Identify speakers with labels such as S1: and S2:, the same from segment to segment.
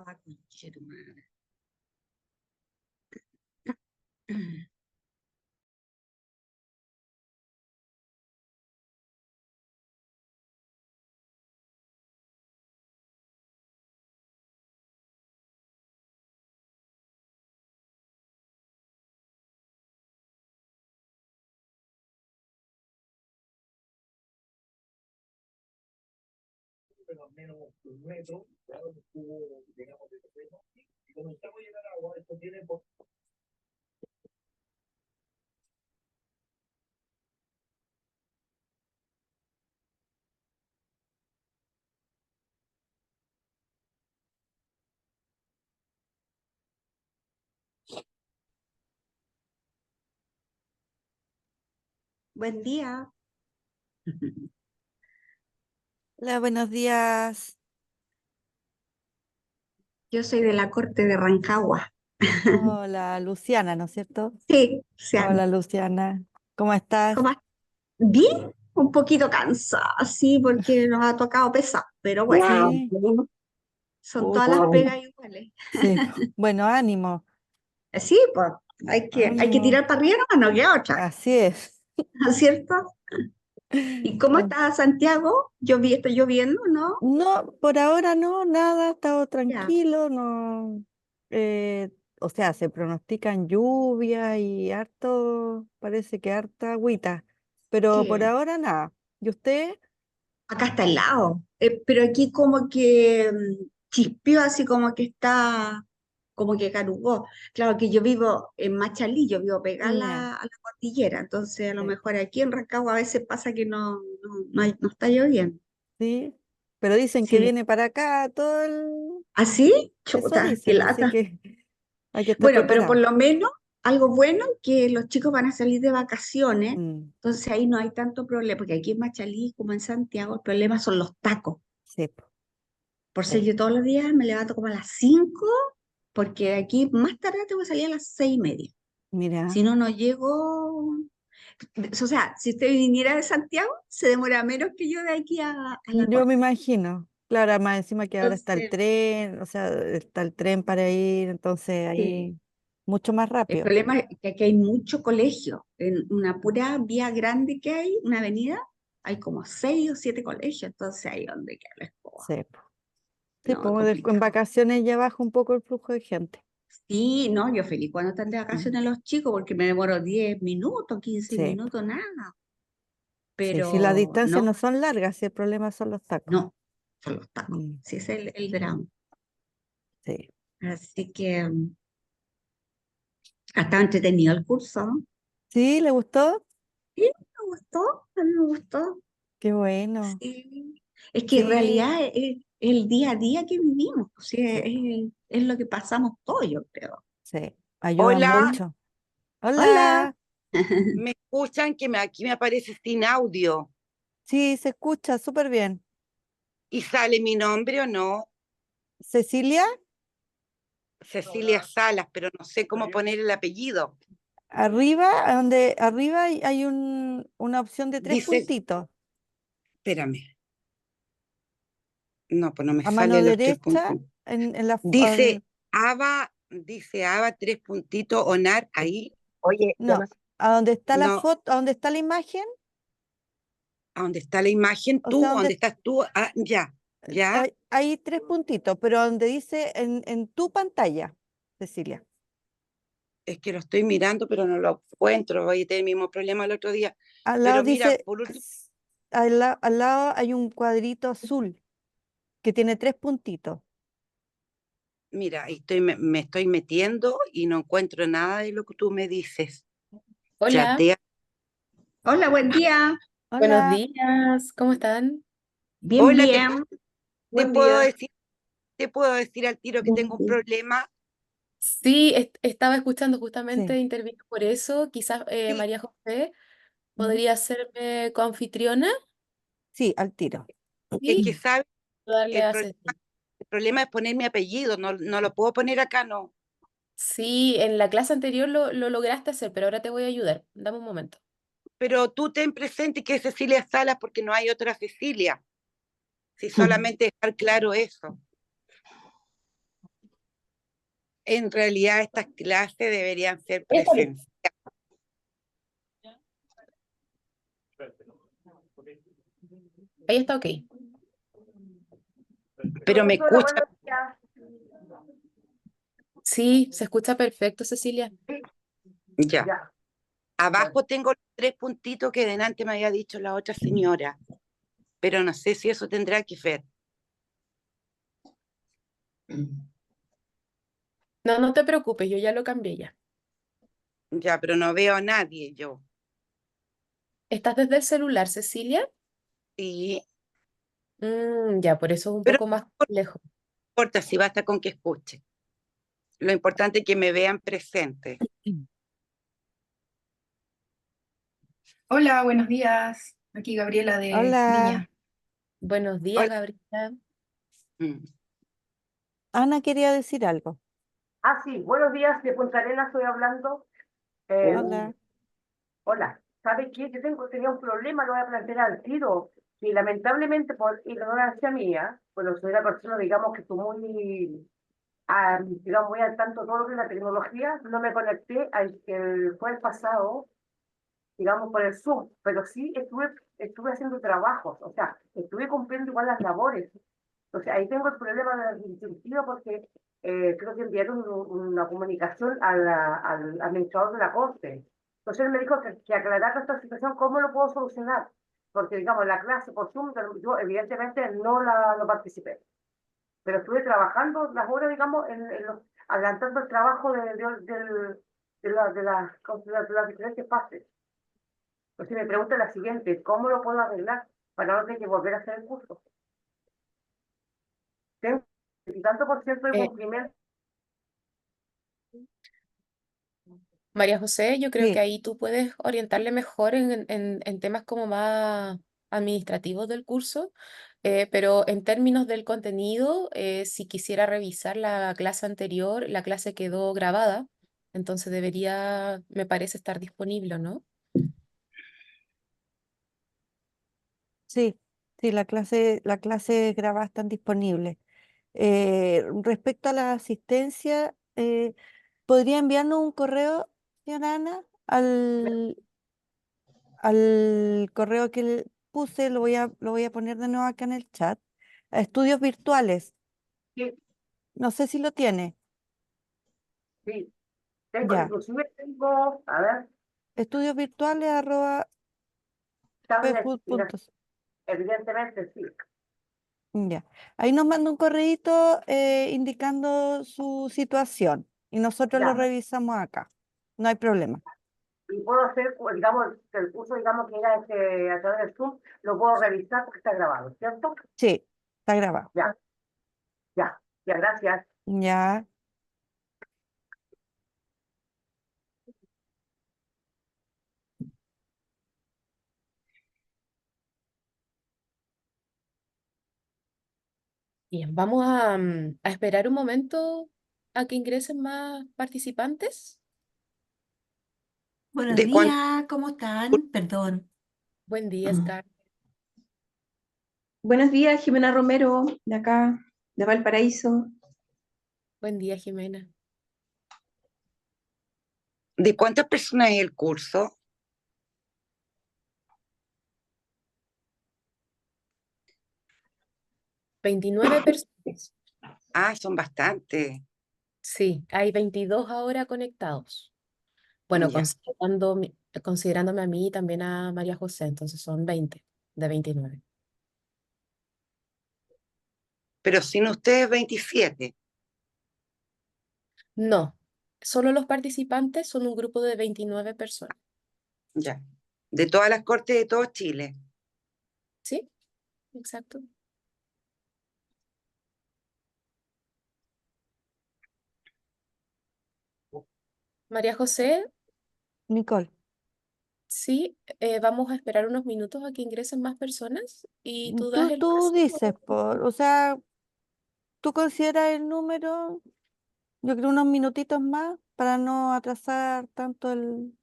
S1: Ah, conchetumare. Buen día.
S2: Hola, buenos días.
S1: Yo soy de la corte de Rancagua.
S2: Hola, Luciana, ¿no es cierto?
S1: Sí,
S2: Hola,
S1: Luciana.
S2: Luciana. ¿Cómo estás?
S1: ¿Cómo estás? Bien, un poquito cansada, sí, porque nos ha tocado pesar, pero bueno,
S2: Sí,
S1: son todas las
S2: pucha,
S1: pegas iguales.
S2: sí. Bueno, ánimo,
S1: Sí, pues hay que
S2: ánimo.
S1: tirar para arriba, no queda otra,
S2: Así es.
S1: ¿no es cierto? ¿Y cómo
S2: Bueno,
S1: estás, Santiago? Está lloviendo, ¿no?
S2: no, por ahora no, nada, ha estado
S1: Ya,
S2: tranquilo, no. eh, o sea, se pronostican lluvia y harto, parece que harta agüita, pero por
S1: sí.
S2: ahora nada. ¿Y usted?
S1: Acá está helado, pero aquí como que chispió así como que carugó. Claro que yo vivo en Machalí, yo vivo pegada a
S2: Ya,
S1: la cordillera, entonces a lo
S2: sí.
S1: mejor aquí en Rancagua a veces pasa que no está lloviendo.
S2: Sí, pero dicen que
S1: Sí.
S2: viene para acá todo el...
S1: ¿Así?
S2: Eso
S1: Chuta, qué
S2: dicen, así
S1: lata.
S2: que hay que estar
S1: Bueno, pero por
S2: preparado.
S1: lo menos algo bueno que los chicos van a salir de vacaciones,
S2: Mm,
S1: entonces ahí no hay tanto problema, porque aquí en Machalí como en Santiago el problema son los tacos.
S2: sí,
S1: Por ser
S2: sí.
S1: yo todos los días me levanto como a las 5 porque de aquí más tarde tengo que salir a las 6:30.
S2: Mira,
S1: Si no, no llego. O sea, si usted viniera de Santiago, se demora menos que yo de aquí a la
S2: yo me
S1: costa.
S2: imagino. Claro, más encima que ahora está el
S1: Entonces,
S2: tren, o sea, está el tren para ir, entonces
S1: sí.
S2: ahí mucho más
S1: El
S2: rápido.
S1: problema es que aquí hay mucho colegio. En una pura vía grande que hay, una avenida, hay como 6 o 7 colegios. Entonces ahí donde queda la escoba.
S2: Sí, sí,
S1: No, es
S2: pues en
S1: complicado.
S2: vacaciones ya baja un poco el flujo de gente.
S1: Sí, no, yo feliz cuando están de
S2: Mm,
S1: vacaciones los chicos porque me demoro 10 minutos, 15
S2: sí,
S1: minutos, nada.
S2: sí, si las
S1: Pero
S2: distancias
S1: no,
S2: no son largas, si el problema son los tacos.
S1: no, son los tacos.
S2: Mm,
S1: Sí, es el drama.
S2: sí.
S1: Así que ha estado entretenido el curso, ¿no?
S2: ¿Sí? ¿Le gustó?
S1: Sí, me gustó, a mí me gustó.
S2: Qué bueno.
S1: Sí. Es que en
S2: Sí,
S1: realidad es el día a día que vivimos, o sea,
S2: sí.
S1: es lo que pasamos todos, yo creo.
S2: Sí, ayuda
S3: Hola,
S2: mucho.
S1: Hola.
S2: Hola,
S3: ¿me escuchan? Aquí me aparece sin audio.
S2: sí, se escucha súper bien.
S3: ¿Y sale mi nombre o no?
S2: Cecilia,
S3: Cecilia Salas, pero no sé cómo poner el apellido.
S2: arriba, arriba hay una opción de tres
S3: Dice,
S2: puntitos.
S3: espérame, no, pues no me
S2: A mano
S3: salen los tres
S2: derecha,
S3: puntos.
S2: en la,
S3: Dice Ava, tres puntitos, Onar, ahí. Oye, ya
S2: no, a donde está la
S3: no,
S2: foto, a donde está la imagen,
S3: ¿a dónde está la imagen?
S2: o sea,
S3: ¿Tú? ¿A dónde estás tú? Ah, ya, ya.
S2: hay tres puntitos, pero donde dice en tu pantalla, Cecilia.
S3: Es que lo estoy mirando, pero no lo encuentro. Voy a tener el mismo problema el otro día.
S2: Al lado
S3: Pero mira,
S2: dice,
S3: por último,
S2: al lado hay un cuadrito azul que tiene tres puntitos.
S3: mira, ahí me estoy metiendo y no encuentro nada de lo que tú me dices.
S4: Hola,
S3: Chatea.
S1: Hola, buen día.
S4: buenos
S2: Hola.
S4: días, ¿cómo están?
S1: Bien,
S3: Hola,
S1: bien.
S3: te
S1: Buen
S3: puedo
S1: día.
S3: decir, te puedo decir al tiro que tengo un problema.
S4: Sí, estaba escuchando justamente,
S2: Sí.
S4: intervino por eso. Quizás
S3: Sí,
S4: María José
S2: Ujú.
S4: podría serme coanfitriona
S2: Sí, al tiro.
S3: es que
S4: y
S3: sabes,
S4: darle
S3: el,
S4: a
S3: pro-
S4: Ceci.
S3: el problema es poner mi apellido, no, no lo puedo poner acá, no.
S4: Sí, en la clase anterior lo lograste hacer, pero ahora te voy a ayudar. Dame un momento.
S3: Pero tú ten presente que es Cecilia Salas porque no hay otra Cecilia. Si solamente dejar claro eso. En realidad estas clases deberían ser
S4: Está bien.
S3: presenciales,
S4: Ahí está ok.
S3: pero me
S5: Profesora,
S3: escucha
S5: buenos días.
S4: Sí, se escucha perfecto, Cecilia.
S3: ya.
S5: Ya,
S3: Abajo tengo los 3 puntitos que delante me había dicho la otra señora, pero no sé si eso tendrá que ver.
S4: No, no te preocupes, yo ya lo cambié ya.
S3: Ya, pero no veo a nadie yo.
S4: ¿Estás desde el celular, Cecilia?
S3: Y,
S4: Ya, por eso es un
S3: pero
S4: poco más
S3: no
S4: lejos.
S3: importa si basta con que escuche. Lo importante es que me vean presente.
S6: Hola, buenos días. Aquí Gabriela de
S2: Hola,
S6: Viña.
S4: Buenos días,
S3: Hola.
S4: Gabriela.
S3: Mm.
S2: Ana quería decir algo.
S5: sí, buenos días, de Punta Arenas estoy hablando. Eh,
S2: Hola.
S5: hola, ¿sabe qué? Tenía un problema, lo voy a plantear al tiro. Y lamentablemente, por ignorancia mía, bueno, soy una persona, digamos, que estoy muy, digamos, muy al tanto de todo lo que es la tecnología, no me conecté al que fue el pasado, digamos, por el Zoom, pero sí estuve haciendo trabajos, o sea, estuve cumpliendo igual las labores. Entonces, ahí tengo el problema de la disyuntiva porque creo que enviaron una comunicación al administrador de la corte. Entonces, él me dijo que aclarara esta situación, ¿cómo lo puedo solucionar? Porque, digamos, la clase por Zoom, yo evidentemente no participé, pero estuve trabajando las horas, digamos, adelantando el trabajo de las diferentes fases. Entonces, me pregunta la siguiente, ¿cómo lo puedo arreglar para no tener que volver a hacer el curso? Tengo el tanto por ciento de
S4: Eh,
S5: cumplimiento.
S4: María José, yo creo que
S2: Sí,
S4: ahí tú puedes orientarle mejor en temas como más administrativos del curso, pero en términos del contenido, si quisiera revisar la clase anterior, la clase quedó grabada, entonces debería, me parece, estar disponible, ¿no?
S2: sí, sí, la clase grabada están disponibles. Respecto a la asistencia, ¿podría enviarnos un correo, señora Ana, al correo que le puse? Lo voy a poner de nuevo acá en el chat. A estudios virtuales.
S5: Sí,
S2: No sé si lo tiene.
S5: sí,
S2: Ya.
S5: inclusive tengo, a ver,
S2: Estudios virtuales arroba
S5: tablet,
S2: pfood.cl.
S5: evidentemente sí.
S2: Ya. Ahí nos manda un correíto indicando su situación y nosotros lo
S5: Ya,
S2: revisamos acá. No hay problema.
S5: y puedo hacer, pues, digamos, el curso, digamos, que era a través del Zoom, lo puedo revisar porque está grabado, ¿cierto?
S2: Sí, está grabado.
S5: Ya, ya, gracias.
S2: Ya.
S4: Bien, vamos a esperar un momento a que ingresen más participantes.
S7: Buenos
S3: ¿De cuánto?
S7: días, ¿cómo están? Perdón.
S4: Buen día, Scar.
S8: Buenos días, Jimena Romero, de acá, de Valparaíso.
S4: Buen día, Jimena.
S3: ¿De cuántas personas es el curso?
S4: 29 personas.
S3: Ah, son bastantes.
S4: Sí, hay 22 ahora conectados. Bueno,
S3: Ya.
S4: considerándome a mí y también a María José, entonces son 20 de 29.
S3: Pero sin ustedes 27.
S4: No, solo los participantes son un grupo de 29 personas.
S3: Ya. De todas las cortes de todo Chile.
S4: ¿Sí? Exacto. María José,
S2: Nicole.
S4: sí, vamos a esperar unos minutos a que ingresen más personas y tú das
S2: Tú,
S4: el
S2: tú
S4: paso.
S2: dices, o sea, tú consideras el número, yo creo unos minutitos más para no atrasar tanto el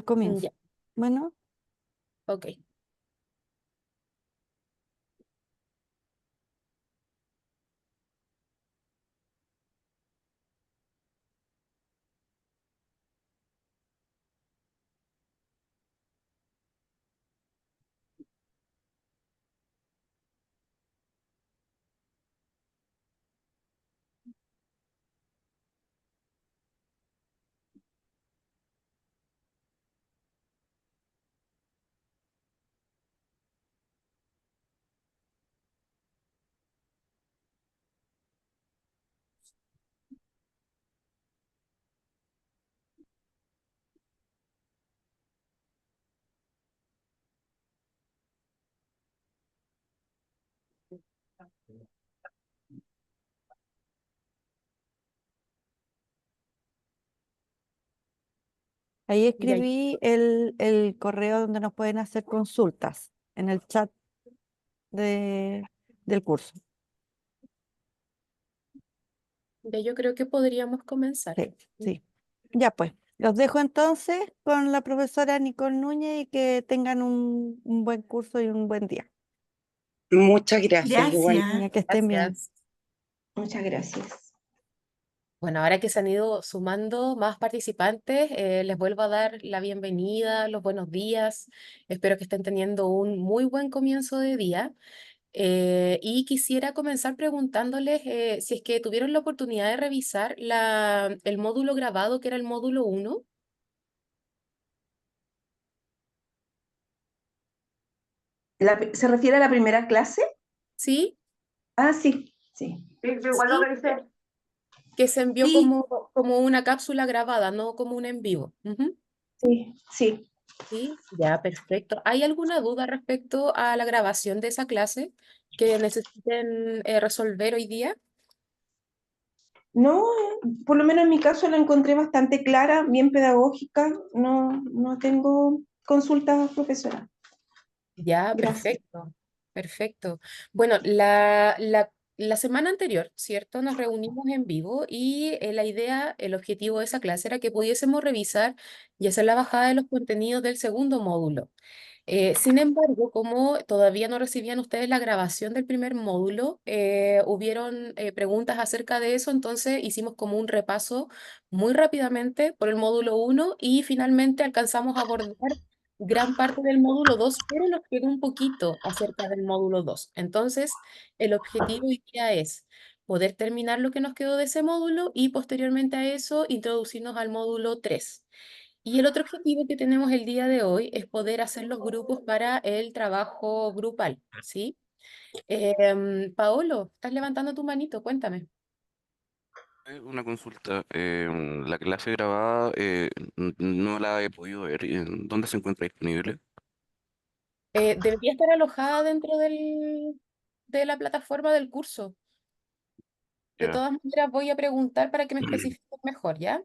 S2: comienzo.
S4: Ya,
S2: Bueno,
S4: ok.
S2: Ahí
S4: Ya,
S2: escribí el correo donde nos pueden hacer consultas en el chat de, del curso.
S4: ya yo creo que podríamos comenzar.
S2: Sí, sí. Ya pues, los dejo entonces con la profesora Nicole Núñez y que tengan un buen curso y un buen día.
S3: Muchas gracias, igual.
S7: Gracias.
S2: Ya que estén bien.
S4: Gracias.
S8: Muchas gracias.
S4: Bueno, ahora que se han ido sumando más participantes, les vuelvo a dar la bienvenida, los buenos días. Espero que estén teniendo un muy buen comienzo de día. Y quisiera comenzar preguntándoles si es que tuvieron la oportunidad de revisar el módulo grabado, que era el módulo 1.
S8: ¿Se refiere a la primera clase?
S4: ¿Sí?
S8: Ah, sí, sí.
S5: Sí, yo igual lo
S4: Sí,
S5: revisé.
S4: que se envió
S7: Sí,
S4: como una cápsula grabada, no como un en vivo. Ujú.
S8: Sí, sí.
S4: Sí, ya, perfecto. ¿Hay alguna duda respecto a la grabación de esa clase que necesiten resolver hoy día?
S8: No, por lo menos en mi caso la encontré bastante clara, bien pedagógica. No, no tengo consultas, profesora.
S4: Ya,
S8: Gracias.
S4: perfecto, perfecto. Bueno, la semana anterior, ¿cierto? Nos reunimos en vivo y la idea, el objetivo de esa clase era que pudiésemos revisar y hacer la bajada de los contenidos del segundo módulo. Sin embargo, como todavía no recibían ustedes la grabación del primer módulo, hubieron preguntas acerca de eso, entonces hicimos como un repaso muy rápidamente por el módulo 1 y finalmente alcanzamos a abordar gran parte del módulo 2, pero nos quedó un poquito acerca del módulo 2. Entonces, el objetivo hoy día es poder terminar lo que nos quedó de ese módulo y posteriormente a eso introducirnos al módulo 3. Y el otro objetivo que tenemos el día de hoy es poder hacer los grupos para el trabajo grupal, ¿sí? Paolo, estás levantando tu manito, cuéntame.
S9: Una consulta. La clase grabada no la he podido ver. ¿Dónde se encuentra disponible?
S4: Debería estar alojada dentro de la plataforma del curso. De
S9: Ya.
S4: todas maneras, voy a preguntar para que me especifiques mejor, ¿ya?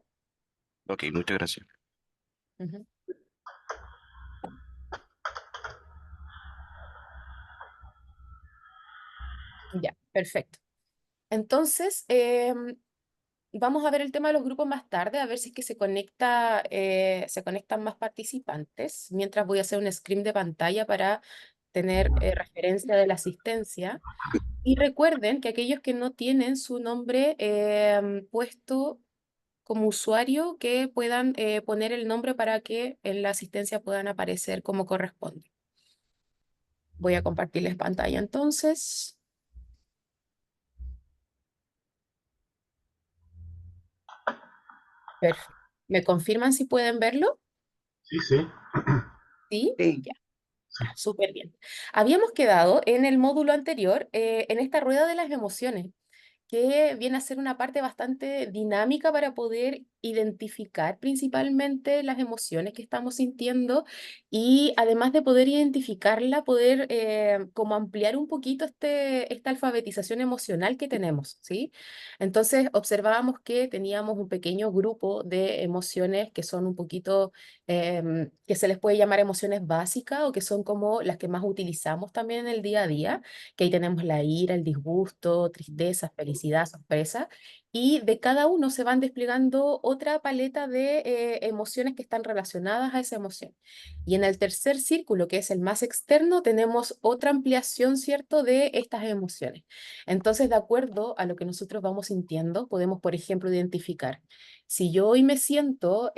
S9: Ok, muchas gracias.
S4: Ujú. Ya, perfecto. Entonces, vamos a ver el tema de los grupos más tarde, a ver si es que se conectan más participantes, mientras voy a hacer un screen de pantalla para tener referencia de la asistencia. Y recuerden que aquellos que no tienen su nombre puesto como usuario, que puedan poner el nombre para que en la asistencia puedan aparecer como corresponde. Voy a compartirles pantalla entonces. Perfecto. ¿Me confirman si pueden verlo?
S10: Sí, sí.
S4: Sí.
S3: Sí.
S4: Ya. Ya, súper bien. Habíamos quedado en el módulo anterior, en esta rueda de las emociones, que viene a ser una parte bastante dinámica para poder identificar principalmente las emociones que estamos sintiendo y además de poder identificarla, poder como ampliar un poquito esta alfabetización emocional que tenemos, ¿sí? Entonces observábamos que teníamos un pequeño grupo de emociones que son un poquito, que se les puede llamar emociones básicas o que son como las que más utilizamos también en el día a día, que ahí tenemos la ira, el disgusto, tristeza, felicidad, sorpresa, y de cada uno se van desplegando otra paleta de emociones que están relacionadas a esa emoción. Y en el tercer círculo, que es el más externo, tenemos otra ampliación, ¿cierto?, de estas emociones. Entonces, de acuerdo a lo que nosotros vamos sintiendo, podemos, por ejemplo, identificar. Si yo hoy me siento,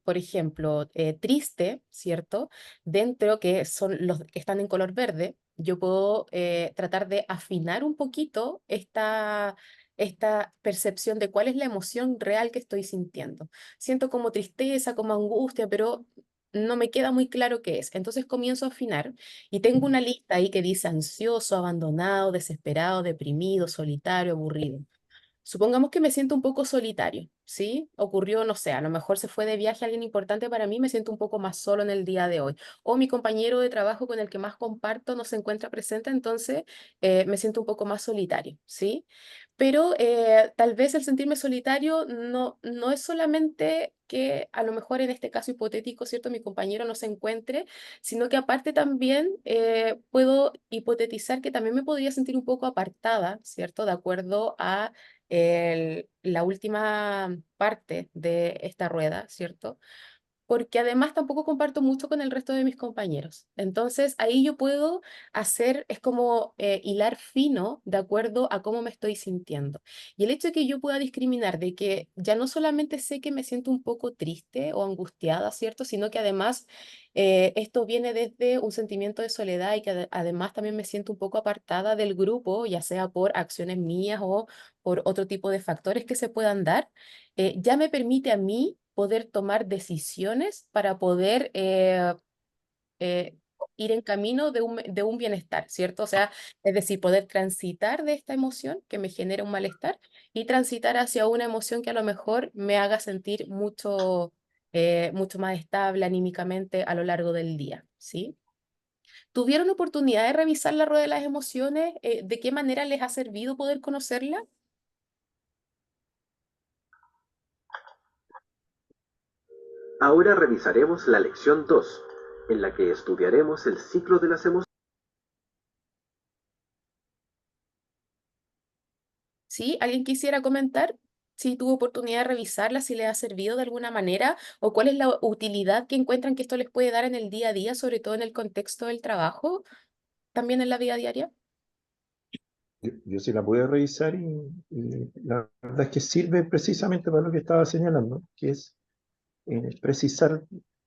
S4: por ejemplo, triste, ¿cierto? Dentro que son los que están en color verde, yo puedo tratar de afinar un poquito esta percepción de cuál es la emoción real que estoy sintiendo. Siento como tristeza, como angustia, pero no me queda muy claro qué es. Entonces comienzo a afinar y tengo una lista ahí que dice ansioso, abandonado, desesperado, deprimido, solitario, aburrido. Supongamos que me siento un poco solitario, ¿sí? Ocurrió, no sé, a lo mejor se fue de viaje alguien importante para mí, me siento un poco más solo en el día de hoy. O mi compañero de trabajo con el que más comparto no se encuentra presente, entonces me siento un poco más solitario, ¿sí? Pero tal vez el sentirme solitario no es solamente que a lo mejor en este caso hipotético, ¿cierto? Mi compañero no se encuentre, sino que aparte también puedo hipotetizar que también me podría sentir un poco apartada, ¿cierto? De acuerdo a la última parte de esta rueda, ¿cierto? Porque además tampoco comparto mucho con el resto de mis compañeros. Entonces ahí yo puedo hacer, es como hilar fino de acuerdo a cómo me estoy sintiendo. Y el hecho de que yo pueda discriminar de que ya no solamente sé que me siento un poco triste o angustiada, ¿cierto? Sino que además esto viene desde un sentimiento de soledad y que además también me siento un poco apartada del grupo, ya sea por acciones mías o por otro tipo de factores que se puedan dar, ya me permite a mí poder tomar decisiones para poder eh, ir en camino de un bienestar, ¿cierto? O sea, es decir, poder transitar de esta emoción que me genera un malestar y transitar hacia una emoción que a lo mejor me haga sentir mucho más estable anímicamente a lo largo del día, ¿sí? ¿Tuvieron oportunidad de revisar la rueda de las emociones? ¿De qué manera les ha servido poder conocerla?
S10: Ahora revisaremos la lección 2, en la que estudiaremos el ciclo de las emociones.
S4: ¿Sí? ¿Alguien quisiera comentar si tuvo oportunidad de revisarla, si les ha servido de alguna manera o cuál es la utilidad que encuentran que esto les puede dar en el día a día, sobre todo en el contexto del trabajo, también en la vida diaria?
S11: Yo sí la pude revisar y la verdad es que sirve precisamente para lo que estaba señalando, que es precisar,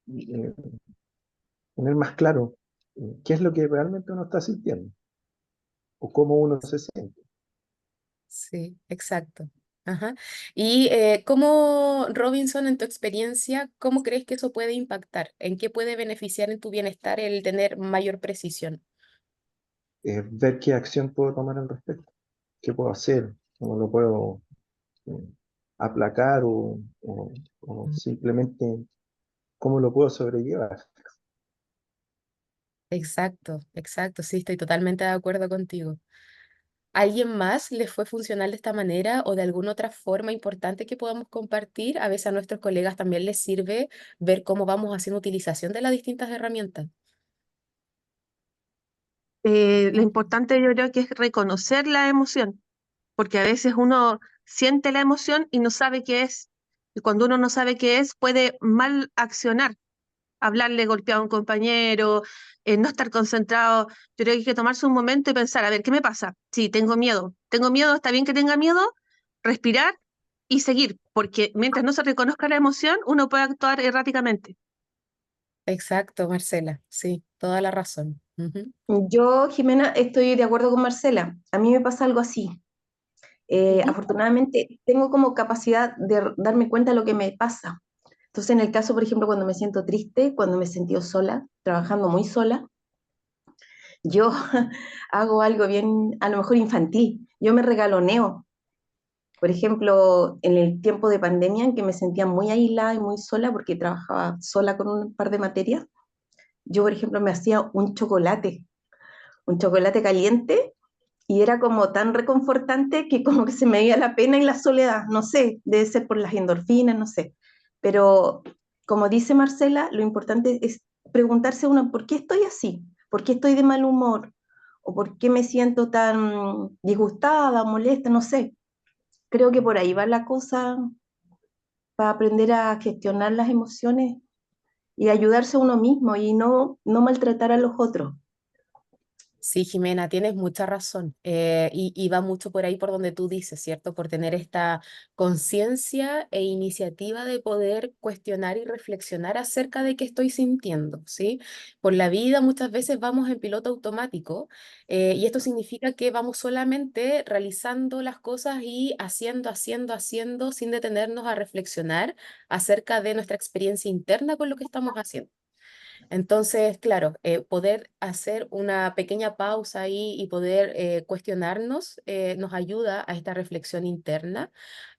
S11: eh, tener más claro qué es lo que realmente uno está sintiendo o cómo uno se siente.
S4: Sí, exacto. Ajá. Y ¿cómo, Robinson, en tu experiencia, cómo crees que eso puede impactar? ¿En qué puede beneficiar en tu bienestar el tener mayor precisión?
S11: Ver qué acción puedo tomar al respecto, qué puedo hacer, cómo lo puedo eh, aplacar o simplemente cómo lo puedo sobrellevar.
S4: Exacto, exacto, sí, estoy totalmente de acuerdo contigo. ¿Alguien más les fue funcional de esta manera o de alguna otra forma importante que podamos compartir? A veces a nuestros colegas también les sirve ver cómo vamos haciendo utilización de las distintas herramientas.
S12: Lo importante yo creo que es reconocer la emoción, porque a veces uno siente la emoción y no sabe qué es. Y cuando uno no sabe qué es, puede mal accionar, hablarle golpeado a un compañero, no estar concentrado. Yo creo que hay que tomarse un momento y pensar, a ver, ¿qué me pasa? Sí, tengo miedo, está bien que tenga miedo, respirar y seguir, porque mientras no se reconozca la emoción, uno puede actuar erráticamente.
S4: Exacto, Marcela, sí, toda la razón. Ujú.
S8: Yo, Jimena, estoy de acuerdo con Marcela. A mí me pasa algo así.
S4: Ujú.
S8: Afortunadamente, tengo como capacidad de darme cuenta de lo que me pasa. Entonces, en el caso, por ejemplo, cuando me siento triste, cuando me he sentido sola, trabajando muy sola, yo hago algo bien, a lo mejor infantil. Yo me regaloneo. Por ejemplo, en el tiempo de pandemia en que me sentía muy aislada y muy sola porque trabajaba sola con un par de materias, yo, por ejemplo, me hacía un chocolate caliente y era como tan reconfortante que como que se me veía la pena y la soledad, no sé, debe ser por las endorfinas, no sé. Pero como dice Marcela, lo importante es preguntarse uno, ¿por qué estoy así? ¿Por qué estoy de mal humor? ¿O por qué me siento tan disgustada, molesta? No sé. Creo que por ahí va la cosa para aprender a gestionar las emociones y ayudarse a uno mismo y no maltratar a los otros.
S4: Sí, Jimena, tienes mucha razón. Y va mucho por ahí por donde tú dices, ¿cierto? Por tener esta conciencia e iniciativa de poder cuestionar y reflexionar acerca de qué estoy sintiendo, ¿sí? Por la vida muchas veces vamos en piloto automático y esto significa que vamos solamente realizando las cosas y haciendo, sin detenernos a reflexionar acerca de nuestra experiencia interna con lo que estamos haciendo. Entonces, claro, poder hacer una pequeña pausa ahí y poder cuestionarnos nos ayuda a esta reflexión interna,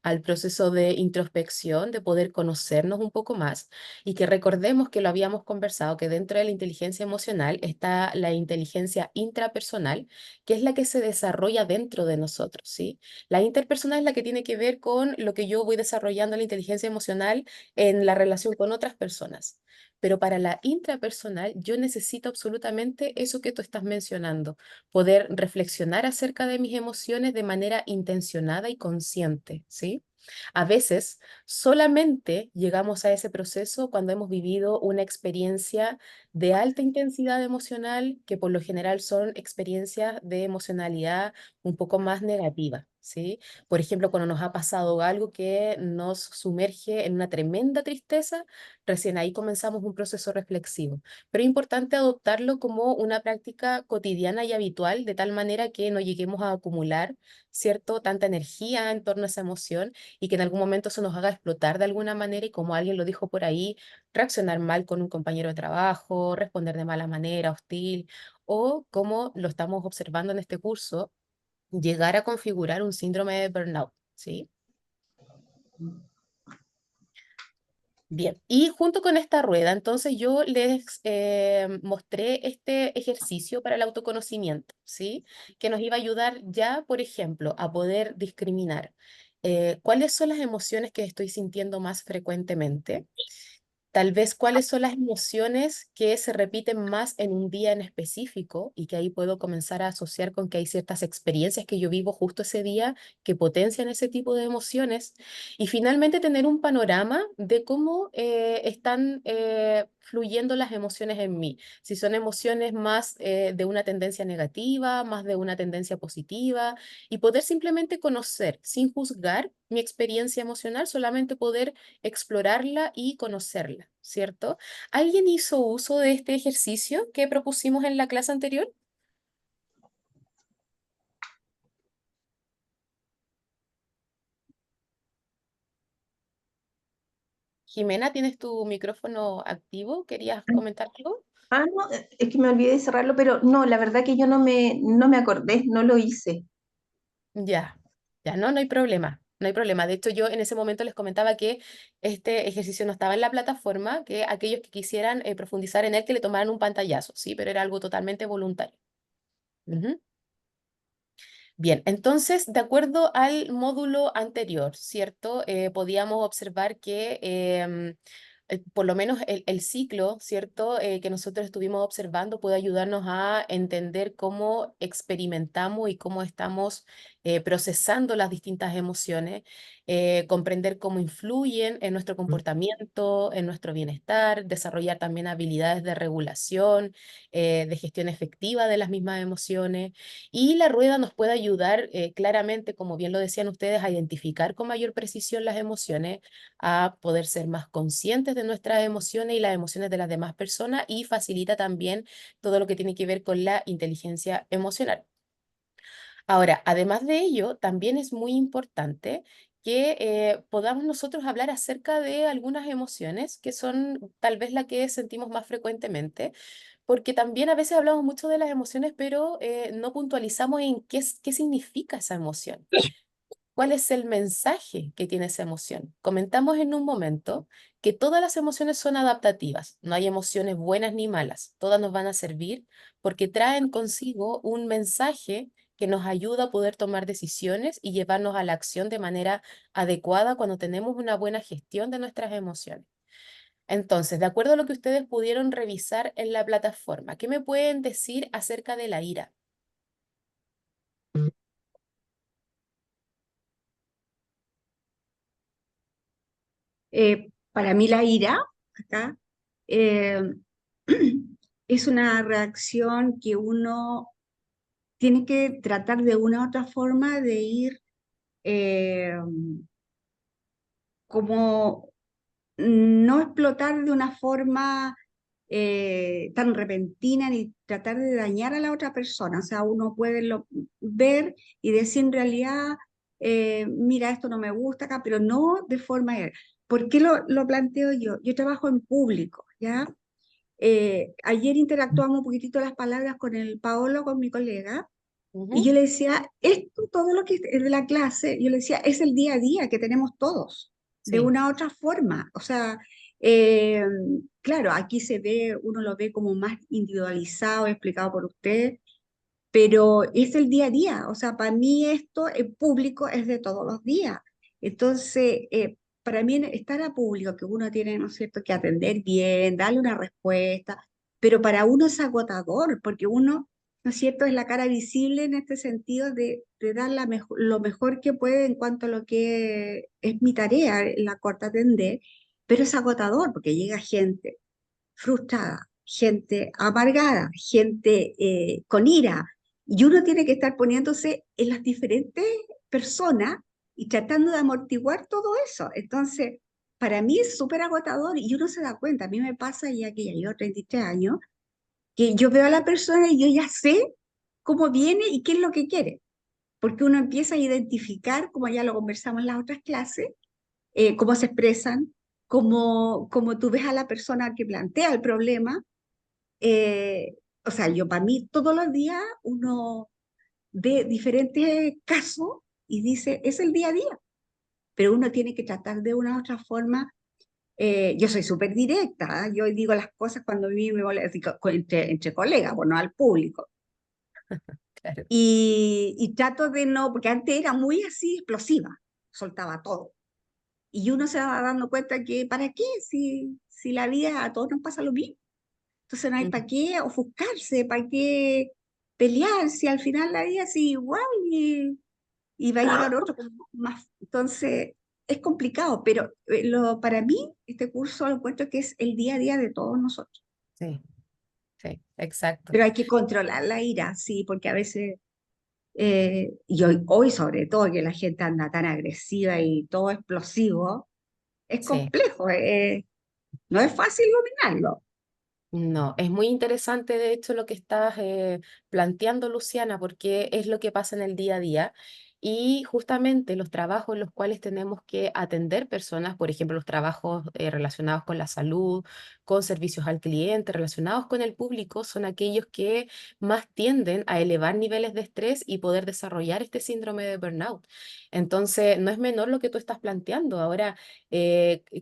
S4: al proceso de introspección, de poder conocernos un poco más y que recordemos que lo habíamos conversado, que dentro de la inteligencia emocional está la inteligencia intrapersonal, que es la que se desarrolla dentro de nosotros, ¿sí? La interpersonal es la que tiene que ver con lo que yo voy desarrollando en la inteligencia emocional en la relación con otras personas. Pero para la intrapersonal yo necesito absolutamente eso que tú estás mencionando, poder reflexionar acerca de mis emociones de manera intencionada y consciente, ¿sí? A veces solamente llegamos a ese proceso cuando hemos vivido una experiencia de alta intensidad emocional, que por lo general son experiencias de emocionalidad un poco más negativa, ¿sí? Por ejemplo, cuando nos ha pasado algo que nos sumerge en una tremenda tristeza, recién ahí comenzamos un proceso reflexivo. Pero es importante adoptarlo como una práctica cotidiana y habitual, de tal manera que no lleguemos a acumular, ¿cierto?, tanta energía en torno a esa emoción y que en algún momento eso nos haga explotar de alguna manera y, como alguien lo dijo por ahí, reaccionar mal con un compañero de trabajo, responder de mala manera, hostil, o como lo estamos observando en este curso, llegar a configurar un síndrome de burnout, ¿sí? Bien, y junto con esta rueda, entonces yo les mostré este ejercicio para el autoconocimiento, ¿sí? Que nos iba a ayudar ya, por ejemplo, a poder discriminar cuáles son las emociones que estoy sintiendo más frecuentemente. Tal vez cuáles son las emociones que se repiten más en un día en específico y que ahí puedo comenzar a asociar con que hay ciertas experiencias que yo vivo justo ese día que potencian ese tipo de emociones. Y finalmente tener un panorama de cómo están fluyendo las emociones en mí. Si son emociones más de una tendencia negativa, más de una tendencia positiva, y poder simplemente conocer sin juzgar mi experiencia emocional, solamente poder explorarla y conocerla, ¿cierto? ¿Alguien hizo uso de este ejercicio que propusimos en la clase anterior? Jimena, ¿tienes tu micrófono activo? ¿Querías comentar algo?
S8: Ah, no, es que me olvidé de cerrarlo, pero no, la verdad que yo no me acordé, no lo hice.
S4: Ya, ya, no, no hay problema, no hay problema. De hecho, yo en ese momento les comentaba que este ejercicio no estaba en la plataforma, que aquellos que quisieran profundizar en él, que le tomaran un pantallazo, ¿sí? Pero era algo totalmente voluntario. Ujú. Bien, entonces, de acuerdo al módulo anterior, ¿cierto? Podíamos observar que por lo menos el ciclo, ¿cierto? Que nosotros estuvimos observando puede ayudarnos a entender cómo experimentamos y cómo estamos procesando las distintas emociones, comprender cómo influyen en nuestro comportamiento, en nuestro bienestar, desarrollar también habilidades de regulación, de gestión efectiva de las mismas emociones. Y la rueda nos puede ayudar claramente, como bien lo decían ustedes, a identificar con mayor precisión las emociones, a poder ser más conscientes de nuestras emociones y las emociones de las demás personas, y facilita también todo lo que tiene que ver con la inteligencia emocional. Ahora, además de ello, también es muy importante que podamos nosotros hablar acerca de algunas emociones que son tal vez las que sentimos más frecuentemente, porque también a veces hablamos mucho de las emociones, pero no puntualizamos en qué significa esa emoción. ¿Cuál es el mensaje que tiene esa emoción? Comentamos en un momento que todas las emociones son adaptativas, no hay emociones buenas ni malas, todas nos van a servir porque traen consigo un mensaje que nos ayuda a poder tomar decisiones y llevarnos a la acción de manera adecuada cuando tenemos una buena gestión de nuestras emociones. Entonces, de acuerdo a lo que ustedes pudieron revisar en la plataforma, ¿qué me pueden decir acerca de la ira?
S1: Para mí la ira, acá, eh, es una reacción que uno tiene que tratar de una u otra forma de ir eh, como no explotar de una forma tan repentina ni tratar de dañar a la otra persona. O sea, uno puede ver y decir en realidad, mira, esto no me gusta acá, pero no de forma... ¿Por qué lo planteo yo? Yo trabajo en público, ¿ya? Ayer interactuamos un poquitito las palabras con el Paolo, con mi colega, y
S4: Ujú.
S1: yo le decía, esto, todo lo que es de la clase, yo le decía, es el día a día que tenemos todos, de
S4: Sí,
S1: una u otra forma. O sea, eh, claro, aquí se ve, uno lo ve como más individualizado, explicado por usted, pero es el día a día. O sea, para mí esto en público es de todos los días. Entonces, para mí estar a público, que uno tiene, ¿no es cierto?, que atender bien, darle una respuesta, pero para uno es agotador, porque uno, ¿no es cierto?, es la cara visible en este sentido de dar lo mejor que puede en cuanto a lo que es mi tarea, la corta atender, pero es agotador porque llega gente frustrada, gente amargada, gente con ira, y uno tiene que estar poniéndose en las diferentes personas y tratando de amortiguar todo eso. Entonces, para mí es súper agotador y uno se da cuenta, a mí me pasa ya que ya llevo 33 años, que yo veo a la persona y yo ya sé cómo viene y qué es lo que quiere, porque uno empieza a identificar, como ya lo conversamos en las otras clases, cómo se expresan, cómo tú ves a la persona que plantea el problema. O sea, yo para mí todos los días uno ve diferentes casos y dice, es el día a día, pero uno tiene que tratar de una u otra forma. Yo soy súper directa, ¿eh? Yo digo las cosas cuando a mí me molesta, entre colegas, bueno, al público.
S4: claro.
S1: Y trato de no, porque antes era muy así explosiva, soltaba todo. Y uno se va dando cuenta que, ¿para qué? Si la vida a todos nos pasa lo mismo. Entonces no hay
S4: Mm,
S1: para qué ofuscarse, para qué pelear, si al final la vida sigue igual y va a llegar otro con más. Entonces es complicado, pero para mí este curso lo encuentro que es el día a día de todos nosotros.
S4: Sí, sí, exacto.
S1: Pero hay que controlar la ira, sí, porque a veces, y hoy sobre todo que la gente anda tan agresiva y todo explosivo, es
S4: Sí.
S1: complejo, no es fácil dominarlo.
S4: No, es muy interesante de hecho lo que estás planteando, Luciana, porque es lo que pasa en el día a día y justamente los trabajos en los cuales tenemos que atender personas, por ejemplo, los trabajos relacionados con la salud, con servicios al cliente, relacionados con el público, son aquellos que más tienden a elevar niveles de estrés y poder desarrollar este síndrome de burnout. Entonces, no es menor lo que tú estás planteando. Ahora,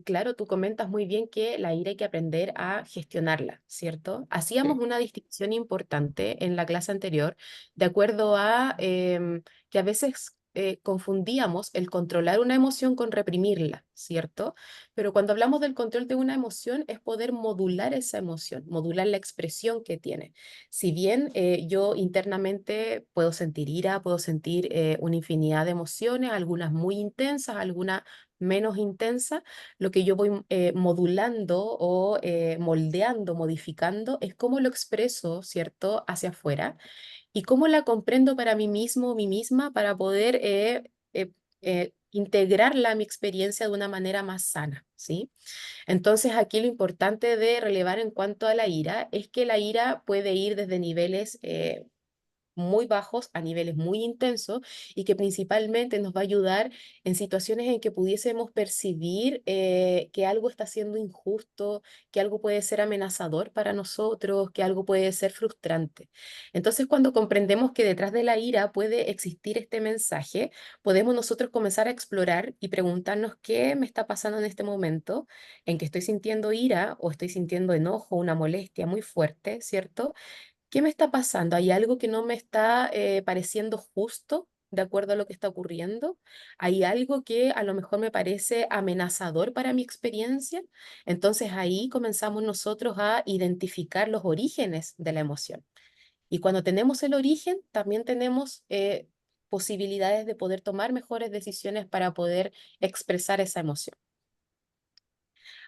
S4: claro, tú comentas muy bien que la ira hay que aprender a gestionarla, ¿cierto? Hacíamos una distinción importante en la clase anterior, de acuerdo a que a veces confundíamos el controlar una emoción con reprimirla, ¿cierto? Pero cuando hablamos del control de una emoción es poder modular esa emoción, modular la expresión que tiene. Si bien yo internamente puedo sentir ira, puedo sentir una infinidad de emociones, algunas muy intensas, algunas menos intensa, lo que yo voy modulando o moldeando, modificando, es cómo lo expreso, ¿cierto?, hacia afuera y cómo la comprendo para mí mismo o mí misma para poder integrarla a mi experiencia de una manera más sana, ¿sí? Entonces aquí lo importante de relevar en cuanto a la ira es que la ira puede ir desde niveles muy bajos a niveles muy intensos y que principalmente nos va a ayudar en situaciones en que pudiésemos percibir que algo está siendo injusto, que algo puede ser amenazador para nosotros, que algo puede ser frustrante. Entonces, cuando comprendemos que detrás de la ira puede existir este mensaje, podemos nosotros comenzar a explorar y preguntarnos qué me está pasando en este momento, en que estoy sintiendo ira o estoy sintiendo enojo, una molestia muy fuerte, ¿cierto? ¿Qué me está pasando? ¿Hay algo que no me está pareciendo justo de acuerdo a lo que está ocurriendo? ¿Hay algo que a lo mejor me parece amenazador para mi experiencia? Entonces ahí comenzamos nosotros a identificar los orígenes de la emoción. Y cuando tenemos el origen, también tenemos posibilidades de poder tomar mejores decisiones para poder expresar esa emoción.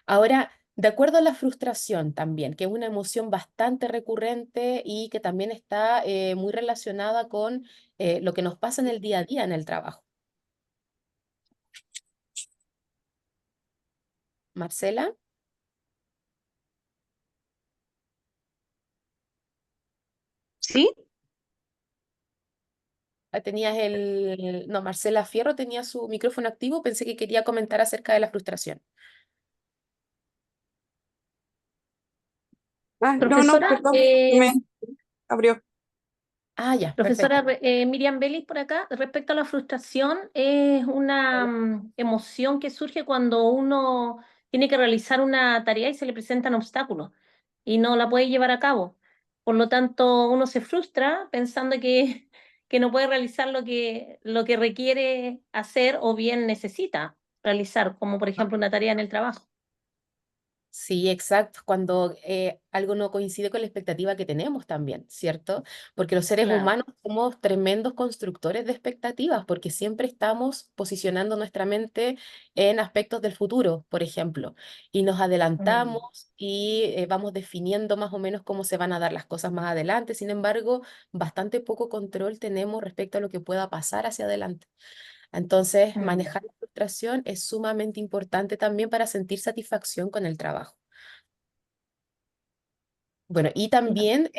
S4: Ahora, de acuerdo a la frustración también, que es una emoción bastante recurrente y que también está muy relacionada con lo que nos pasa en el día a día en el trabajo. Marcela,
S12: ¿Sí?
S4: tenías No, Marcela Fierro tenía su micrófono activo, pensé que quería comentar acerca de la frustración.
S13: Ah, no,
S6: Profesora,
S13: perdón, que me abrió.
S4: Ah, ya,
S6: profesora
S4: perfecto.
S6: Miriam Vélez por acá, respecto a la frustración, es una emoción que surge cuando uno tiene que realizar una tarea y se le presentan obstáculos y no la puede llevar a cabo. Por lo tanto, uno se frustra pensando que no puede realizar lo que requiere hacer o bien necesita realizar, como por ejemplo una tarea en el trabajo.
S4: Sí, exacto, cuando algo no coincide con la expectativa que tenemos también, ¿cierto? Porque los seres
S6: Claro.
S4: humanos somos tremendos constructores de expectativas, porque siempre estamos posicionando nuestra mente en aspectos del futuro, por ejemplo, y nos adelantamos y vamos definiendo más o menos cómo se van a dar las cosas más adelante. Sin embargo, bastante poco control tenemos respecto a lo que pueda pasar hacia adelante. Entonces,
S6: Mm.
S4: manejar la frustración es sumamente importante también para sentir satisfacción con el trabajo. Bueno, y también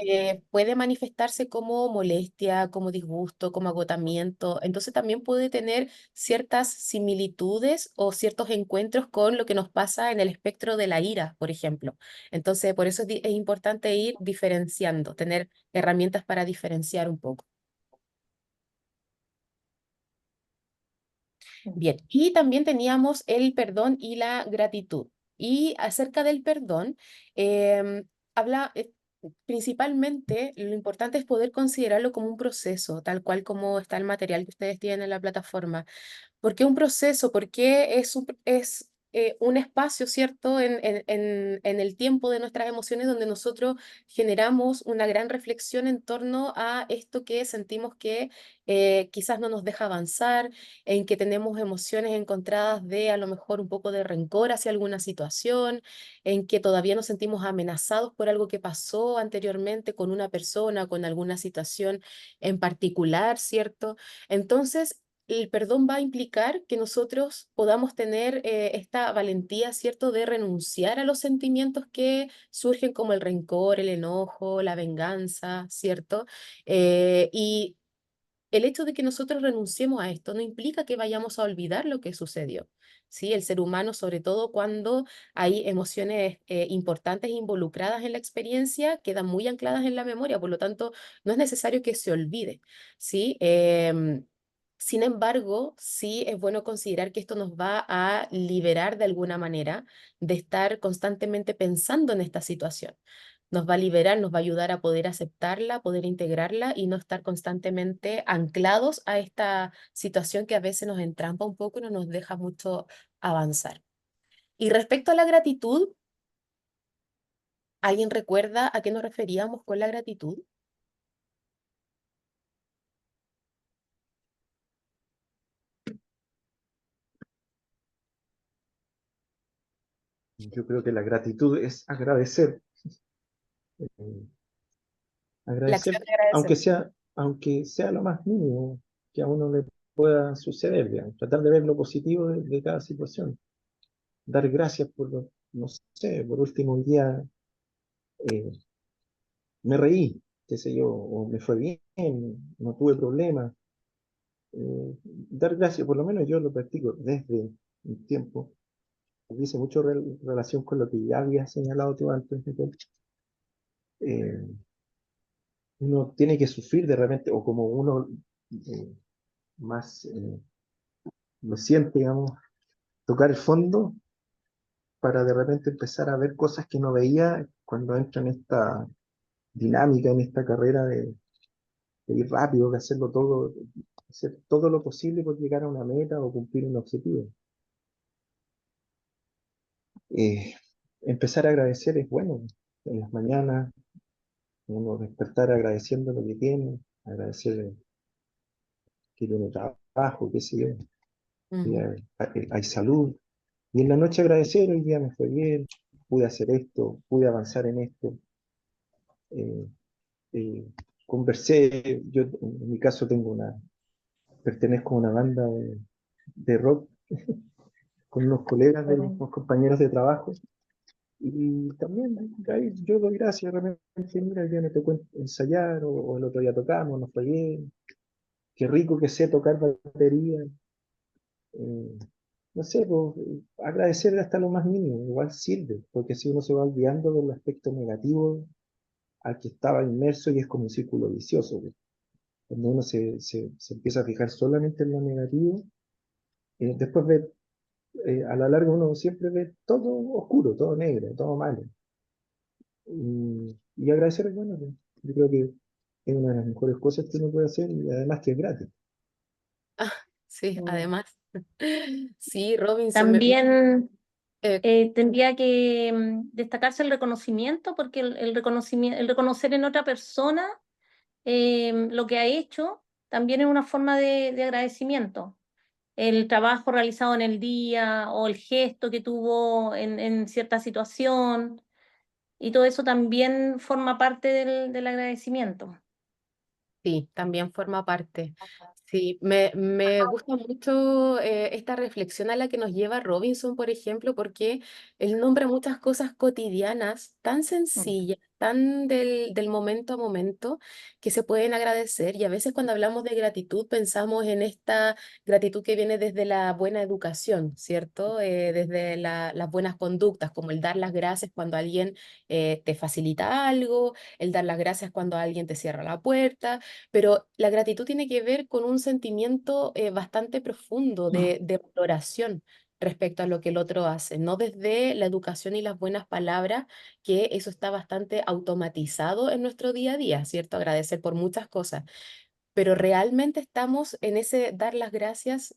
S4: puede manifestarse como molestia, como disgusto, como agotamiento. Entonces también puede tener ciertas similitudes o ciertos encuentros con lo que nos pasa en el espectro de la ira, por ejemplo. Entonces, por eso es importante ir diferenciando, tener herramientas para diferenciar un poco. Bien, y también teníamos el perdón y la gratitud. Y acerca del perdón, habla principalmente, lo importante es poder considerarlo como un proceso, tal cual como está el material que ustedes tienen en la plataforma. ¿Por qué un proceso? Porque es un espacio, ¿cierto?, en el tiempo de nuestras emociones donde nosotros generamos una gran reflexión en torno a esto que sentimos que quizás no nos deja avanzar, en que tenemos emociones encontradas de a lo mejor un poco de rencor hacia alguna situación, en que todavía nos sentimos amenazados por algo que pasó anteriormente con una persona, con alguna situación en particular, ¿cierto? Entonces, el perdón va a implicar que nosotros podamos tener esta valentía, ¿cierto?, de renunciar a los sentimientos que surgen como el rencor, el enojo, la venganza, ¿cierto? Y el hecho de que nosotros renunciemos a esto no implica que vayamos a olvidar lo que sucedió. ¿Sí? El ser humano, sobre todo cuando hay emociones importantes involucradas en la experiencia, quedan muy ancladas en la memoria, por lo tanto, no es necesario que se olvide. ¿Sí? Sin embargo, sí es bueno considerar que esto nos va a liberar de alguna manera de estar constantemente pensando en esta situación. Nos va a liberar, nos va a ayudar a poder aceptarla, poder integrarla y no estar constantemente anclados a esta situación que a veces nos entrampa un poco y no nos deja mucho avanzar. Y respecto a la gratitud, ¿alguien recuerda a qué nos referíamos con la gratitud?
S11: Yo creo que la gratitud es agradecer.
S4: La acción
S11: Agradecer,
S4: de agradecer.
S11: aunque sea lo más mínimo que a uno le pueda suceder, digamos. Tratar de ver lo positivo de cada situación. Dar gracias por lo, no sé, por último un día eh, me reí, qué sé yo, o me fue bien, no tuve problemas. Dar gracias, por lo menos yo lo practico desde un tiempo. Dice mucho relación con lo que ya había señalado tú antes. Eh, Uno tiene que sufrir de repente, o como uno eh, más lo siente, digamos, tocar el fondo para de repente empezar a ver cosas que no veía cuando entra en esta dinámica, en esta carrera de ir rápido, de hacerlo todo, hacer todo lo posible por llegar a una meta o cumplir un objetivo. Eh, Empezar a agradecer es bueno. En las mañanas, uno despertar agradeciendo lo que tiene, agradecer que tiene trabajo, qué sé yo, que
S4: Ujú.
S11: hay salud. Y en la noche agradecer, hoy día me fue bien, pude hacer esto, pude avanzar en esto. Eh, eh, Conversé, yo en mi caso pertenezco a una banda de rock con unos colegas, de unos compañeros de trabajo. Y también ahí yo doy gracias, de repente, mira, el día me tocó ensayar, o el otro día tocamos, nos fue bien, qué rico que sé tocar batería. no sé, pues, agradecer hasta lo más mínimo, igual sirve, porque si uno se va olvidando del aspecto negativo al que estaba inmerso y es como un círculo vicioso, pues. Cuando uno se empieza a fijar solamente en lo negativo, después ve, a la larga uno siempre ve todo oscuro, todo negro, todo malo. Y agradecer es bueno, pues. Yo creo que es una de las mejores cosas que uno puede hacer y además que es gratis.
S4: Ah, sí,
S6: Mm.
S4: además. Sí, Robinson,
S6: También
S4: eh,
S6: tendría que destacarse el reconocimiento, porque el reconocimiento, el reconocer en otra persona lo que ha hecho también es una forma de agradecimiento. El trabajo realizado en el día o el gesto que tuvo en cierta situación, y todo eso también forma parte del agradecimiento.
S4: sí, también forma parte. Sí, me gusta mucho esta reflexión a la que nos lleva Robinson, por ejemplo, porque él nombra muchas cosas cotidianas tan
S6: Mm.
S4: sencillas, tan del momento a momento, que se pueden agradecer. Y a veces cuando hablamos de gratitud pensamos en esta gratitud que viene desde la buena educación, ¿cierto? Desde las buenas conductas, como el dar las gracias cuando alguien te facilita algo, el dar las gracias cuando alguien te cierra la puerta, pero la gratitud tiene que ver con un sentimiento bastante profundo de valoración respecto a lo que el otro hace, no desde la educación y las buenas palabras, que eso está bastante automatizado en nuestro día a día, ¿cierto? Agradecer por muchas cosas, pero realmente estamos en ese dar las gracias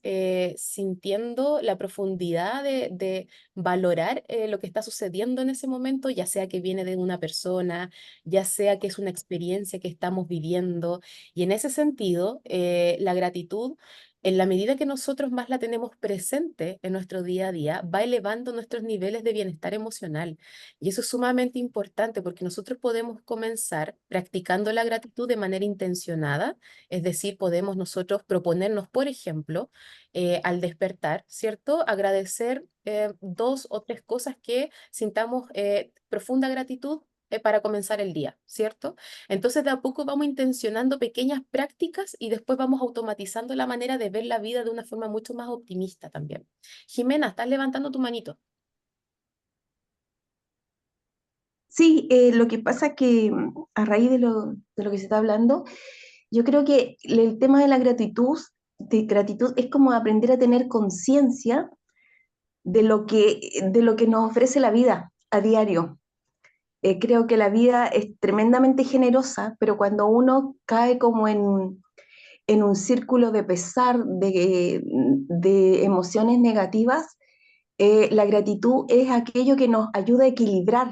S4: sintiendo la profundidad de valorar lo que está sucediendo en ese momento, ya sea que viene de una persona, ya sea que es una experiencia que estamos viviendo. Y en ese sentido, la gratitud, en la medida que nosotros más la tenemos presente en nuestro día a día, va elevando nuestros niveles de bienestar emocional. Y eso es sumamente importante porque nosotros podemos comenzar practicando la gratitud de manera intencionada, es decir, podemos nosotros proponernos, por ejemplo, al despertar, ¿cierto? Agradecer dos o tres cosas que sintamos profunda gratitud para comenzar el día, ¿cierto? Entonces de a poco vamos intencionando pequeñas prácticas y después vamos automatizando la manera de ver la vida de una forma mucho más optimista también. Jimena, estás levantando tu manito.
S8: Sí, lo que pasa que a raíz de lo que se está hablando, yo creo que el tema de gratitud es como aprender a tener conciencia de lo que nos ofrece la vida a diario. Creo que la vida es tremendamente generosa, pero cuando uno cae como en un círculo de pesar, de emociones negativas, la gratitud es aquello que nos ayuda a equilibrar,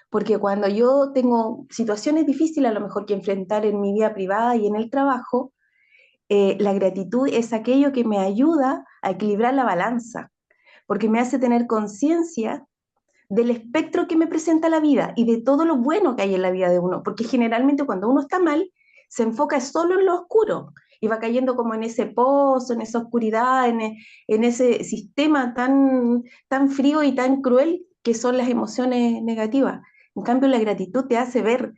S8: porque cuando yo tengo situaciones difíciles a lo mejor que enfrentar en mi vida privada y en el trabajo, la gratitud es aquello que me ayuda a equilibrar la balanza, porque me hace tener conciencia del espectro que me presenta la vida y de todo lo bueno que hay en la vida de uno, porque generalmente cuando uno está mal, se enfoca solo en lo oscuro y va cayendo como en ese pozo, en esa oscuridad, en ese sistema tan frío y tan cruel que son las emociones negativas. En cambio, la gratitud te hace ver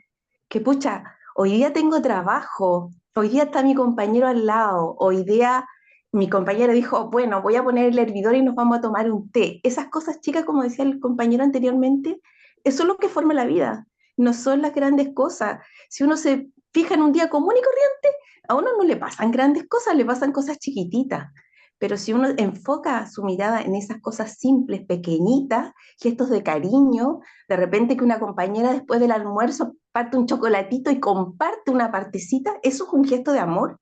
S8: que, pucha, hoy día tengo trabajo, hoy día está mi compañero al lado, hoy día mi compañero dijo, bueno, voy a poner el hervidor y nos vamos a tomar un té. Esas cosas chicas, como decía el compañero anteriormente, eso es lo que forma la vida, no son las grandes cosas. Si uno se fija en un día común y corriente, a uno no le pasan grandes cosas, le pasan cosas chiquititas. Pero si uno enfoca su mirada en esas cosas simples, pequeñitas, gestos de cariño, de repente que una compañera después del almuerzo parte un chocolatito y comparte una partecita, eso es un gesto de amor.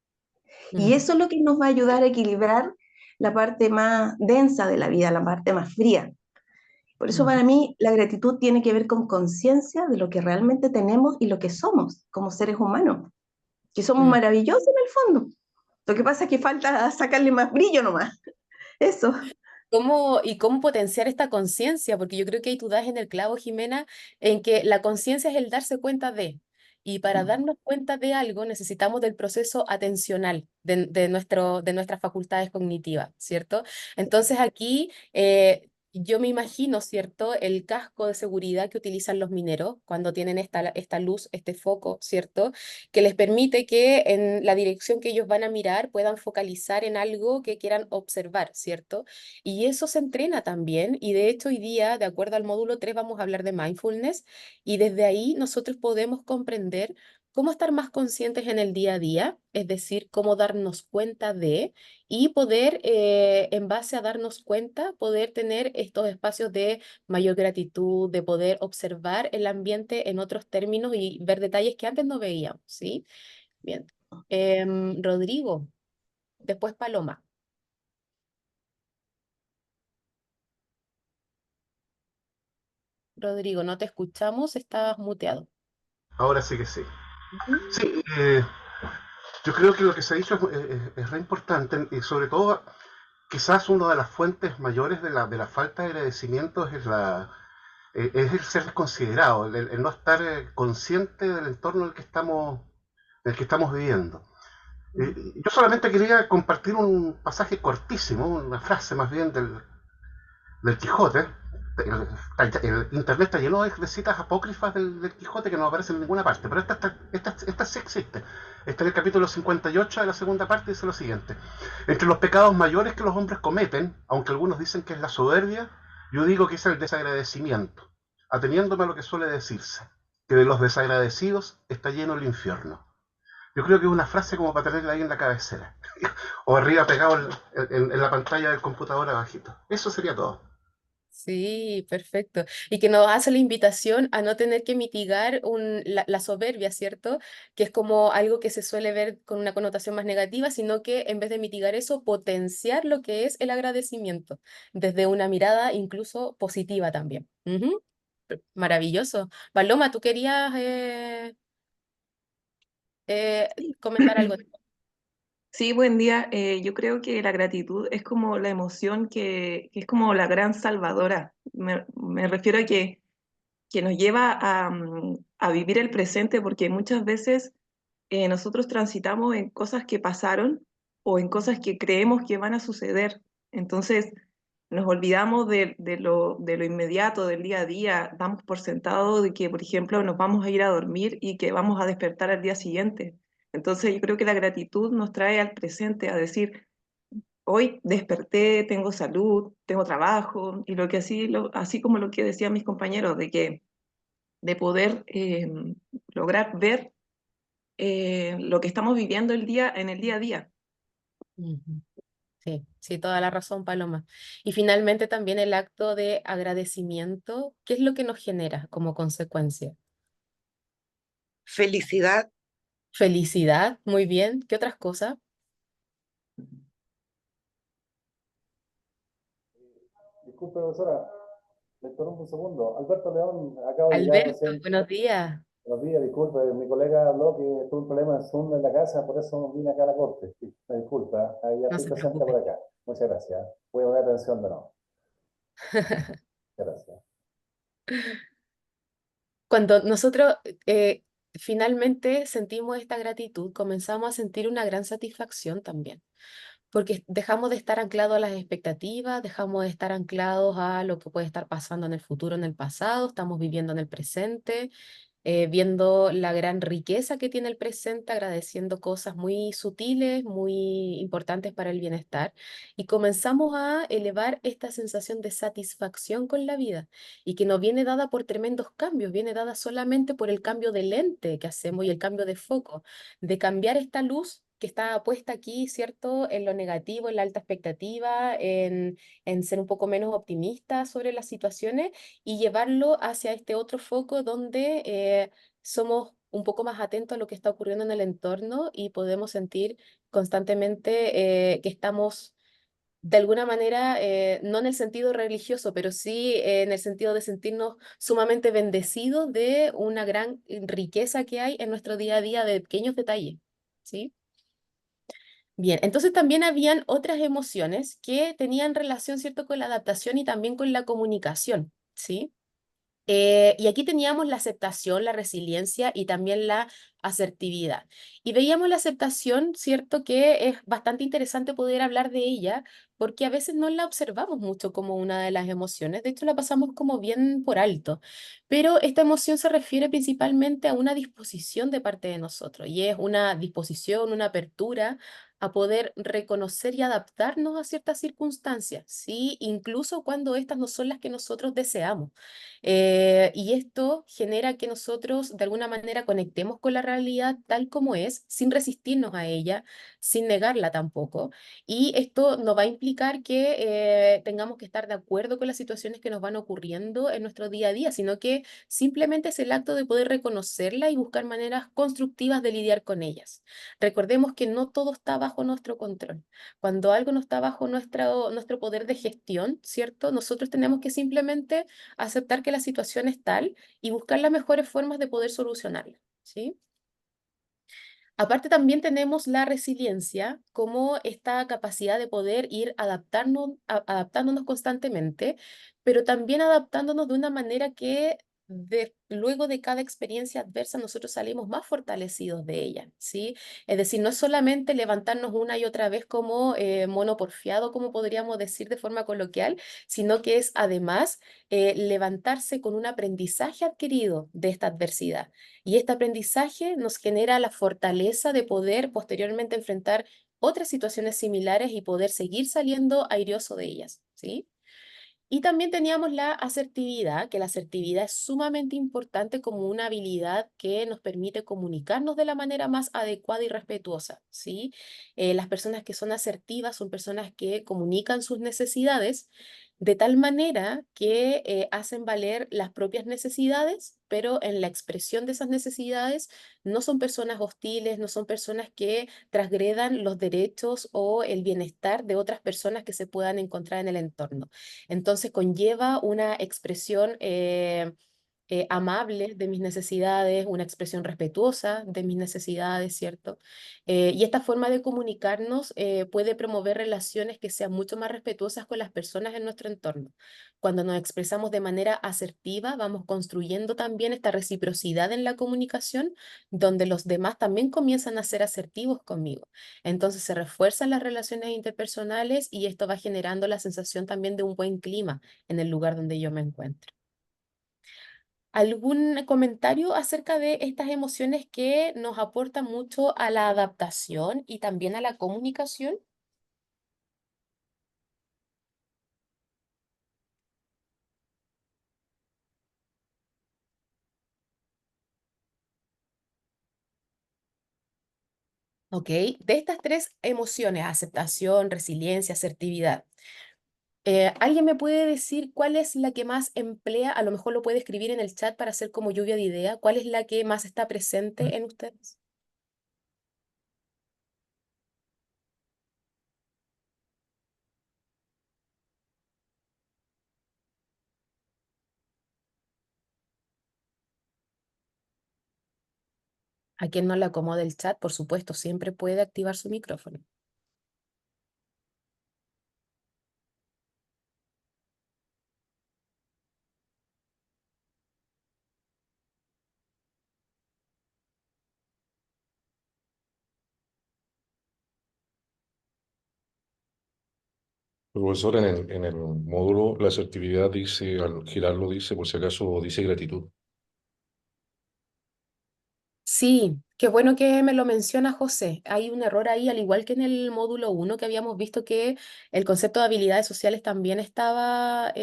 S8: Y eso es lo que nos va a ayudar a equilibrar la parte más densa de la vida, la parte más fría. Por eso para mí la gratitud tiene que ver con conciencia de lo que realmente tenemos y lo que somos como seres humanos, que somos maravillosos en el fondo. Lo que pasa es que falta sacarle más brillo nomás. Eso.
S4: ¿Cómo potenciar esta conciencia? Porque yo creo que ahí tú das en el clavo, Jimena, en que la conciencia es el darse cuenta de. Y para darnos cuenta de algo necesitamos del proceso atencional de nuestras facultades cognitivas, ¿cierto? Entonces aquí yo me imagino, ¿cierto? El casco de seguridad que utilizan los mineros cuando tienen esta luz, este foco, ¿cierto? Que les permite que en la dirección que ellos van a mirar puedan focalizar en algo que quieran observar, ¿cierto? Y eso se entrena también. Y de hecho hoy día, de acuerdo al módulo 3, vamos a hablar de mindfulness y desde ahí nosotros podemos comprender cómo estar más conscientes en el día a día, es decir, cómo darnos cuenta de y poder, en base a darnos cuenta, poder tener estos espacios de mayor gratitud, de poder observar el ambiente en otros términos y ver detalles que antes no veíamos, ¿sí? Bien. Rodrigo, después Paloma. Rodrigo, no te escuchamos, estás muteado.
S14: Ahora sí que sí.
S4: Ujú.
S14: Sí, yo creo que lo que se ha dicho es re importante y sobre todo quizás una de las fuentes mayores de la falta de agradecimiento es el ser desconsiderado, el no estar consciente del entorno en el que estamos viviendo. Yo solamente quería compartir un pasaje cortísimo, una frase más bien del Quijote. El internet está lleno de citas apócrifas del Quijote que no aparecen en ninguna parte, pero esta sí existe. Está en el capítulo 58 de la segunda parte, dice lo siguiente: entre los pecados mayores que los hombres cometen, aunque algunos dicen que es la soberbia, yo digo que es el desagradecimiento, ateniéndome a lo que suele decirse, que de los desagradecidos está lleno el infierno. Yo creo que es una frase como para tenerla ahí en la cabecera, o arriba pegado en la pantalla del computador abajito. Eso sería todo.
S4: Sí, perfecto. Y que nos hace la invitación a no tener que mitigar la soberbia, ¿cierto? Que es como algo que se suele ver con una connotación más negativa, sino que en vez de mitigar eso, potenciar lo que es el agradecimiento, desde una mirada incluso positiva también. Ujú. Maravilloso. Paloma, ¿tú querías eh, comentar algo?
S8: Sí, buen día. Yo creo que la gratitud es como la emoción que es como la gran salvadora. Me refiero a que nos lleva a vivir el presente, porque muchas veces nosotros transitamos en cosas que pasaron o en cosas que creemos que van a suceder. Entonces nos olvidamos de lo inmediato, del día a día, damos por sentado de que, por ejemplo, nos vamos a ir a dormir y que vamos a despertar al día siguiente. Entonces yo creo que la gratitud nos trae al presente, a decir, hoy desperté, tengo salud, tengo trabajo, y lo que así como lo que decían mis compañeros, de poder lograr ver lo que estamos viviendo en el día a día.
S4: Ujú. Sí, sí, toda la razón, Paloma. Y finalmente también el acto de agradecimiento, ¿qué es lo que nos genera como consecuencia?
S3: Felicidad.
S4: Felicidad, muy bien. ¿Qué otras cosas?
S15: Disculpe, profesora, le interrumpo un segundo. Alberto León acaba de llegar
S4: Alberto,
S15: recién.
S4: buenos días.
S15: Buenos días, disculpe, mi colega habló que tuvo un problema de Zoom en la casa, por eso vine acá a la corte. Sí, me disculpa, ahí ya
S4: No
S15: estoy
S4: se
S15: presente por
S4: preocupe.
S15: acá. Muchas gracias. Voy a poner atención de nuevo. Muchas gracias.
S4: Cuando nosotros finalmente sentimos esta gratitud, comenzamos a sentir una gran satisfacción también, porque dejamos de estar anclados a las expectativas, dejamos de estar anclados a lo que puede estar pasando en el futuro, en el pasado, estamos viviendo en el presente, viendo la gran riqueza que tiene el presente, agradeciendo cosas muy sutiles, muy importantes para el bienestar, y comenzamos a elevar esta sensación de satisfacción con la vida, y que no viene dada por tremendos cambios, viene dada solamente por el cambio de lente que hacemos y el cambio de foco, de cambiar esta luz que está puesta aquí, ¿cierto? En lo negativo, en la alta expectativa, en ser un poco menos optimista sobre las situaciones y llevarlo hacia este otro foco donde somos un poco más atentos a lo que está ocurriendo en el entorno y podemos sentir constantemente que estamos de alguna manera, no en el sentido religioso, pero sí en el sentido de sentirnos sumamente bendecidos de una gran riqueza que hay en nuestro día a día de pequeños detalles, ¿sí? Bien, entonces también habían otras emociones que tenían relación, ¿cierto?, con la adaptación y también con la comunicación, ¿sí? Y aquí teníamos la aceptación, la resiliencia y también la asertividad. Y veíamos la aceptación, ¿cierto? Que es bastante interesante poder hablar de ella porque a veces no la observamos mucho como una de las emociones, de hecho la pasamos como bien por alto, pero esta emoción se refiere principalmente a una disposición de parte de nosotros y es una disposición, una apertura a poder reconocer y adaptarnos a ciertas circunstancias, ¿sí? Incluso cuando estas no son las que nosotros deseamos. Y esto genera que nosotros de alguna manera conectemos con la realidad tal como es, sin resistirnos a ella, sin negarla tampoco. Y esto no va a implicar que tengamos que estar de acuerdo con las situaciones que nos van ocurriendo en nuestro día a día, sino que simplemente es el acto de poder reconocerla y buscar maneras constructivas de lidiar con ellas. Recordemos que no todo está bajo nuestro control. Cuando algo no está bajo nuestro poder de gestión, ¿cierto? Nosotros tenemos que simplemente aceptar que la situación es tal y buscar las mejores formas de poder solucionarla, ¿sí? Aparte también tenemos la resiliencia como esta capacidad de poder ir adaptándonos constantemente, pero también adaptándonos de una manera que luego de cada experiencia adversa nosotros salimos más fortalecidos de ella, ¿sí? Es decir, no es solamente levantarnos una y otra vez como mono porfiado, como podríamos decir de forma coloquial, sino que es además levantarse con un aprendizaje adquirido de esta adversidad. Y este aprendizaje nos genera la fortaleza de poder posteriormente enfrentar otras situaciones similares y poder seguir saliendo airioso de ellas, ¿sí? Y también teníamos la asertividad, que la asertividad es sumamente importante como una habilidad que nos permite comunicarnos de la manera más adecuada y respetuosa, ¿sí? Las personas que son asertivas son personas que comunican sus necesidades de tal manera que hacen valer las propias necesidades, pero en la expresión de esas necesidades no son personas hostiles, no son personas que transgredan los derechos o el bienestar de otras personas que se puedan encontrar en el entorno. Entonces conlleva una expresión amable de mis necesidades, una expresión respetuosa de mis necesidades, ¿cierto? Y esta forma de comunicarnos puede promover relaciones que sean mucho más respetuosas con las personas en nuestro entorno. Cuando nos expresamos de manera asertiva, vamos construyendo también esta reciprocidad en la comunicación, donde los demás también comienzan a ser asertivos conmigo. Entonces se refuerzan las relaciones interpersonales y esto va generando la sensación también de un buen clima en el lugar donde yo me encuentro. ¿Algún comentario acerca de estas emociones que nos aportan mucho a la adaptación y también a la comunicación? Ok, de estas tres emociones, aceptación, resiliencia, asertividad, ¿alguien me puede decir cuál es la que más emplea? A lo mejor lo puede escribir en el chat para hacer como lluvia de ideas. ¿Cuál es la que más está presente en ustedes? A quien no le acomode el chat, por supuesto, siempre puede activar su micrófono.
S16: Profesor, en el módulo la asertividad dice, al girarlo dice, por si acaso, dice gratitud.
S4: Sí, qué bueno que me lo menciona José. Hay un error ahí, al igual que en el módulo 1 que habíamos visto que el concepto de habilidades sociales también estaba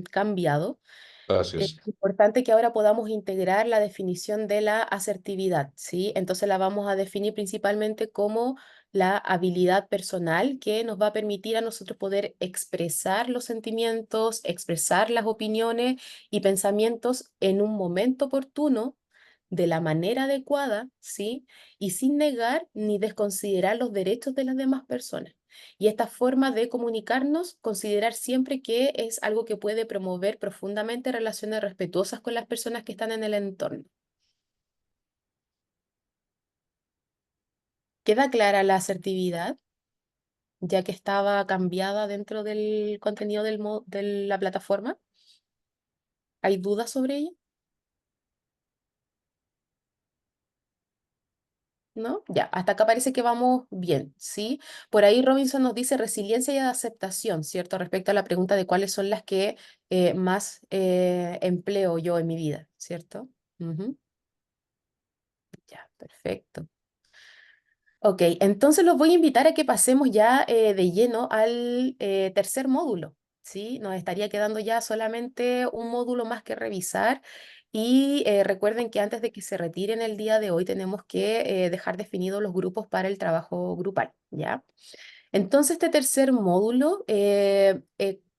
S4: cambiado. Es
S16: Gracias.
S4: importante que ahora podamos integrar la definición de la asertividad, ¿sí? Entonces la vamos a definir principalmente como la habilidad personal que nos va a permitir a nosotros poder expresar los sentimientos, expresar las opiniones y pensamientos en un momento oportuno, de la manera adecuada, ¿sí? Y sin negar ni desconsiderar los derechos de las demás personas. Y esta forma de comunicarnos, considerar siempre que es algo que puede promover profundamente relaciones respetuosas con las personas que están en el entorno. ¿Queda clara la asertividad, ya que estaba cambiada dentro del contenido de la plataforma? ¿Hay dudas sobre ella? ¿No? Ya, hasta acá parece que vamos bien, ¿sí? Por ahí Robinson nos dice resiliencia y aceptación, ¿cierto? Respecto a la pregunta de cuáles son las que más empleo yo en mi vida, ¿cierto? Ujú. Ya, perfecto. Ok, entonces los voy a invitar a que pasemos ya de lleno al tercer módulo, ¿sí? Nos estaría quedando ya solamente un módulo más que revisar y recuerden que antes de que se retiren el día de hoy tenemos que dejar definidos los grupos para el trabajo grupal, ¿ya? Entonces, este tercer módulo,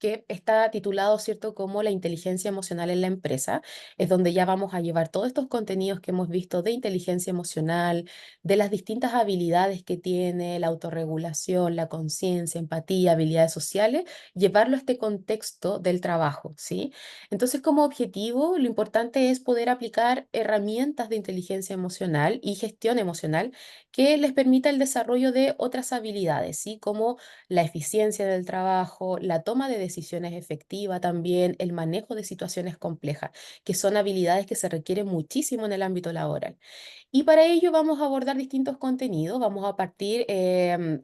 S4: que está titulado, ¿cierto?, como la inteligencia emocional en la empresa, es donde ya vamos a llevar todos estos contenidos que hemos visto de inteligencia emocional, de las distintas habilidades que tiene, la autorregulación, la conciencia, empatía, habilidades sociales, llevarlo a este contexto del trabajo, ¿sí? Entonces, como objetivo, lo importante es poder aplicar herramientas de inteligencia emocional y gestión emocional que les permita el desarrollo de otras habilidades, ¿sí? Como la eficiencia del trabajo, la toma de decisiones efectiva también, el manejo de situaciones complejas, que son habilidades que se requieren muchísimo en el ámbito laboral. Y para ello vamos a abordar distintos contenidos. Vamos a partir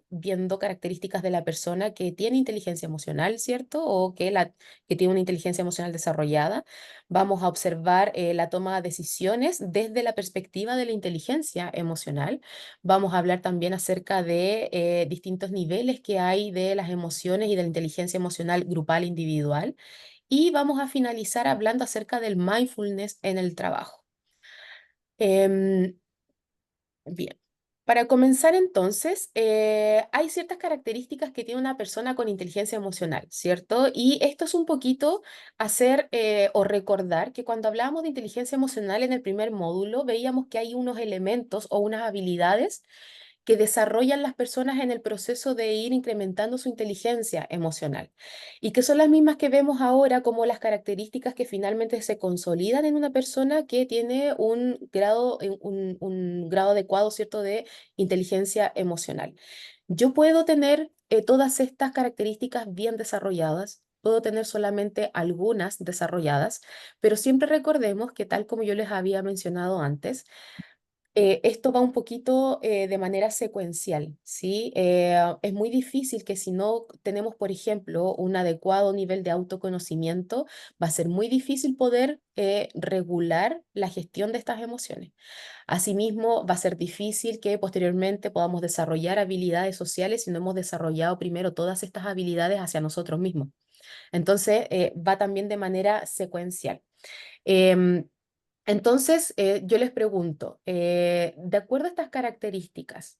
S4: viendo características de la persona que tiene inteligencia emocional, ¿cierto? O que tiene una inteligencia emocional desarrollada. Vamos a observar la toma de decisiones desde la perspectiva de la inteligencia emocional. Vamos a hablar también acerca de distintos niveles que hay de las emociones y de la inteligencia emocional grupal e individual. Y vamos a finalizar hablando acerca del mindfulness en el trabajo. Em, Bien, para comenzar entonces, hay ciertas características que tiene una persona con inteligencia emocional, ¿cierto? Y esto es un poquito hacer o recordar que cuando hablábamos de inteligencia emocional en el primer módulo, veíamos que hay unos elementos o unas habilidades que desarrollan las personas en el proceso de ir incrementando su inteligencia emocional y que son las mismas que vemos ahora como las características que finalmente se consolidan en una persona que tiene un grado adecuado, ¿cierto?, de inteligencia emocional. Yo puedo tener todas estas características bien desarrolladas. Puedo tener solamente algunas desarrolladas, pero siempre recordemos que tal como yo les había mencionado antes, esto va un poquito de manera secuencial, ¿sí? Es muy difícil que si no tenemos, por ejemplo, un adecuado nivel de autoconocimiento, va a ser muy difícil poder regular la gestión de estas emociones. Asimismo, va a ser difícil que posteriormente podamos desarrollar habilidades sociales si no hemos desarrollado primero todas estas habilidades hacia nosotros mismos. Entonces, va también de manera secuencial. Em, entonces, yo les pregunto, de acuerdo a estas características,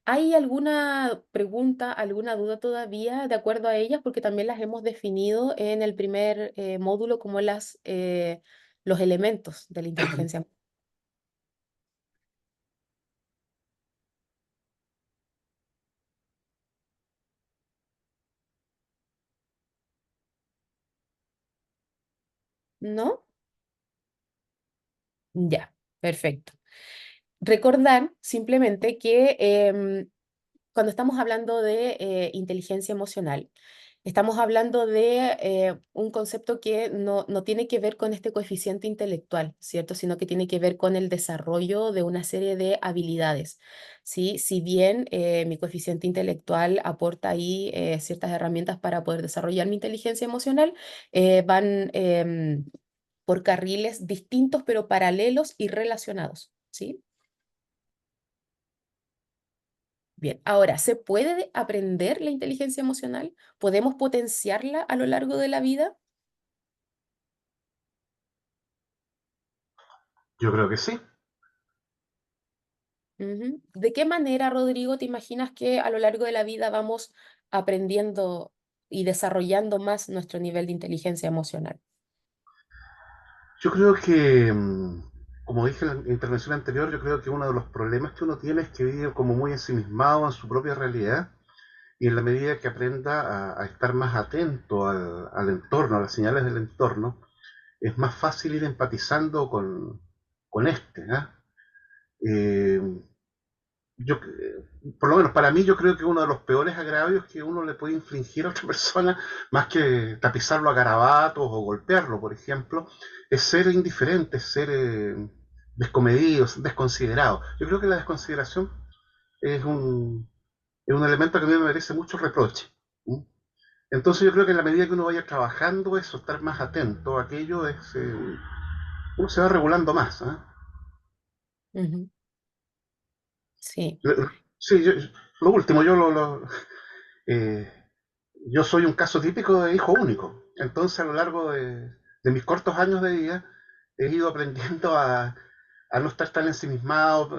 S4: ¿hay alguna pregunta, alguna duda todavía de acuerdo a ellas? Porque también las hemos definido en el primer módulo como los elementos de la inteligencia. ¿No? Ya, perfecto. Recordar simplemente que cuando estamos hablando de inteligencia emocional, estamos hablando de un concepto que no tiene que ver con este coeficiente intelectual, ¿cierto? Sino que tiene que ver con el desarrollo de una serie de habilidades, ¿sí? Si bien mi coeficiente intelectual aporta ahí ciertas herramientas para poder desarrollar mi inteligencia emocional, van por carriles distintos pero paralelos y relacionados, ¿sí? Bien, ahora, ¿se puede aprender la inteligencia emocional? ¿Podemos potenciarla a lo largo de la vida?
S14: Yo creo que sí.
S4: Ujú. ¿De qué manera, Rodrigo, te imaginas que a lo largo de la vida vamos aprendiendo y desarrollando más nuestro nivel de inteligencia emocional?
S14: Yo creo que, como dije en la intervención anterior, yo creo que uno de los problemas que uno tiene es que vive como muy ensimismado en su propia realidad y en la medida que aprenda a estar más atento al entorno, a las señales del entorno, es más fácil ir empatizando con este. ¿Ah? Eh, por lo menos para mí, yo creo que uno de los peores agravios que uno le puede infligir a otra persona, más que tapizarlo a garabatos o golpearlo, por ejemplo, es ser indiferente, es ser descomedidos, desconsiderados. Yo creo que la desconsideración es un elemento que a mí me merece mucho reproche. ¿Mm? Entonces yo creo que en la medida que uno vaya trabajando eso, estar más atento a aquello, uno se va regulando más. ¿Ah?
S4: Ujú. Sí.
S14: Sí, lo último, eh, yo soy un caso típico de hijo único. Entonces a lo largo de mis cortos años de vida he ido aprendiendo a no estar tan ensimismado,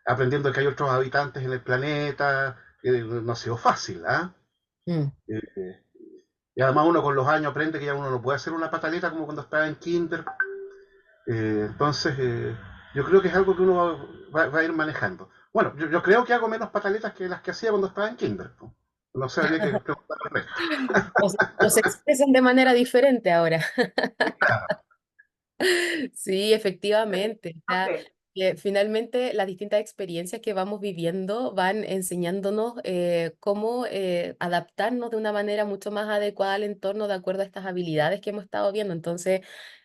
S14: aprendiendo que hay otros habitantes en el planeta. No ha sido fácil, ¿ah?
S4: Mm.
S14: Y además uno con los años aprende que ya uno no puede hacer una pataleta como cuando estaba en kinder. Entonces, yo creo que es algo que uno va a ir manejando. Bueno, yo creo que hago menos pataletas que las que hacía cuando estaba en kinder. ¿No? No sé, habría que preguntar al resto.
S4: O se expresan de manera diferente ahora. Sí, efectivamente.
S5: Ok.
S4: Finalmente, las distintas experiencias que vamos viviendo van enseñándonos cómo adaptarnos de una manera mucho más adecuada al entorno de acuerdo a estas habilidades que hemos estado viendo. Entonces,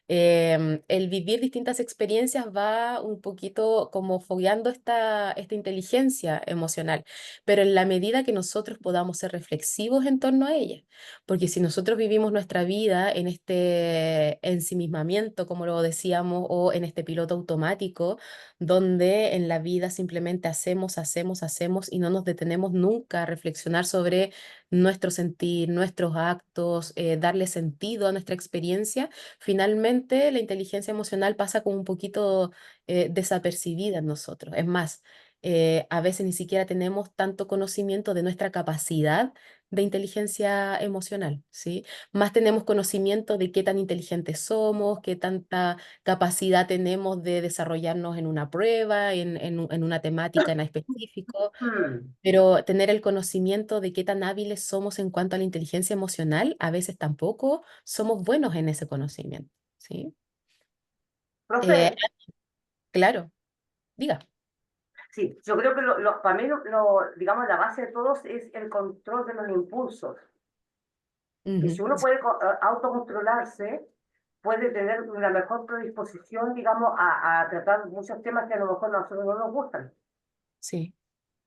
S4: el vivir distintas experiencias va un poquito como fogueando esta inteligencia emocional, pero en la medida que nosotros podamos ser reflexivos en torno a ella. Porque si nosotros vivimos nuestra vida en este ensimismamiento, como lo decíamos, o en este piloto automático, donde en la vida simplemente hacemos, hacemos, hacemos y no nos detenemos nunca a reflexionar sobre nuestro sentir, nuestros actos, darle sentido a nuestra experiencia, finalmente la inteligencia emocional pasa como un poquito desapercibida en nosotros. Es más, a veces ni siquiera tenemos tanto conocimiento de nuestra capacidad de inteligencia emocional, ¿sí? Más tenemos conocimiento de qué tan inteligentes somos, qué tanta capacidad tenemos de desarrollarnos en una prueba, en una temática en específico, pero tener el conocimiento de qué tan hábiles somos en cuanto a la inteligencia emocional, a veces tampoco somos buenos en ese conocimiento, ¿sí? Eh,
S5: Profe,
S4: claro, diga.
S5: sí, yo creo que para mí, digamos, la base de todos es el control de los impulsos. Y si
S4: Ujú,
S5: uno puede autocontrolarse, puede tener una mejor predisposición, digamos, a tratar muchos temas que a lo mejor a nosotros no nos gustan,
S4: sí.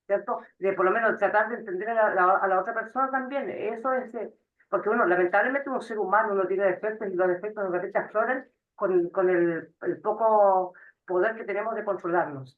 S5: ¿cierto? De por lo menos tratar de entender a la otra persona también. Eso es, porque uno, lamentablemente, un ser humano, uno tiene defectos y los defectos de repente afloran con el poco poder que tenemos de controlarnos.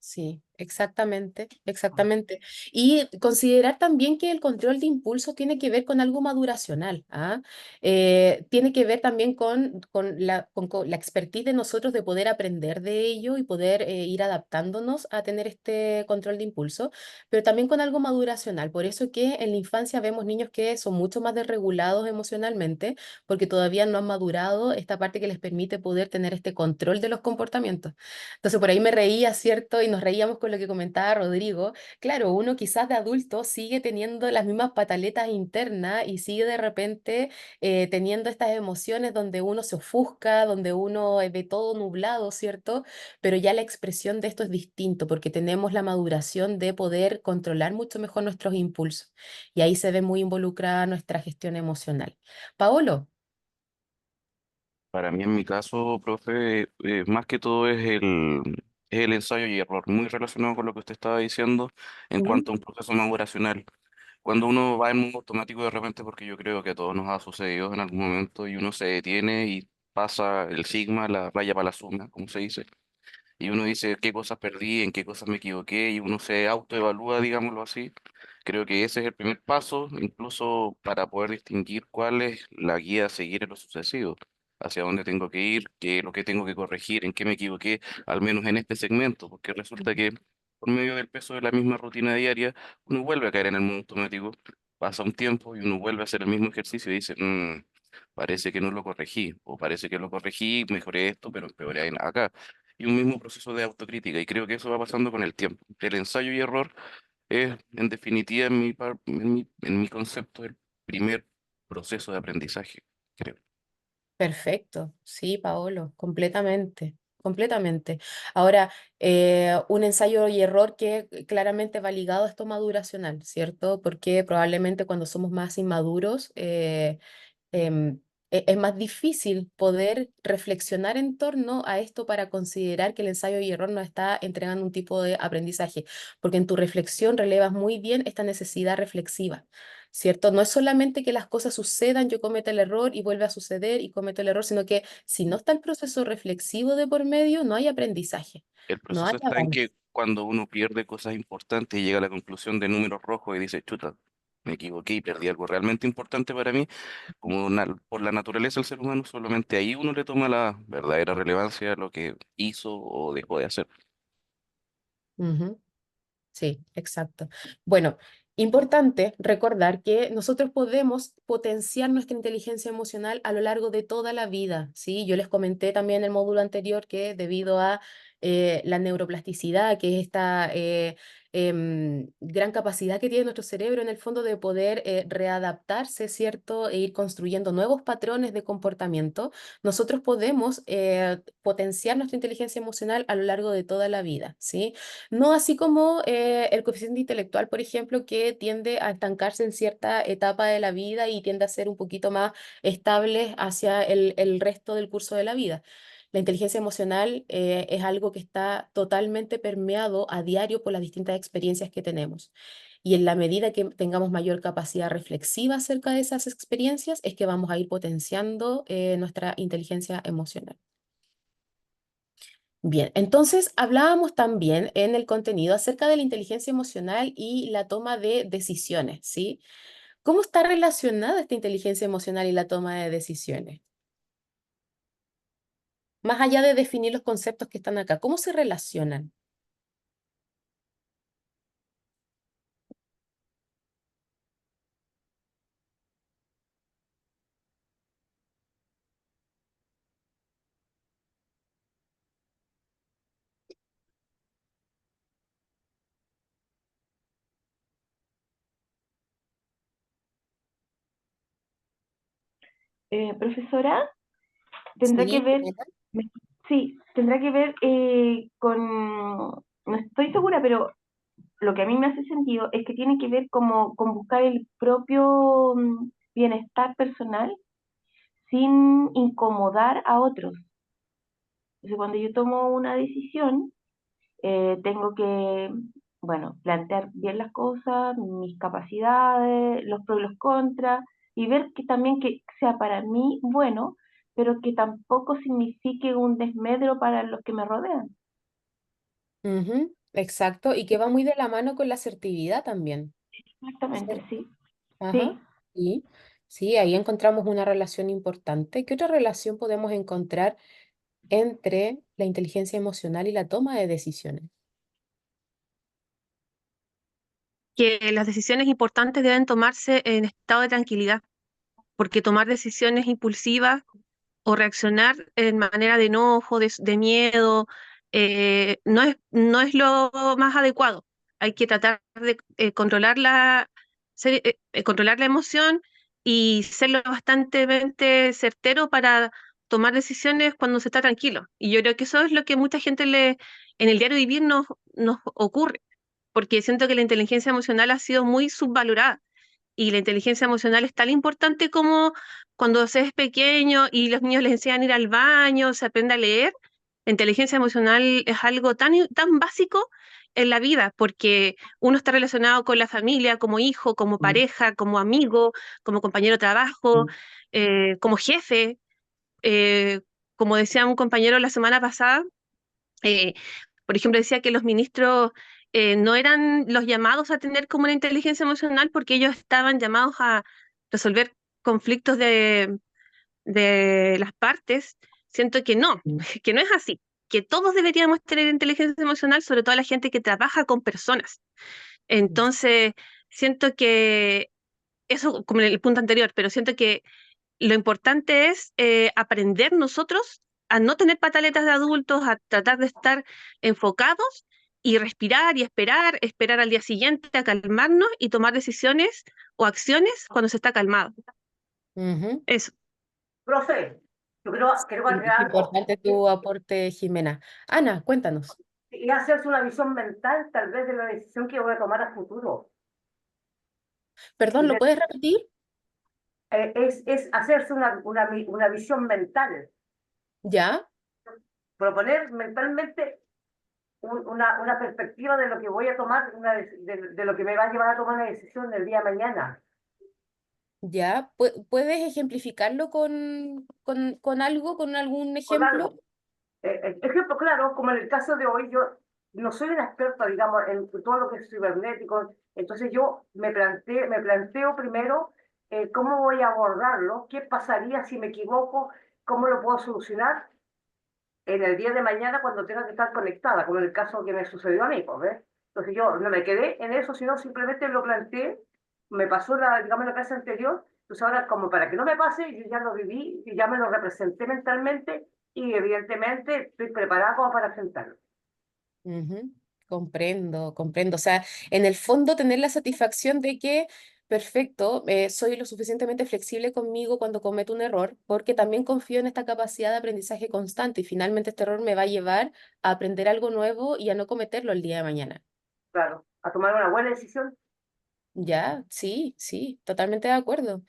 S4: Sí, exactamente, exactamente. Y considerar también que el control de impulso tiene que ver con algo maduracional, ¿ah? Tiene que ver también con la expertise de nosotros de poder aprender de ello y poder ir adaptándonos a tener este control de impulso, pero también con algo maduracional. Por eso que en la infancia vemos niños que son mucho más desregulados emocionalmente, porque todavía no han madurado esta parte que les permite poder tener este control de los comportamientos. Entonces por ahí me reía, ¿cierto? Y nos reíamos con lo que comentaba Rodrigo. Claro, uno quizás de adulto sigue teniendo las mismas pataletas internas y sigue de repente teniendo estas emociones donde uno se ofusca, donde uno ve todo nublado, ¿cierto? Pero ya la expresión de esto es distinto porque tenemos la maduración de poder controlar mucho mejor nuestros impulsos. Y ahí se ve muy involucrada nuestra gestión emocional. Paolo.
S9: Para mí, en mi caso, profe, más que todo es el ensayo y error, muy relacionado con lo que usted estaba diciendo en
S4: Ujú.
S9: cuanto a un proceso maduracional. Cuando uno va en modo automático de repente, porque yo creo que a todos nos ha sucedido en algún momento, y uno se detiene y pasa el sigma, la raya para la suma, como se dice, y uno dice qué cosas perdí, en qué cosas me equivoqué, y uno se autoevalúa, digámoslo así. Creo que ese es el primer paso, incluso para poder distinguir cuál es la guía a seguir en lo sucesivo, hacia dónde tengo que ir, qué es lo que tengo que corregir, en qué me equivoqué, al menos en este segmento, porque resulta que por medio del peso de la misma rutina diaria, uno vuelve a caer en el mundo automático, pasa un tiempo y uno vuelve a hacer el mismo ejercicio y dice, parece que no lo corregí, o parece que lo corregí, mejoré esto, pero empeoré acá. Y un mismo proceso de autocrítica, y creo que eso va pasando con el tiempo. El ensayo y error es, en definitiva, en mi concepto, el primer proceso de aprendizaje, creo.
S4: Perfecto, sí, Paolo, completamente, completamente. Ahora, un ensayo y error que claramente va ligado a esto maduracional, ¿cierto? Porque probablemente cuando somos más inmaduros, em, es más difícil poder reflexionar en torno a esto para considerar que el ensayo y error nos está entregando un tipo de aprendizaje, porque en tu reflexión relevas muy bien esta necesidad reflexiva, ¿cierto? No es solamente que las cosas sucedan, yo cometo el error y vuelve a suceder y cometo el error, sino que si no está el proceso reflexivo de por medio, no hay aprendizaje,
S9: El
S4: no hay
S9: proceso está en que
S4: avance.
S9: cuando uno pierde cosas importantes y llega a la conclusión de números rojos y dice, chuta, me equivoqué y perdí algo realmente importante para mí, como por la naturaleza del ser humano, solamente ahí uno le toma la verdadera relevancia a lo que hizo o dejó de hacer.
S4: Ujú. Sí, exacto. Bueno, importante recordar que nosotros podemos potenciar nuestra inteligencia emocional a lo largo de toda la vida, ¿sí? Yo les comenté también en el módulo anterior que debido a la neuroplasticidad, que es esta gran capacidad que tiene nuestro cerebro en el fondo de poder readaptarse, ¿cierto? E ir construyendo nuevos patrones de comportamiento, nosotros podemos potenciar nuestra inteligencia emocional a lo largo de toda la vida, ¿sí? No así como el coeficiente intelectual, por ejemplo, que tiende a estancarse en cierta etapa de la vida y tiende a ser un poquito más estable hacia el resto del curso de la vida. La inteligencia emocional es algo que está totalmente permeado a diario por las distintas experiencias que tenemos. Y en la medida que tengamos mayor capacidad reflexiva acerca de esas experiencias, es que vamos a ir potenciando nuestra inteligencia emocional. Bien, entonces hablábamos también en el contenido acerca de la inteligencia emocional y la toma de decisiones, ¿sí? ¿Cómo está relacionada esta inteligencia emocional y la toma de decisiones? Más allá de definir los conceptos que están acá, ¿cómo se relacionan?
S8: Profesora, tendrá que
S4: Sí,
S8: ver,
S4: Jimena.
S8: sí, tendrá que ver con, no estoy segura, pero lo que a mí me hace sentido es que tiene que ver como con buscar el propio bienestar personal sin incomodar a otros. Entonces, cuando yo tomo una decisión, tengo que, bueno, plantear bien las cosas, mis capacidades, los pros y los contras, y ver que también que sea para mí bueno, pero que tampoco signifique un desmedro para los que me rodean.
S4: Ujú, exacto, y que va muy de la mano con la asertividad también,
S8: Exactamente,
S4: ¿cierto?
S8: sí.
S4: Ajá,
S8: Sí.
S4: sí, sí, ahí encontramos una relación importante. ¿Qué otra relación podemos encontrar entre la inteligencia emocional y la toma de decisiones?
S12: Que las decisiones importantes deben tomarse en estado de tranquilidad, porque tomar decisiones impulsivas o reaccionar en manera de enojo, de miedo, no es lo más adecuado. Hay que tratar de controlar la emoción y ser lo bastantemente certero para tomar decisiones cuando se está tranquilo. Y yo creo que eso es lo que mucha gente en el diario vivir nos ocurre, porque siento que la inteligencia emocional ha sido muy subvalorada y la inteligencia emocional es tan importante como cuando se es pequeño y los niños les enseñan a ir al baño, se aprende a leer. La inteligencia emocional es algo tan básico en la vida, porque uno está relacionado con la familia, como hijo, como
S4: Mm,
S12: pareja, como amigo, como compañero de trabajo,
S4: mm,
S12: como jefe. eh, Como decía un compañero la semana pasada, eh, por ejemplo, decía que los ministros no eran los llamados a tener como una inteligencia emocional porque ellos estaban llamados a resolver conflictos de las partes. Siento que no,
S4: mm,
S12: que no es así, que todos deberíamos tener inteligencia emocional, sobre todo la gente que trabaja con personas.
S4: mm.
S12: Entonces, siento que eso, como en el punto anterior, pero siento que lo importante es aprender nosotros a no tener pataletas de adultos, a tratar de estar enfocados y respirar y esperar al día siguiente a calmarnos y tomar decisiones o acciones cuando se está calmado.
S4: Ujú.
S12: Eso.
S5: Profe, yo quiero
S4: Sí, es
S5: agregar algo.
S4: importante tu aporte, Jimena. Ana, cuéntanos.
S5: Y hacerse una visión mental, tal vez, de la decisión que voy a tomar a futuro.
S4: Perdón, ¿lo puedes repetir?
S5: es hacerse una visión mental,
S4: ¿Ya?
S5: proponer mentalmente una perspectiva de lo que voy a tomar, de lo que me va a llevar a tomar una decisión el día de mañana.
S4: ¿Ya? ¿Puedes ejemplificarlo con algo, con algún
S5: Con
S4: ejemplo?
S5: algo. Ejemplo claro, como en el caso de hoy, yo no soy una experta, digamos, en todo lo que es cibernético, entonces yo me planteo primero cómo voy a abordarlo, qué pasaría si me equivoco, cómo lo puedo solucionar en el día de mañana cuando tenga que estar conectada, como en el caso que me sucedió a mí, pues, ¿ves? Entonces yo no me quedé en eso, sino simplemente lo planteé, me pasó digamos, la clase anterior, entonces ahora como para que no me pase, yo ya lo viví, yo ya me lo representé mentalmente y evidentemente estoy preparada como para enfrentarlo.
S4: Ujú. Comprendo, comprendo. O sea, en el fondo tener la satisfacción de que, perfecto, soy lo suficientemente flexible conmigo cuando cometo un error, porque también confío en esta capacidad de aprendizaje constante y finalmente este error me va a llevar a aprender algo nuevo y a no cometerlo el día de mañana.
S5: Claro, a tomar una buena decisión.
S4: Ya, sí, sí, totalmente de acuerdo.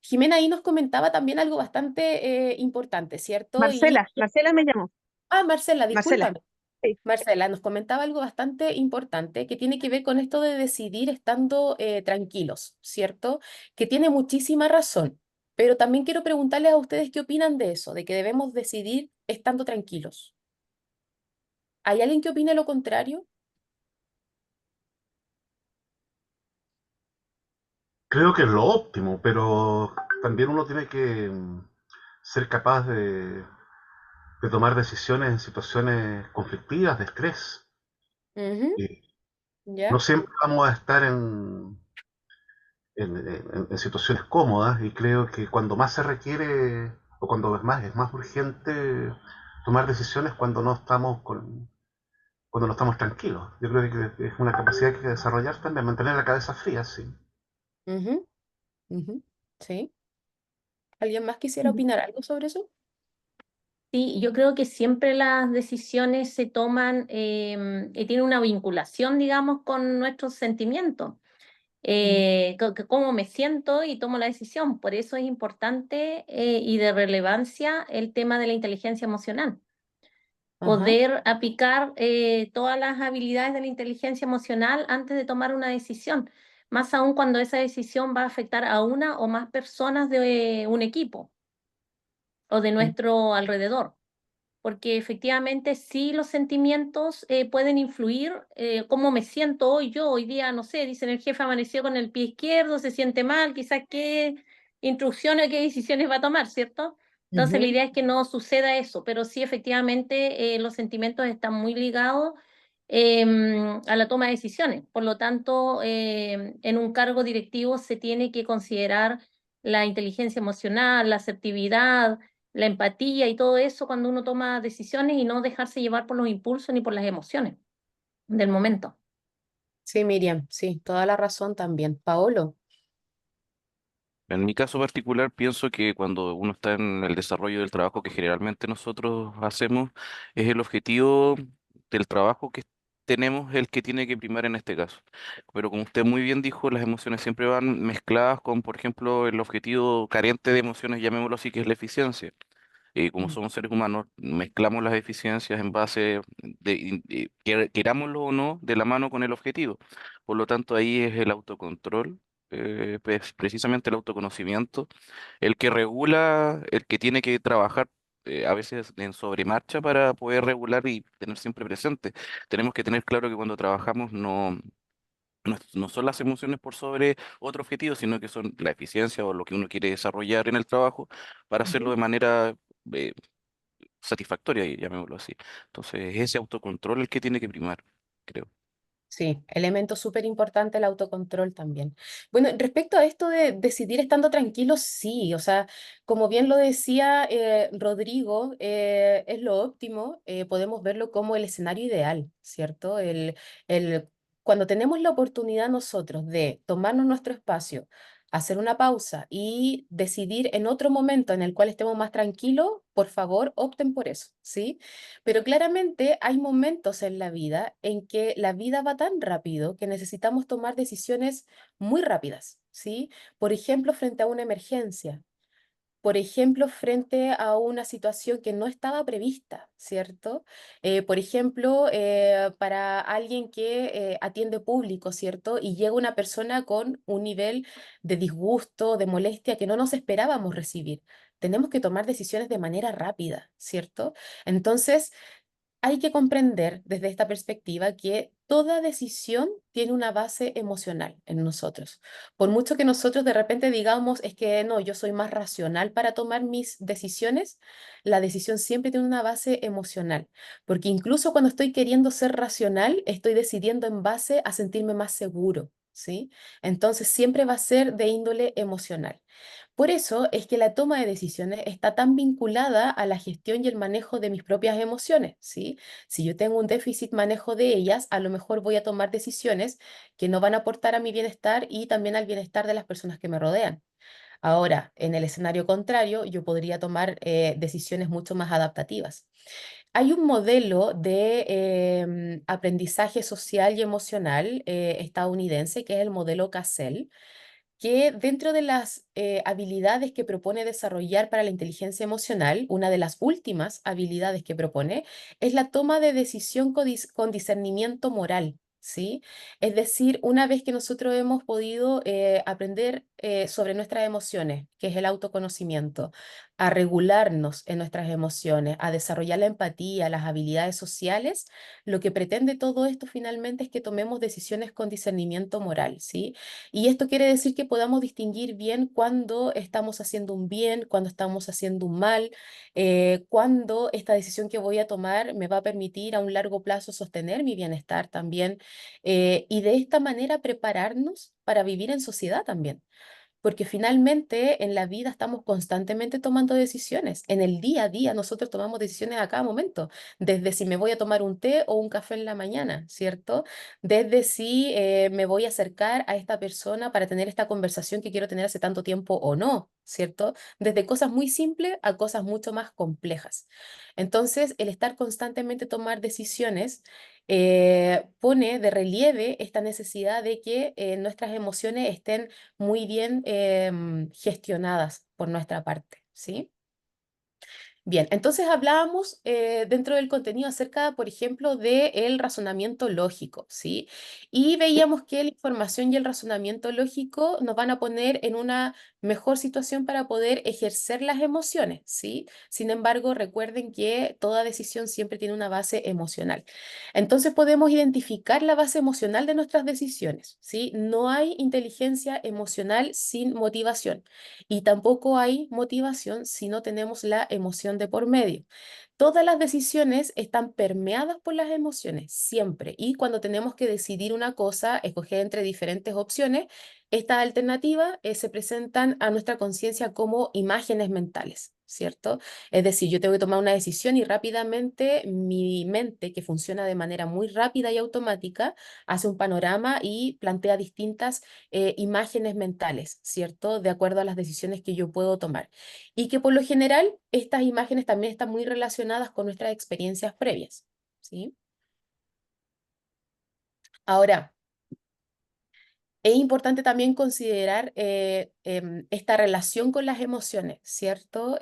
S4: Jimena ahí nos comentaba también algo bastante importante, ¿cierto?
S12: Marcela me llamó.
S4: Marcela,
S12: Marcela.
S4: discúlpame.
S12: Sí.
S4: Marcela, nos comentaba algo bastante importante que tiene que ver con esto de decidir estando tranquilos, ¿cierto? Que tiene muchísima razón, pero también quiero preguntarles a ustedes qué opinan de eso, de que debemos decidir estando tranquilos. ¿Hay alguien que opine lo contrario?
S14: Creo que es lo óptimo, pero también uno tiene que ser capaz de tomar decisiones en situaciones conflictivas, de estrés.
S4: Ujú,
S14: Y no
S4: ¿ya?
S14: siempre vamos a estar en situaciones cómodas y creo que cuando más se requiere o cuando es más urgente tomar decisiones cuando no estamos tranquilos. Yo creo que es una capacidad que hay que desarrollar también, mantener la cabeza fría, sí.
S4: Ujú, ujú, sí. ¿Alguien más quisiera opinar algo sobre eso?
S6: Sí, yo creo que siempre las decisiones se toman y tienen una vinculación, digamos, con nuestros sentimientos. Cómo me siento y tomo la decisión. Por eso es importante y de relevancia el tema de la inteligencia emocional.
S4: Ajá.
S6: Poder aplicar todas las habilidades de la inteligencia emocional antes de tomar una decisión, más aún cuando esa decisión va a afectar a una o más personas de un equipo o de nuestro alrededor, porque efectivamente sí los sentimientos pueden influir, cómo me siento hoy yo, hoy día, no sé, dicen el jefe amaneció con el pie izquierdo, se siente mal, quizás qué instrucciones, qué decisiones va a tomar, ¿cierto? Entonces la
S4: Ujú.
S6: idea es que no suceda eso, pero sí efectivamente los sentimientos están muy ligados a la toma de decisiones. Por lo tanto, en un cargo directivo se tiene que considerar la inteligencia emocional, la asertividad, la empatía y todo eso cuando uno toma decisiones y no dejarse llevar por los impulsos ni por las emociones del momento.
S4: Sí, Miriam, sí, toda la razón también. Paolo.
S9: En mi caso particular, pienso que cuando uno está en el desarrollo del trabajo que generalmente nosotros hacemos, es el objetivo del trabajo que tenemos el que tiene que primar en este caso. Pero como usted muy bien dijo, las emociones siempre van mezcladas con, por ejemplo, el objetivo carente de emociones, llamémoslo así, que es la eficiencia. Y como
S4: Mm.
S9: somos seres humanos, mezclamos las eficiencias en base querámoslo o no, de la mano con el objetivo. Por lo tanto, ahí es el autocontrol, pues, precisamente el autoconocimiento, el que regula, el que tiene que trabajar a veces en sobremarcha para poder regular y tener siempre presente. Tenemos que tener claro que cuando trabajamos no son las emociones por sobre otro objetivo, sino que son la eficiencia o lo que uno quiere desarrollar en el trabajo para hacerlo de manera eh, satisfactoria, llamémoslo así. Entonces, es ese autocontrol el que tiene que primar, creo.
S4: Sí, elemento súper importante el autocontrol también. Bueno, respecto a esto de decidir estando tranquilos, sí, o sea, como bien lo decía Rodrigo, es lo óptimo, podemos verlo como el escenario ideal, ¿cierto? El, cuando tenemos la oportunidad nosotros de tomarnos nuestro espacio, hacer una pausa y decidir en otro momento en el cual estemos más tranquilos, por favor, opten por eso, ¿sí? Pero claramente hay momentos en la vida en que la vida va tan rápido que necesitamos tomar decisiones muy rápidas, ¿sí? Por ejemplo, frente a una emergencia. Por ejemplo, frente a una situación que no estaba prevista, ¿cierto? Por ejemplo, para alguien que atiende público, ¿cierto? Y llega una persona con un nivel de disgusto, de molestia que no nos esperábamos recibir. Tenemos que tomar decisiones de manera rápida, ¿cierto? Entonces, hay que comprender desde esta perspectiva que toda decisión tiene una base emocional en nosotros. Por mucho que nosotros de repente digamos, es que no, yo soy más racional para tomar mis decisiones, la decisión siempre tiene una base emocional, porque incluso cuando estoy queriendo ser racional, estoy decidiendo en base a sentirme más seguro, ¿sí? Entonces siempre va a ser de índole emocional. Por eso es que la toma de decisiones está tan vinculada a la gestión y el manejo de mis propias emociones, ¿sí? Si yo tengo un déficit manejo de ellas, a lo mejor voy a tomar decisiones que no van a aportar a mi bienestar y también al bienestar de las personas que me rodean. Ahora, en el escenario contrario, yo podría tomar decisiones mucho más adaptativas. Hay un modelo de aprendizaje social y emocional estadounidense que es el modelo CASEL, que dentro de las habilidades que propone desarrollar para la inteligencia emocional, una de las últimas habilidades que propone es la toma de decisión con discernimiento moral, ¿sí? Es decir, una vez que nosotros hemos podido aprender sobre nuestras emociones, que es el autoconocimiento, a regularnos en nuestras emociones, a desarrollar la empatía, las habilidades sociales, lo que pretende todo esto finalmente es que tomemos decisiones con discernimiento moral, ¿sí? Y esto quiere decir que podamos distinguir bien cuando estamos haciendo un bien, cuando estamos haciendo un mal, cuando esta decisión que voy a tomar me va a permitir a un largo plazo sostener mi bienestar también, y de esta manera prepararnos para vivir en sociedad también. Porque finalmente en la vida estamos constantemente tomando decisiones. En el día a día nosotros tomamos decisiones a cada momento, desde si me voy a tomar un té o un café en la mañana, ¿cierto? Desde si me voy a acercar a esta persona para tener esta conversación que quiero tener hace tanto tiempo o no, ¿cierto? Desde cosas muy simples a cosas mucho más complejas. Entonces, el estar constantemente tomar decisiones pone de relieve esta necesidad de que nuestras emociones estén muy bien gestionadas por nuestra parte, ¿sí? Bien, entonces hablábamos dentro del contenido acerca, por ejemplo, del razonamiento lógico, ¿sí? Y veíamos que la información y el razonamiento lógico nos van a poner en una mejor situación para poder ejercer las emociones, ¿sí? Sin embargo, recuerden que toda decisión siempre tiene una base emocional. Entonces podemos identificar la base emocional de nuestras decisiones, ¿sí? No hay inteligencia emocional sin motivación. Y tampoco hay motivación si no tenemos la emoción de por medio. Todas las decisiones están permeadas por las emociones, siempre. Y cuando tenemos que decidir una cosa, escoger entre diferentes opciones, estas alternativas se presentan a nuestra conciencia como imágenes mentales, ¿cierto? Es decir, yo tengo que tomar una decisión y rápidamente mi mente, que funciona de manera muy rápida y automática, hace un panorama y plantea distintas imágenes mentales, ¿cierto? De acuerdo a las decisiones que yo puedo tomar. Y que por lo general estas imágenes también están muy relacionadas con nuestras experiencias previas, ¿sí? Ahora, es importante también considerar esta relación con las emociones, ¿cierto?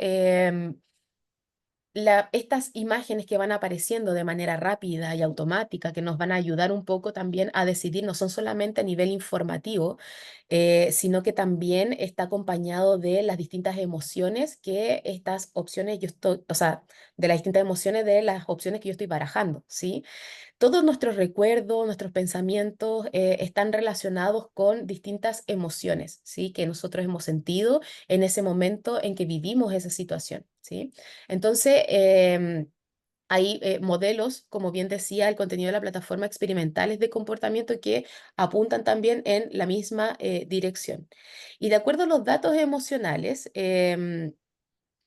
S4: Estas imágenes que van apareciendo de manera rápida y automática, que nos van a ayudar un poco también a decidir, no son solamente a nivel informativo, sino que también está acompañado de las distintas emociones que estas opciones yo estoy, o sea, de las distintas emociones de las opciones que yo estoy barajando, ¿sí? Todos nuestros recuerdos, nuestros pensamientos están relacionados con distintas emociones, ¿sí? Que nosotros hemos sentido en ese momento en que vivimos esa situación, ¿sí? Entonces, hay modelos, como bien decía, el contenido de la plataforma experimentales de comportamiento que apuntan también en la misma dirección. Y de acuerdo a los datos emocionales,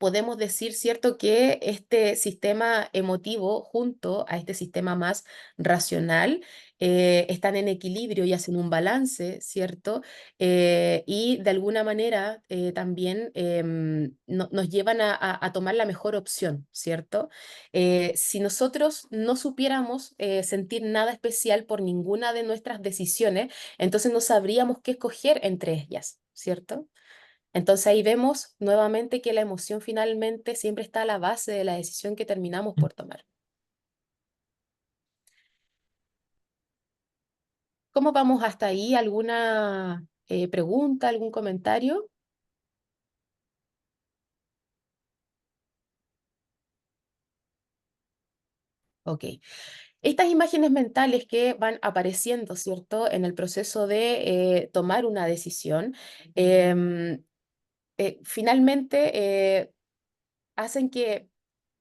S4: podemos decir, ¿cierto?, que este sistema emotivo junto a este sistema más racional están en equilibrio y hacen un balance, ¿cierto? Y de alguna manera también nos llevan a tomar la mejor opción, ¿cierto? Si nosotros no supiéramos sentir nada especial por ninguna de nuestras decisiones, entonces no sabríamos qué escoger entre ellas, ¿cierto? Entonces ahí vemos nuevamente que la emoción finalmente siempre está a la base de la decisión que terminamos por tomar. ¿Cómo vamos hasta ahí? ¿Alguna pregunta, algún comentario? Ok. Estas imágenes mentales que van apareciendo, ¿cierto?, en el proceso de tomar una decisión, finalmente hacen que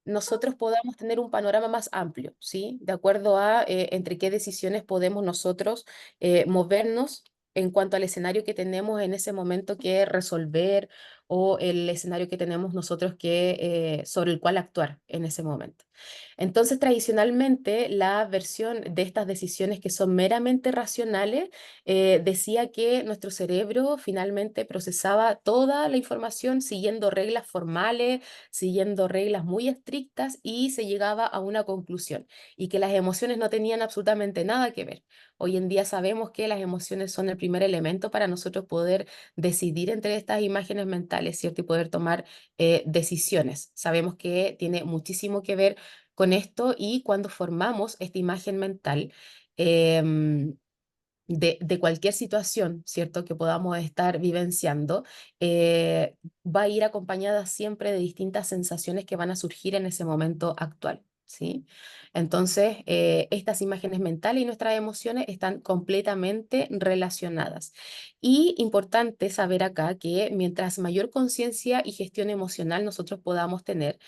S4: nosotros podamos tener un panorama más amplio, ¿sí? De acuerdo a entre qué decisiones podemos nosotros movernos en cuanto al escenario que tenemos en ese momento que resolver o el escenario que tenemos nosotros que, sobre el cual actuar en ese momento. Entonces, tradicionalmente, la versión de estas decisiones que son meramente racionales decía que nuestro cerebro finalmente procesaba toda la información siguiendo reglas formales, siguiendo reglas muy estrictas y se llegaba a una conclusión y que las emociones no tenían absolutamente nada que ver. Hoy en día sabemos que las emociones son el primer elemento para nosotros poder decidir entre estas imágenes mentales, ¿cierto? Y poder tomar decisiones. Sabemos que tiene muchísimo que ver con esto y cuando formamos esta imagen mental, em, de cualquier situación, ¿cierto?, que podamos estar vivenciando, va a ir acompañada siempre de distintas sensaciones que van a surgir en ese momento actual, ¿sí? Entonces, estas imágenes mentales y nuestras emociones están completamente relacionadas. Y importante saber acá que mientras mayor conciencia y gestión emocional nosotros podamos tener,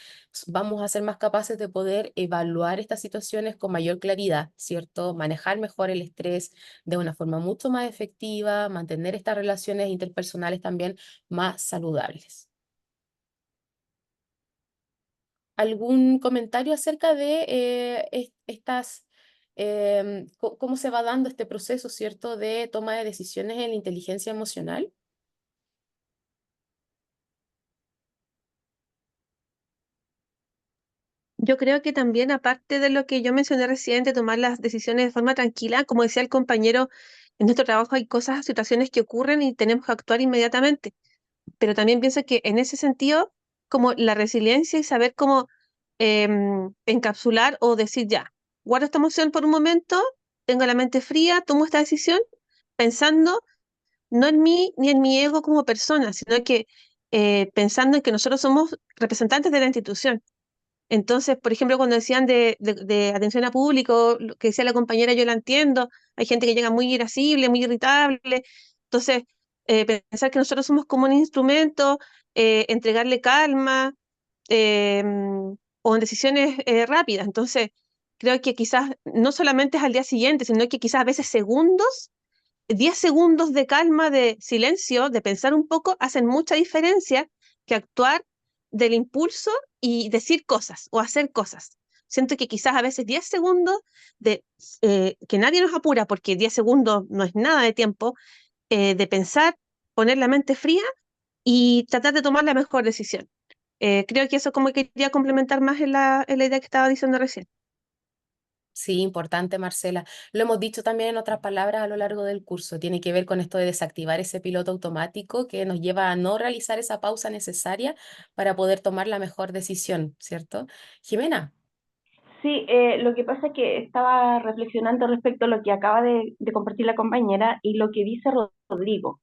S4: vamos a ser más capaces de poder evaluar estas situaciones con mayor claridad, ¿cierto? Manejar mejor el estrés de una forma mucho más efectiva, mantener estas relaciones interpersonales también más saludables. ¿Algún comentario acerca de cómo se va dando este proceso, ¿cierto?, de toma de decisiones en la inteligencia emocional?
S12: Yo creo que también, aparte de lo que yo mencioné recién, de tomar las decisiones de forma tranquila, como decía el compañero, en nuestro trabajo hay cosas, situaciones que ocurren y tenemos que actuar inmediatamente. Pero también pienso que en ese sentido, como la resiliencia y saber cómo encapsular o decir ya, guardo esta emoción por un momento, tengo la mente fría, tomo esta decisión pensando no en mí ni en mi ego como persona, sino que pensando en que nosotros somos representantes de la institución. Entonces, por ejemplo, cuando decían de atención a público, lo que decía la compañera, yo la entiendo, hay gente que llega muy irascible, muy irritable, entonces pensar que nosotros somos como un instrumento, entregarle calma o en decisiones rápidas. Entonces, creo que quizás no solamente es al día siguiente, sino que quizás a veces segundos, 10 segundos de calma, de silencio, de pensar un poco, hacen mucha diferencia que actuar del impulso y decir cosas o hacer cosas. Siento que quizás a veces 10 segundos de que nadie nos apura, porque 10 segundos no es nada de tiempo, de pensar, poner la mente fría y tratar de tomar la mejor decisión. Creo que eso como que quería complementar más en la idea que estaba diciendo recién.
S4: Sí, importante, Marcela. Lo hemos dicho también en otras palabras a lo largo del curso. Tiene que ver con esto de desactivar ese piloto automático que nos lleva a no realizar esa pausa necesaria para poder tomar la mejor decisión, ¿cierto? Jimena.
S17: Sí, lo que pasa es que estaba reflexionando respecto a lo que acaba de compartir la compañera y lo que dice Rodrigo.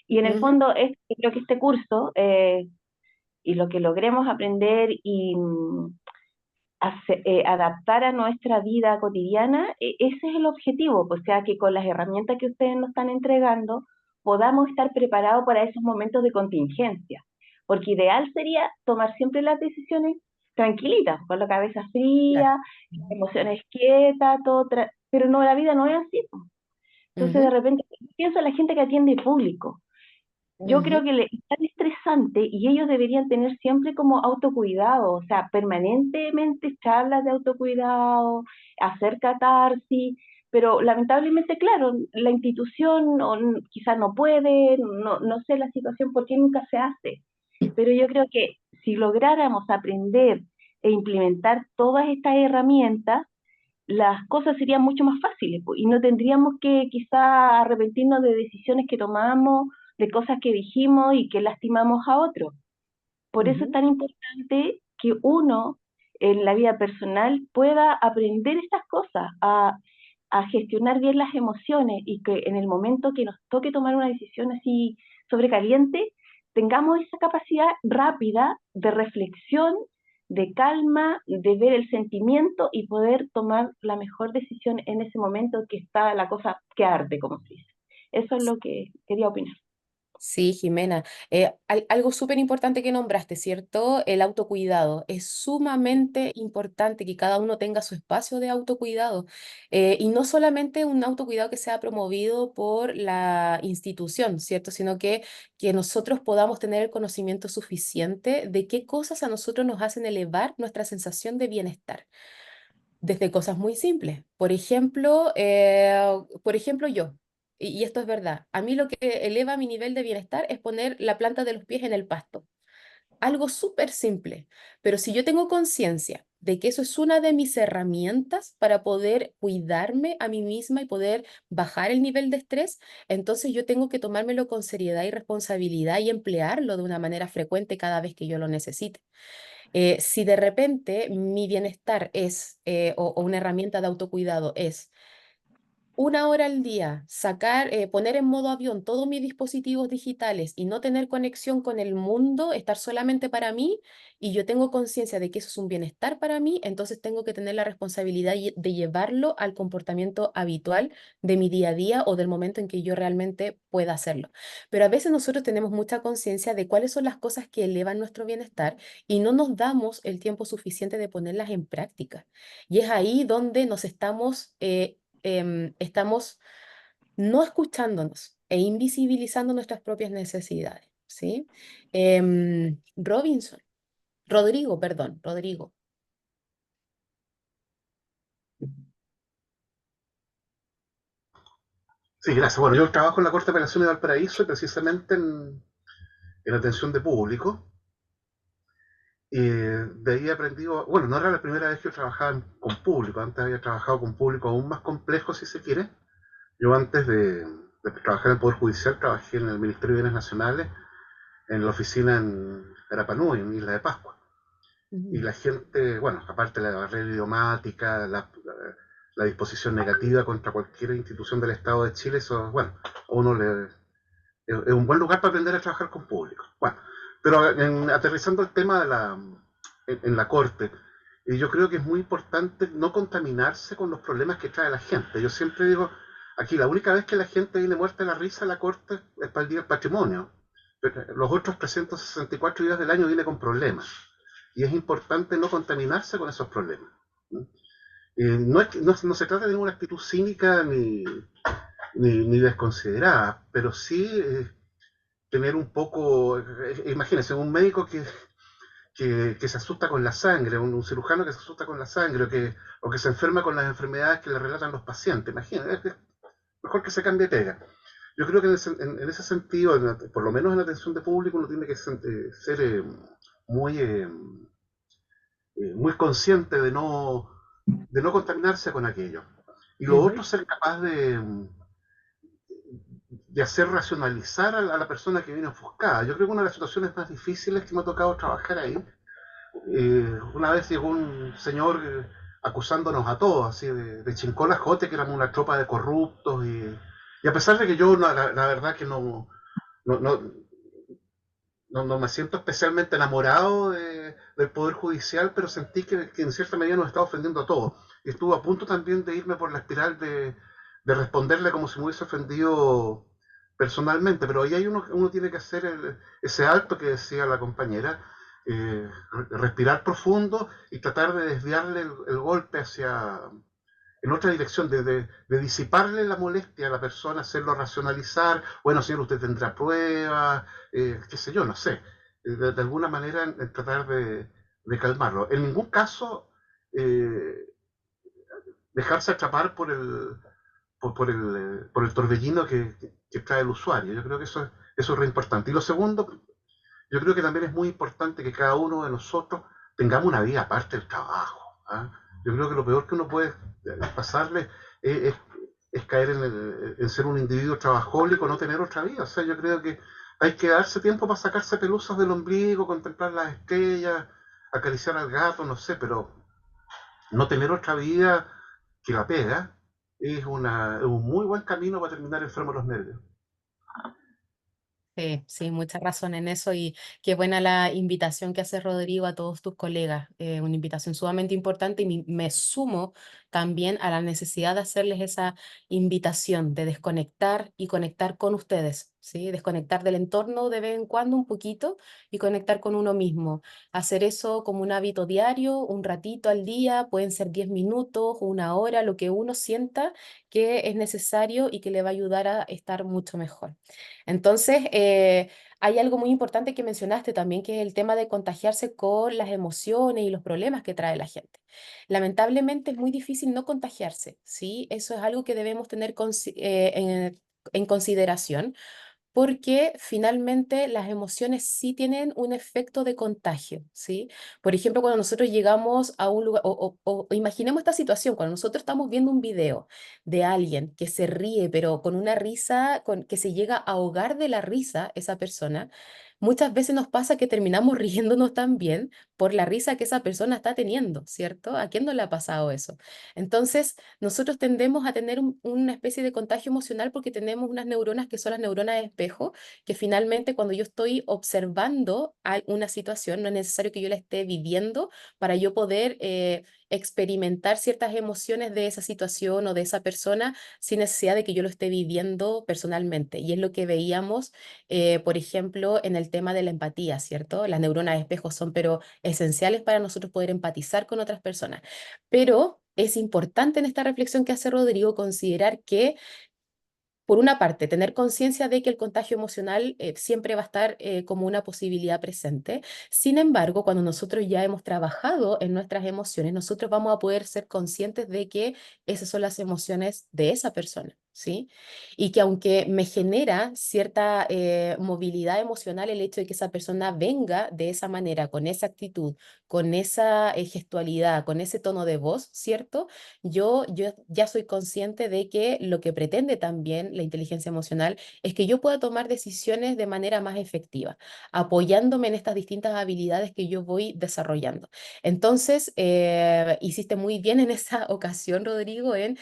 S17: Y en el
S4: Ujú.
S17: fondo creo que este curso y lo que logremos aprender y adaptar a nuestra vida cotidiana, ese es el objetivo, o sea, que con las herramientas que ustedes nos están entregando podamos estar preparados para esos momentos de contingencia, porque ideal sería tomar siempre las decisiones tranquilitas, con la cabeza
S4: Claro.
S17: fría, emociones quietas, pero no, la vida no es así, po. Entonces de
S4: Ujú.
S17: repente pienso en la gente que atiende público, yo creo
S4: Ujú.
S17: que es tan estresante y ellos deberían tener siempre como autocuidado, o sea, permanentemente charlas de autocuidado, hacer catarsis, pero lamentablemente, claro, la institución quizás no puede, no sé la situación por qué nunca se hace, pero yo creo que si lográramos aprender e implementar todas estas herramientas, las cosas serían mucho más fáciles y no tendríamos que quizá arrepentirnos de decisiones que tomamos, de cosas que dijimos y que lastimamos a otros. Por eso es
S4: Ujú.
S17: tan importante que uno en la vida personal pueda aprender estas cosas, a gestionar bien las emociones y que en el momento que nos toque tomar una decisión así sobrecaliente, tengamos esa capacidad rápida de reflexión, de calma, de ver el sentimiento y poder tomar la mejor decisión en ese momento que está la cosa que arde, como se dice. Eso es lo que quería opinar.
S4: Sí, Jimena. Algo súper importante que nombraste, ¿cierto? El autocuidado. Es sumamente importante que cada uno tenga su espacio de autocuidado. Y no solamente un autocuidado que sea promovido por la institución, ¿cierto? Sino que nosotros podamos tener el conocimiento suficiente de qué cosas a nosotros nos hacen elevar nuestra sensación de bienestar. Desde cosas muy simples. Por ejemplo yo, y esto es verdad, a mí lo que eleva mi nivel de bienestar es poner la planta de los pies en el pasto. Algo súper simple, pero si yo tengo conciencia de que eso es una de mis herramientas para poder cuidarme a mí misma y poder bajar el nivel de estrés, entonces yo tengo que tomármelo con seriedad y responsabilidad y emplearlo de una manera frecuente cada vez que yo lo necesite. Si de repente mi bienestar es, o una herramienta de autocuidado es 1 hora al día, poner en modo avión todos mis dispositivos digitales y no tener conexión con el mundo, estar solamente para mí, y yo tengo conciencia de que eso es un bienestar para mí, entonces tengo que tener la responsabilidad de llevarlo al comportamiento habitual de mi día a día o del momento en que yo realmente pueda hacerlo. Pero a veces nosotros tenemos mucha conciencia de cuáles son las cosas que elevan nuestro bienestar y no nos damos el tiempo suficiente de ponerlas en práctica. Y es ahí donde estamos no escuchándonos e invisibilizando nuestras propias necesidades, ¿sí? Rodrigo.
S14: Sí, gracias. Bueno, yo trabajo en la Corte de Apelaciones de Valparaíso y precisamente en atención de público. Y de ahí he aprendido, bueno, no era la primera vez que yo trabajaba con público, antes había trabajado con público aún más complejo, si se quiere. Yo antes de trabajar en el Poder Judicial, trabajé en el Ministerio de Bienes Nacionales, en la oficina en Rapa Nui, en Isla de Pascua. Y la gente, bueno, aparte de la barrera idiomática, la disposición negativa contra cualquier institución del Estado de Chile, eso, bueno, a uno es un buen lugar para aprender a trabajar con público. Bueno, pero aterrizando el tema en la Corte, yo creo que es muy importante no contaminarse con los problemas que trae la gente. Yo siempre digo, aquí la única vez que la gente viene muerta de la risa a la Corte es para el Día del Patrimonio. Los otros 364 días del año viene con problemas. Y es importante no contaminarse con esos problemas. No se trata de ninguna actitud cínica ni desconsiderada, pero sí tener un poco, imagínense, un médico que se asusta con la sangre, un cirujano que se asusta con la sangre, o que se enferma con las enfermedades que le relatan los pacientes, imagínense, es mejor que se cambie de pega. Yo creo que en ese sentido, por lo menos en la atención de público, uno tiene que ser muy, muy consciente de no contaminarse con aquello. Y lo otro, ser capaz de hacer racionalizar a la persona que viene ofuscada. Yo creo que una de las situaciones más difíciles que me ha tocado trabajar ahí, una vez llegó un señor acusándonos a todos, así de Chincolajote, que éramos una tropa de corruptos, y a pesar de que yo la verdad que no, no, no me siento especialmente enamorado del Poder Judicial, pero sentí que en cierta medida nos estaba ofendiendo a todos. Y estuve a punto también de irme por la espiral de responderle como si me hubiese ofendido personalmente, pero ahí uno tiene que hacer ese alto que decía la compañera, respirar profundo y tratar de desviarle el golpe en otra dirección, de disiparle la molestia a la persona, hacerlo racionalizar. Bueno, señor, usted tendrá pruebas, qué sé yo, no sé. De alguna manera tratar de calmarlo. En ningún caso dejarse atrapar por el torbellino que trae el usuario. Yo creo que eso es re importante. Y lo segundo, yo creo que también es muy importante que cada uno de nosotros tengamos una vida aparte del trabajo. ¿Ah? Yo creo que lo peor que uno puede pasarle es caer en ser un individuo trabajólico, no tener otra vida. O sea, yo creo que hay que darse tiempo para sacarse pelusas del ombligo, contemplar las estrellas, acariciar al gato, no sé, pero no tener otra vida que la pega es un muy buen camino para terminar enfermo de los nervios.
S4: Sí, sí, mucha razón en eso y qué buena la invitación que hace Rodrigo a todos tus colegas, una invitación sumamente importante y me sumo también a la necesidad de hacerles esa invitación de desconectar y conectar con ustedes, ¿sí? Desconectar del entorno de vez en cuando un poquito y conectar con uno mismo. Hacer eso como un hábito diario, un ratito al día, pueden ser 10 minutos, una hora, lo que uno sienta que es necesario y que le va a ayudar a estar mucho mejor. Entonces, hay algo muy importante que mencionaste también, que es el tema de contagiarse con las emociones y los problemas que trae la gente. Lamentablemente es muy difícil no contagiarse, ¿sí? Eso es algo que debemos tener en consideración porque finalmente las emociones sí tienen un efecto de contagio, ¿sí? Por ejemplo, cuando nosotros llegamos a un lugar, o imaginemos esta situación, cuando nosotros estamos viendo un video de alguien que se ríe, pero con una risa, que se llega a ahogar de la risa esa persona, muchas veces nos pasa que terminamos riéndonos también por la risa que esa persona está teniendo, ¿cierto? ¿A quién no le ha pasado eso? Entonces, nosotros tendemos a tener una especie de contagio emocional porque tenemos unas neuronas que son las neuronas de espejo, que finalmente cuando yo estoy observando una situación, no es necesario que yo la esté viviendo para yo poder experimentar ciertas emociones de esa situación o de esa persona sin necesidad de que yo lo esté viviendo personalmente. Y es lo que veíamos, por ejemplo, en el tema de la empatía, ¿cierto? Las neuronas de espejo son pero esenciales para nosotros poder empatizar con otras personas. Pero es importante en esta reflexión que hace Rodrigo considerar que, por una parte, tener conciencia de que el contagio emocional siempre va a estar como una posibilidad presente. Sin embargo, cuando nosotros ya hemos trabajado en nuestras emociones, nosotros vamos a poder ser conscientes de que esas son las emociones de esa persona, ¿sí? Y que aunque me genera cierta movilidad emocional el hecho de que esa persona venga de esa manera, con esa actitud, con esa gestualidad, con ese tono de voz, ¿cierto? Yo ya soy consciente de que lo que pretende también la inteligencia emocional es que yo pueda tomar decisiones de manera más efectiva, apoyándome en estas distintas habilidades que yo voy desarrollando. Entonces, hiciste muy bien en esa ocasión, Rodrigo, en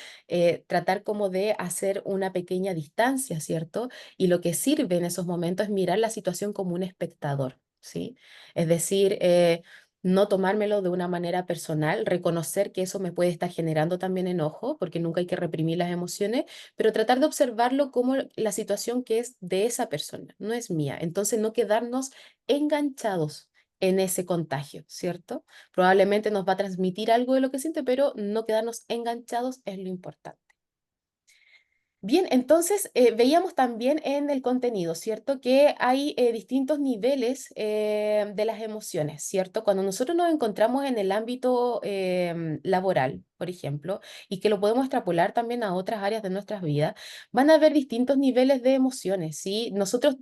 S4: tratar como de hacer una pequeña distancia, ¿cierto? Y lo que sirve en esos momentos es mirar la situación como un espectador, ¿sí? Es decir, no tomármelo de una manera personal, reconocer que eso me puede estar generando también enojo, porque nunca hay que reprimir las emociones, pero tratar de observarlo como la situación que es de esa persona, no es mía. Entonces, no quedarnos enganchados en ese contagio, ¿cierto? Probablemente nos va a transmitir algo de lo que siente, pero no quedarnos enganchados es lo importante. Bien, entonces veíamos también en el contenido, ¿cierto? Que hay distintos niveles de las emociones, ¿cierto? Cuando nosotros nos encontramos en el ámbito laboral, por ejemplo, y que lo podemos extrapolar también a otras áreas de nuestras vidas, van a haber distintos niveles de emociones, ¿sí? Nosotros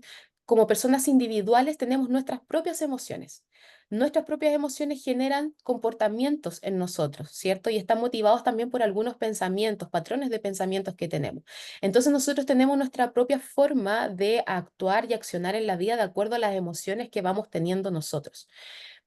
S4: como personas individuales tenemos nuestras propias emociones. Nuestras propias emociones generan comportamientos en nosotros, ¿cierto? Y están motivados también por algunos pensamientos, patrones de pensamientos que tenemos. Entonces nosotros tenemos nuestra propia forma de actuar y accionar en la vida de acuerdo a las emociones que vamos teniendo nosotros.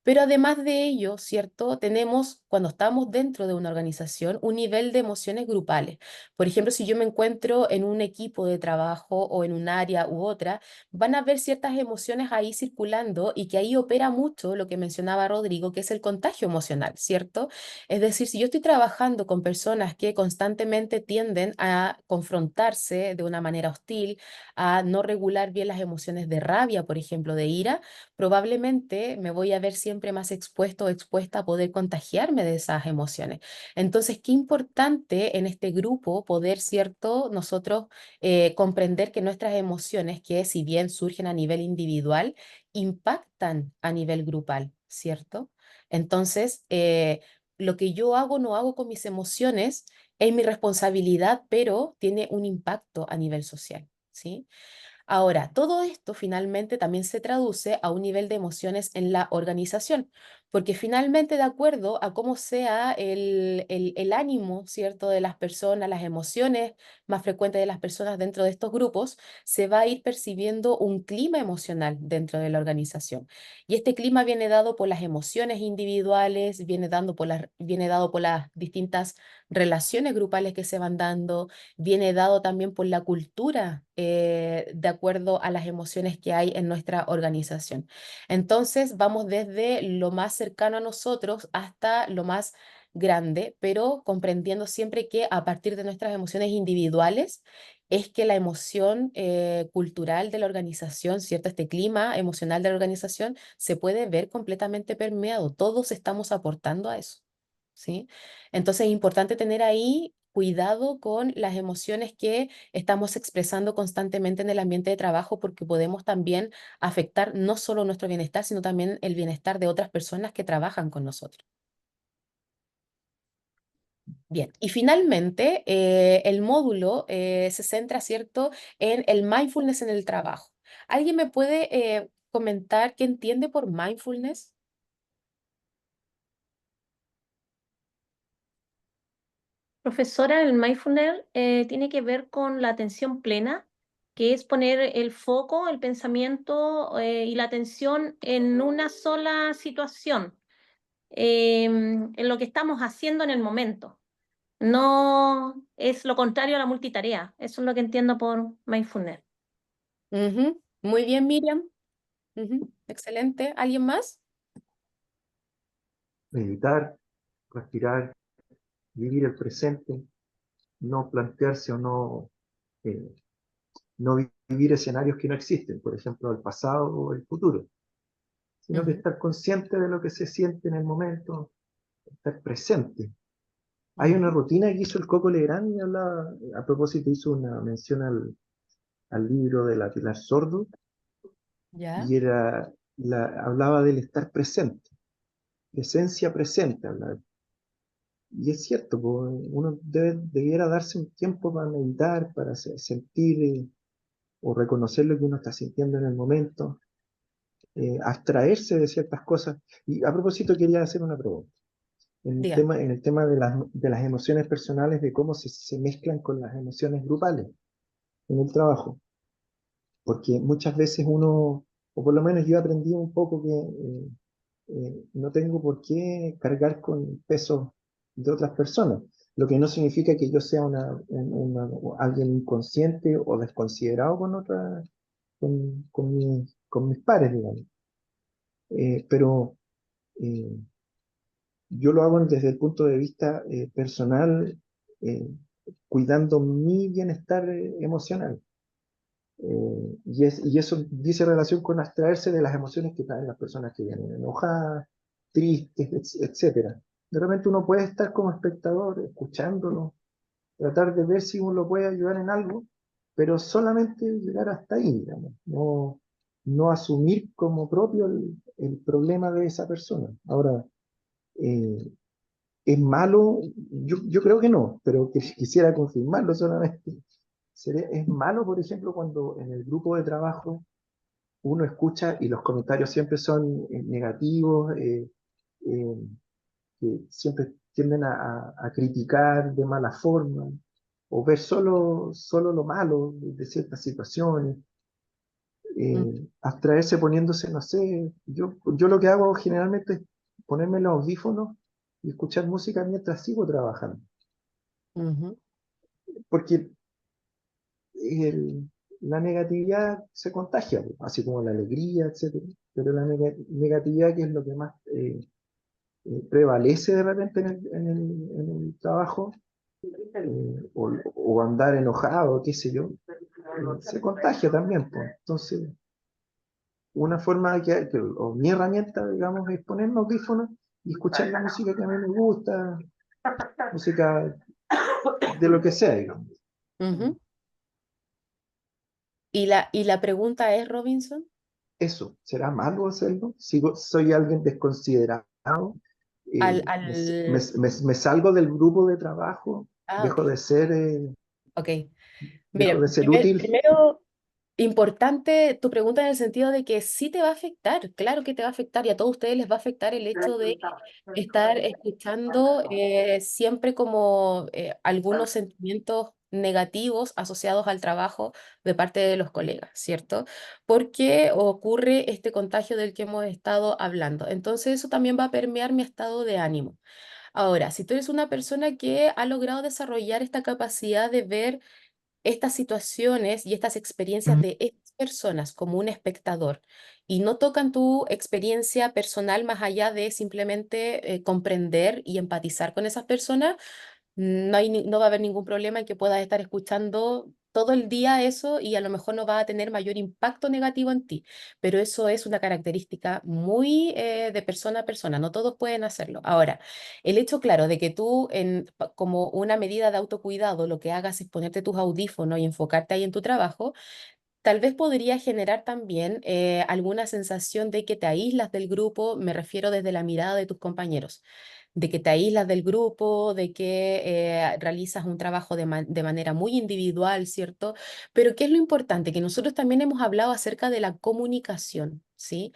S4: Pero además de ello, ¿cierto? Tenemos, cuando estamos dentro de una organización, un nivel de emociones grupales. Por ejemplo, si yo me encuentro en un equipo de trabajo o en un área u otra, van a haber ciertas emociones ahí circulando y que ahí opera mucho lo que mencionaba Rodrigo, que es el contagio emocional, ¿cierto? Es decir, si yo estoy trabajando con personas que constantemente tienden a confrontarse de una manera hostil, a no regular bien las emociones de rabia, por ejemplo, de ira, probablemente me voy a ver siempre siempre más expuesto o expuesta a poder contagiarme de esas emociones. Entonces, qué importante en este grupo poder, ¿cierto?, nosotros comprender que nuestras emociones, que si bien surgen a nivel individual, impactan a nivel grupal, ¿cierto? Entonces, lo que yo hago, no hago con mis emociones, es mi responsabilidad, pero tiene un impacto a nivel social, ¿sí? Ahora, todo esto finalmente también se traduce a un nivel de emociones en la organización, porque finalmente de acuerdo a cómo sea el ánimo, ¿cierto?, de las personas, las emociones más frecuentes de las personas dentro de estos grupos, se va a ir percibiendo un clima emocional dentro de la organización. Y este clima viene dado por las emociones individuales, viene dado por las distintas relaciones grupales que se van dando, viene dado también por la cultura de acuerdo a las emociones que hay en nuestra organización. Entonces, vamos desde lo más cercano a nosotros hasta lo más grande, pero comprendiendo siempre que a partir de nuestras emociones individuales es que la emoción cultural de la organización, ¿cierto? Este clima emocional de la organización se puede ver completamente permeado. Todos estamos aportando a eso, ¿sí? Entonces es importante tener ahí cuidado con las emociones que estamos expresando constantemente en el ambiente de trabajo, porque podemos también afectar no solo nuestro bienestar, sino también el bienestar de otras personas que trabajan con nosotros. Bien, y finalmente el módulo se centra, ¿cierto?, en el mindfulness en el trabajo. ¿Alguien me puede comentar qué entiende por mindfulness?
S6: Profesora, el mindfulness tiene que ver con la atención plena, que es poner el foco, el pensamiento y la atención en una sola situación, en lo que estamos haciendo en el momento. No es lo contrario a la multitarea. Eso es lo que entiendo por mindfulness.
S4: Ujú. Muy bien, Miriam. Ujú. Excelente. ¿Alguien más?
S11: Meditar, respirar, vivir el presente, no plantearse o eh, no vivir escenarios que no existen, por ejemplo, el pasado o el futuro, sino que
S4: Ujú.
S11: estar consciente de lo que se siente en el momento, estar presente. Hay una
S4: Ujú.
S11: rutina que hizo el Coco Legrand, y hablaba, a propósito, hizo una mención al libro de la Pilar Sordo,
S4: ¿Ya?
S11: y hablaba del estar presente, presencia presente, hablaba. Y es cierto, pues, uno debiera darse un tiempo para meditar, para sentir o reconocer lo que uno está sintiendo en el momento, abstraerse de ciertas cosas. Y a propósito, quería hacer una pregunta.
S4: Diga.
S11: En el tema de las emociones personales, de cómo se mezclan con las emociones grupales en el trabajo. Porque muchas veces uno, o por lo menos yo he aprendido un poco que no tengo por qué cargar con pesos de otras personas, lo que no significa que yo sea alguien inconsciente o desconsiderado con mis pares, digamos. Pero eh, yo lo hago desde el punto de vista personal, eh, cuidando mi bienestar emocional. Y eso dice relación con abstraerse de las emociones que traen las personas que vienen enojadas, tristes, etcétera. De repente uno puede estar como espectador, escuchándolo, tratar de ver si uno lo puede ayudar en algo, pero solamente llegar hasta ahí, digamos, no asumir como propio el problema de esa persona. Ahora, eh, ¿es malo? Yo creo que no, pero quisiera confirmarlo solamente. ¿Es malo, por ejemplo, cuando en el grupo de trabajo uno escucha y los comentarios siempre son negativos, eh, que siempre tienden a criticar de mala forma, o ver solo lo malo de ciertas situaciones,
S4: Mm.
S11: abstraerse poniéndose, no sé, yo lo que hago generalmente es ponerme los audífonos y escuchar música mientras sigo trabajando,
S4: Ujú.
S11: porque la negatividad se contagia, así como la alegría, etcétera. Pero la negatividad, que es lo que más prevalece de repente en el trabajo, o andar enojado, qué sé yo, se contagia también, pues. Entonces, una forma o mi herramienta, digamos, es ponerme audífonos y escuchar la música que a mí me gusta, música de lo que sea, digamos.
S4: Ujú. ¿Y la pregunta es, Robinson?
S11: Eso, ¿será malo hacerlo? ¿Soy alguien desconsiderado?
S4: Al,
S11: Me salgo del grupo de trabajo?
S4: ok. Ok.
S11: ¿Dejo
S4: Mire,
S11: de ser útil?
S4: primero, importante tu pregunta en el sentido de que sí te va a afectar, claro que te va a afectar y a todos ustedes les va a afectar el hecho de estar escuchando siempre como algunos sentimientos negativos asociados al trabajo de parte de los colegas, ¿cierto? Porque ocurre este contagio del que hemos estado hablando. Entonces eso también va a permear mi estado de ánimo. Ahora, si tú eres una persona que ha logrado desarrollar esta capacidad de ver estas situaciones y estas experiencias de estas personas como un espectador y no tocan tu experiencia personal más allá de simplemente comprender y empatizar con esas personas, no va a haber ningún problema en que puedas estar escuchando todo el día eso y a lo mejor no va a tener mayor impacto negativo en ti, pero eso es una característica muy de persona a persona, no todos pueden hacerlo. Ahora, el hecho, claro, de que tú como una medida de autocuidado lo que hagas es ponerte tus audífonos y enfocarte ahí en tu trabajo, tal vez podría generar también alguna sensación de que te aíslas del grupo, me refiero desde la mirada de tus compañeros, de que te aíslas del grupo, de que realizas un trabajo de manera muy individual, ¿cierto? Pero ¿qué es lo importante? Que nosotros también hemos hablado acerca de la comunicación, ¿sí?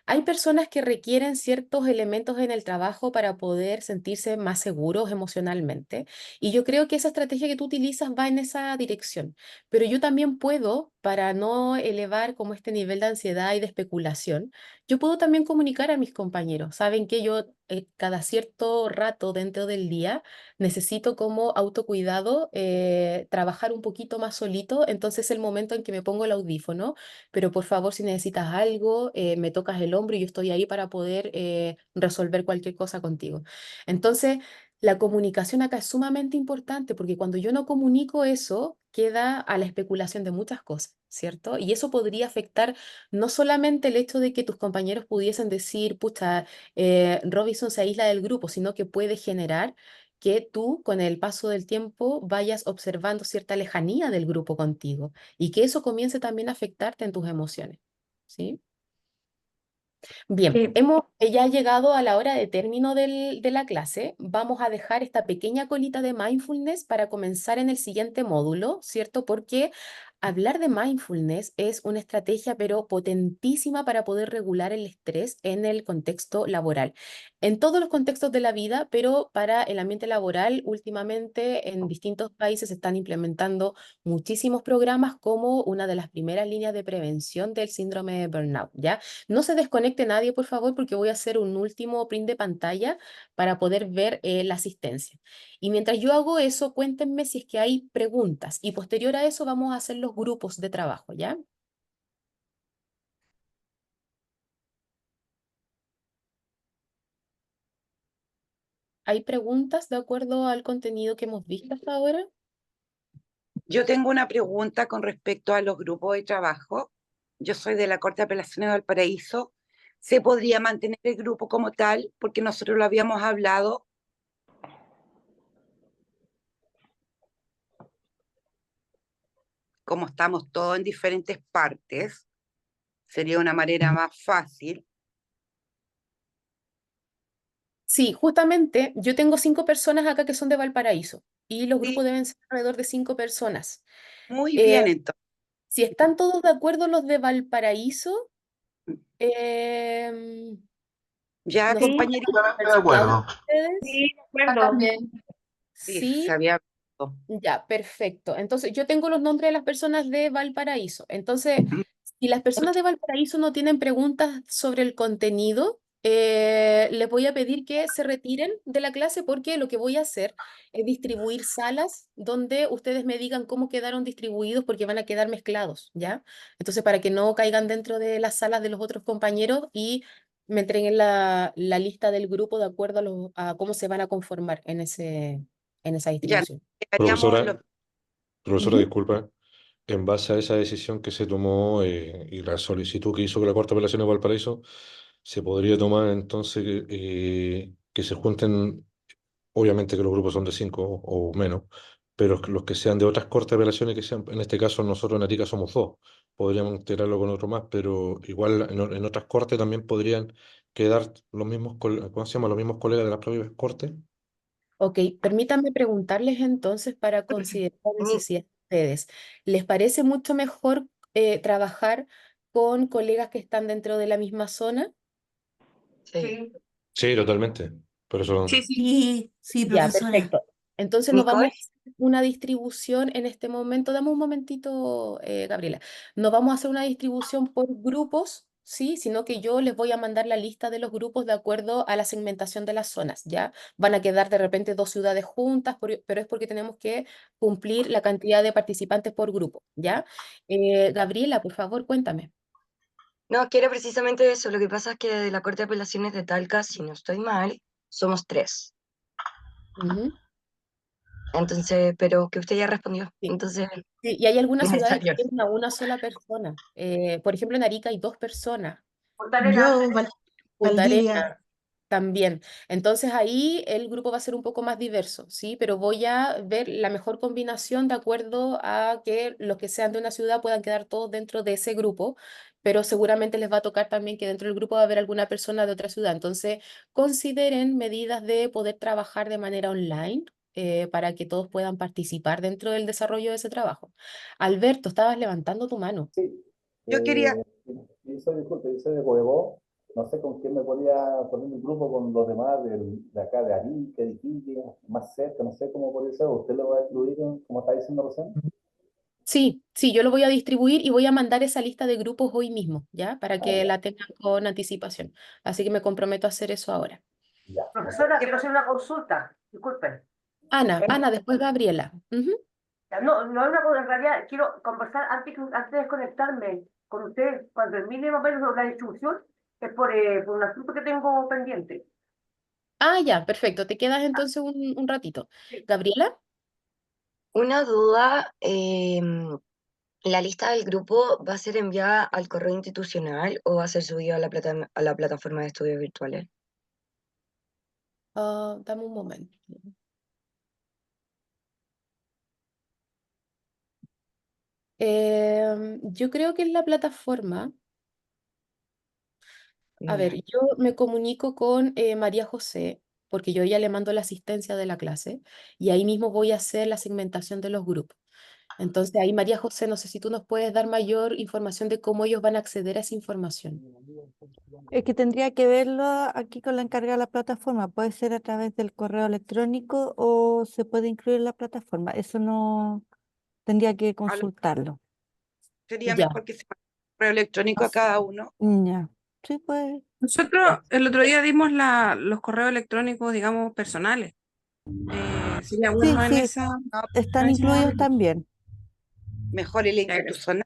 S4: Hay personas que requieren ciertos elementos en el trabajo para poder sentirse más seguros emocionalmente y yo creo que esa estrategia que tú utilizas va en esa dirección, pero yo también puedo, para no elevar como este nivel de ansiedad y de especulación, yo puedo también comunicar a mis compañeros. Saben que yo cada cierto rato dentro del día necesito como autocuidado trabajar un poquito más solito, entonces es el momento en que me pongo el audífono, pero por favor, si necesitas algo, me tocas el hombro y yo estoy ahí para poder resolver cualquier cosa contigo. Entonces, la comunicación acá es sumamente importante porque cuando yo no comunico eso, queda a la especulación de muchas cosas, ¿cierto? Y eso podría afectar no solamente el hecho de que tus compañeros pudiesen decir, pucha, Robinson se aísla del grupo, sino que puede generar que tú, con el paso del tiempo, vayas observando cierta lejanía del grupo contigo y que eso comience también a afectarte en tus emociones, ¿sí? Bien, hemos ya llegado a la hora de término de la clase. Vamos a dejar esta pequeña colita de mindfulness para comenzar en el siguiente módulo, ¿cierto? Porque hablar de mindfulness es una estrategia, pero potentísima para poder regular el estrés en el contexto laboral. En todos los contextos de la vida, pero para el ambiente laboral, últimamente en distintos países se están implementando muchísimos programas como una de las primeras líneas de prevención del síndrome de burnout, ¿ya? No se desconecte nadie, por favor, porque voy a hacer un último print de pantalla para poder ver la asistencia. Y mientras yo hago eso, cuéntenme si es que hay preguntas. Y posterior a eso vamos a hacer los grupos de trabajo, ¿ya? ¿Hay preguntas de acuerdo al contenido que hemos visto hasta ahora?
S3: Yo tengo una pregunta con respecto a los grupos de trabajo. Yo soy de la Corte de Apelaciones de Valparaíso. ¿Se podría mantener el grupo como tal? Porque nosotros lo habíamos hablado. Como estamos todos en diferentes partes, sería una manera más fácil.
S4: Sí, justamente yo tengo 5 personas acá que son de Valparaíso y los grupos deben ser alrededor de 5 personas.
S3: Muy bien, entonces.
S4: Si están todos de acuerdo los de Valparaíso,
S3: ya,
S4: no sé,
S3: compañerita.
S14: De acuerdo.
S4: ¿ustedes?
S17: Sí, de
S4: Ah,
S17: acuerdo.
S4: también.
S3: Sí,
S4: Sí,
S3: se había.
S4: ya, perfecto. Entonces, yo tengo los nombres de las personas de Valparaíso. Entonces, si las personas de Valparaíso no tienen preguntas sobre el contenido, les voy a pedir que se retiren de la clase porque lo que voy a hacer es distribuir salas donde ustedes me digan cómo quedaron distribuidos porque van a quedar mezclados, ¿ya? Entonces, para que no caigan dentro de las salas de los otros compañeros y me entreguen la lista del grupo de acuerdo a cómo se van a conformar en esa
S3: Ya,
S4: distribución.
S3: haríamos
S16: Profesora,
S3: lo.
S16: profesora,
S4: Ujú.
S16: disculpa. en base a esa decisión que se tomó y la solicitud que hizo la Corte de Apelaciones de Valparaíso, se podría tomar entonces que se junten, obviamente que los grupos son de 5 o menos, pero los que sean de otras Cortes de Apelaciones, que sean, en este caso nosotros en Arica somos 2, podríamos integrarlo con otro más, pero igual en otras Cortes también podrían quedar los mismos, ¿cómo se llama? Los mismos colegas de las propias Cortes.
S4: Ok, permítanme preguntarles entonces para considerar la necesidad de ustedes. ¿Les parece mucho mejor trabajar con colegas que están dentro de la misma zona?
S5: Sí.
S16: Sí, totalmente. Por eso.
S7: Sí,
S4: Ya,
S7: profesora.
S4: perfecto. Entonces nos vamos a
S17: Nicole,
S4: hacer una distribución en este momento. Dame un momentito, Gabriela. No vamos a hacer una distribución por grupos, ¿sí? Sino que yo les voy a mandar la lista de los grupos de acuerdo a la segmentación de las zonas, ¿ya? Van a quedar de repente 2 ciudades juntas, pero es porque tenemos que cumplir la cantidad de participantes por grupo, ¿ya? Gabriela, por favor, cuéntame.
S17: no, que era precisamente eso. Lo que pasa es que de la Corte de Apelaciones de Talca, si no estoy mal, somos 3.
S4: Ujú.
S17: Entonces, pero que usted ya respondió.
S4: Sí.
S17: Entonces,
S4: Sí, y hay algunas ciudades que
S17: necesario.
S4: tienen a una sola persona. Por ejemplo, en Arica hay 2 personas.
S5: Punta Arenas,
S7: Yo,
S4: Punta
S7: Valdivia.
S4: Arenas también. Entonces ahí el grupo va a ser un poco más diverso, ¿sí? Pero voy a ver la mejor combinación de acuerdo a que los que sean de una ciudad puedan quedar todos dentro de ese grupo, pero seguramente les va a tocar también que dentro del grupo va a haber alguna persona de otra ciudad. Entonces consideren medidas de poder trabajar de manera online. Para que todos puedan participar dentro del desarrollo de ese trabajo. Alberto, estabas levantando tu mano.
S15: Sí,
S3: Yo quería,
S15: disculpe, yo soy de Coebó. No sé con quién me podría poner el grupo con los demás de acá de Arica, de Iquique, más cerca, no sé cómo podría ser. ¿Usted lo va a incluir, como está diciendo recién?
S4: Sí, sí, yo lo voy a distribuir y voy a mandar esa lista de grupos hoy mismo, ¿ya? Para que
S15: Ya,
S4: la tengan con anticipación. Así que me comprometo a hacer eso ahora.
S15: ya.
S5: profesora, quiero hacer una consulta. Disculpen.
S4: Ana, después Gabriela. Ujú.
S5: No, no es una cosa, en realidad quiero conversar antes de desconectarme con ustedes. Cuando termine más o menos la distribución, es por un asunto que tengo pendiente.
S4: Ah, ya, perfecto. Te quedas entonces un ratito.
S5: Sí.
S4: Gabriela,
S17: Una duda, ¿la lista del grupo va a ser enviada al correo institucional o va a ser subida a la plataforma de estudios virtuales?
S4: dame un momento. Yo creo que en la plataforma, a ver,
S17: Ya.
S4: yo me comunico con María José, porque yo ya le mando la asistencia de la clase, y ahí mismo voy a hacer la segmentación de los grupos. Entonces ahí, María José, no sé si tú nos puedes dar mayor información de cómo ellos van a acceder a esa información.
S2: Es que tendría que verlo aquí con la encargada de la plataforma. Puede ser a través del correo electrónico o se puede incluir en la plataforma. Eso no tendría que
S3: a lo-
S2: consultarlo.
S3: sería
S4: Ya.
S3: mejor que se mande un correo electrónico a cada uno.
S2: Ya. Sí, pues.
S13: Nosotros el otro día dimos los correos electrónicos, digamos, personales. Sería
S2: Sí,
S13: bueno en
S2: sí,
S13: esa,
S2: están
S13: en ese
S2: incluidos
S13: momento.
S2: también.
S3: Mejor el
S13: Ya, gracias.
S3: institucional.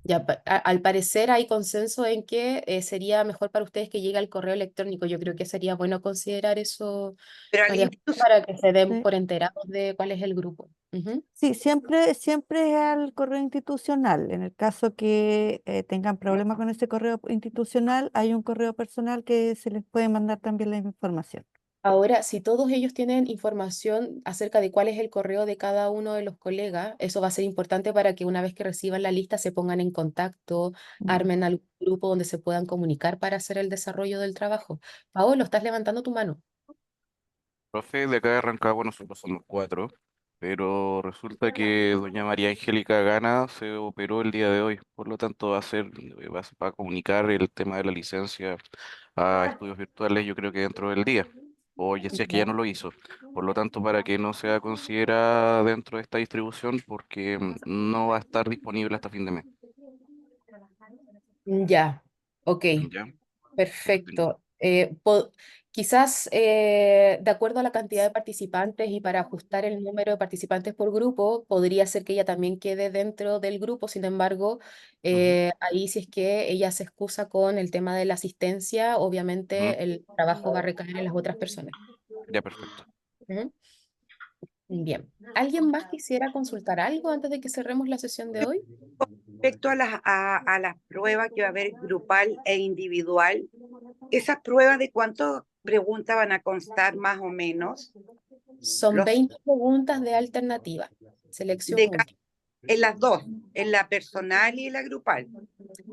S4: Ya, al parecer hay consenso en que sería mejor para ustedes que llegue al correo electrónico. Yo creo que sería bueno considerar eso,
S3: Pero al
S4: María José,
S3: institucional,
S4: para que se den
S2: Sí,
S4: por enterados de cuál es el grupo. Ujú.
S2: sí, siempre es al correo institucional. En el caso que tengan problemas con ese correo institucional, hay un correo personal que se les puede mandar también la información.
S4: Ahora, si todos ellos tienen información acerca de cuál es el correo de cada uno de los colegas, eso va a ser importante para que una vez que reciban la lista se pongan en contacto,
S2: Mm.
S4: armen algún grupo donde se puedan comunicar para hacer el desarrollo del trabajo. Paolo, estás levantando tu mano.
S9: Profe, de acá de Rancagua nosotros somos 4, pero resulta que doña María Angélica Gana se operó el día de hoy, por lo tanto va a comunicar el tema de la licencia a estudios virtuales yo creo que dentro del día, o ya si es que ya no lo hizo. Por lo tanto, para que no sea considerada dentro de esta distribución, porque no va a estar disponible hasta fin de mes.
S4: Ya, ok.
S9: ¿Ya?
S4: Perfecto. Quizás de acuerdo a la cantidad de participantes y para ajustar el número de participantes por grupo, podría ser que ella también quede dentro del grupo. Sin embargo,
S9: Ujú,
S4: ahí si es que ella se excusa con el tema de la asistencia,
S9: ujú.
S4: obviamente el trabajo va a recaer en las otras personas.
S9: Ya, perfecto.
S4: Ujú. Bien. ¿Alguien más quisiera consultar algo antes de que cerremos la sesión de hoy?
S3: Respecto a las pruebas que va a haber grupal e individual, ¿esas pruebas de cuántas preguntas van a constar más o menos?
S4: Son
S3: Los
S4: 20 preguntas de alternativa, selección
S3: de
S4: múltiple.
S3: en las dos, en la personal y en la grupal.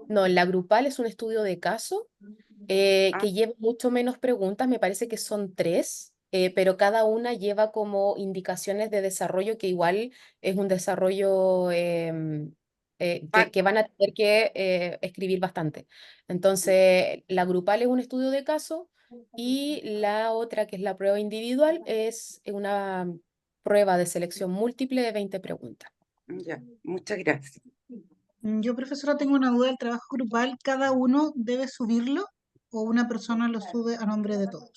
S4: No, en la grupal es un estudio de caso que lleva mucho menos preguntas, me parece que son 3, pero cada una lleva como indicaciones de desarrollo que igual es un desarrollo que van a tener que escribir bastante. Entonces, la grupal es un estudio de caso y la otra, que es la prueba individual, es una prueba de selección múltiple de 20 preguntas.
S3: Ya, muchas gracias.
S18: Yo, profesora, tengo una duda del trabajo grupal. ¿Cada uno debe subirlo o una persona lo sube a nombre de todos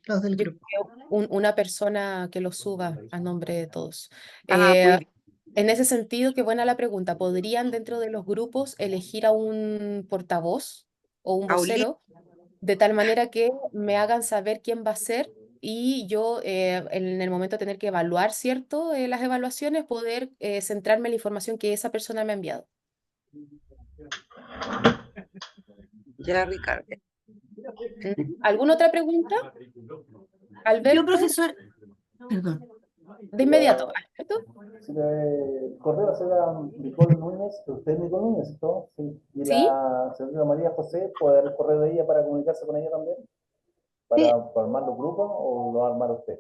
S18: los del
S4: Yo
S18: grupo?
S4: creo una persona que lo suba a nombre de todos.
S3: Muy bien.
S4: En ese sentido, qué buena la pregunta. ¿Podrían dentro de los grupos elegir a un portavoz o un
S3: A un líder.
S4: vocero de tal manera que me hagan saber quién va a ser y yo en el momento de tener que evaluar, ¿cierto? Las evaluaciones, poder centrarme en la información que esa persona me ha enviado?
S3: Ya, Ricardo.
S4: ¿Alguna otra pregunta? Alberto.
S7: Yo, profesor, perdón.
S4: De inmediato, Alberto.
S15: Sí, el correo será Nicole Núñez, usted es Nicole Núñez, ¿no? Sí. Y
S4: ¿Sí?
S15: la señora María José, ¿puede dar el correo de ella para comunicarse con ella también? ¿Para armar los grupos o lo va a armar usted?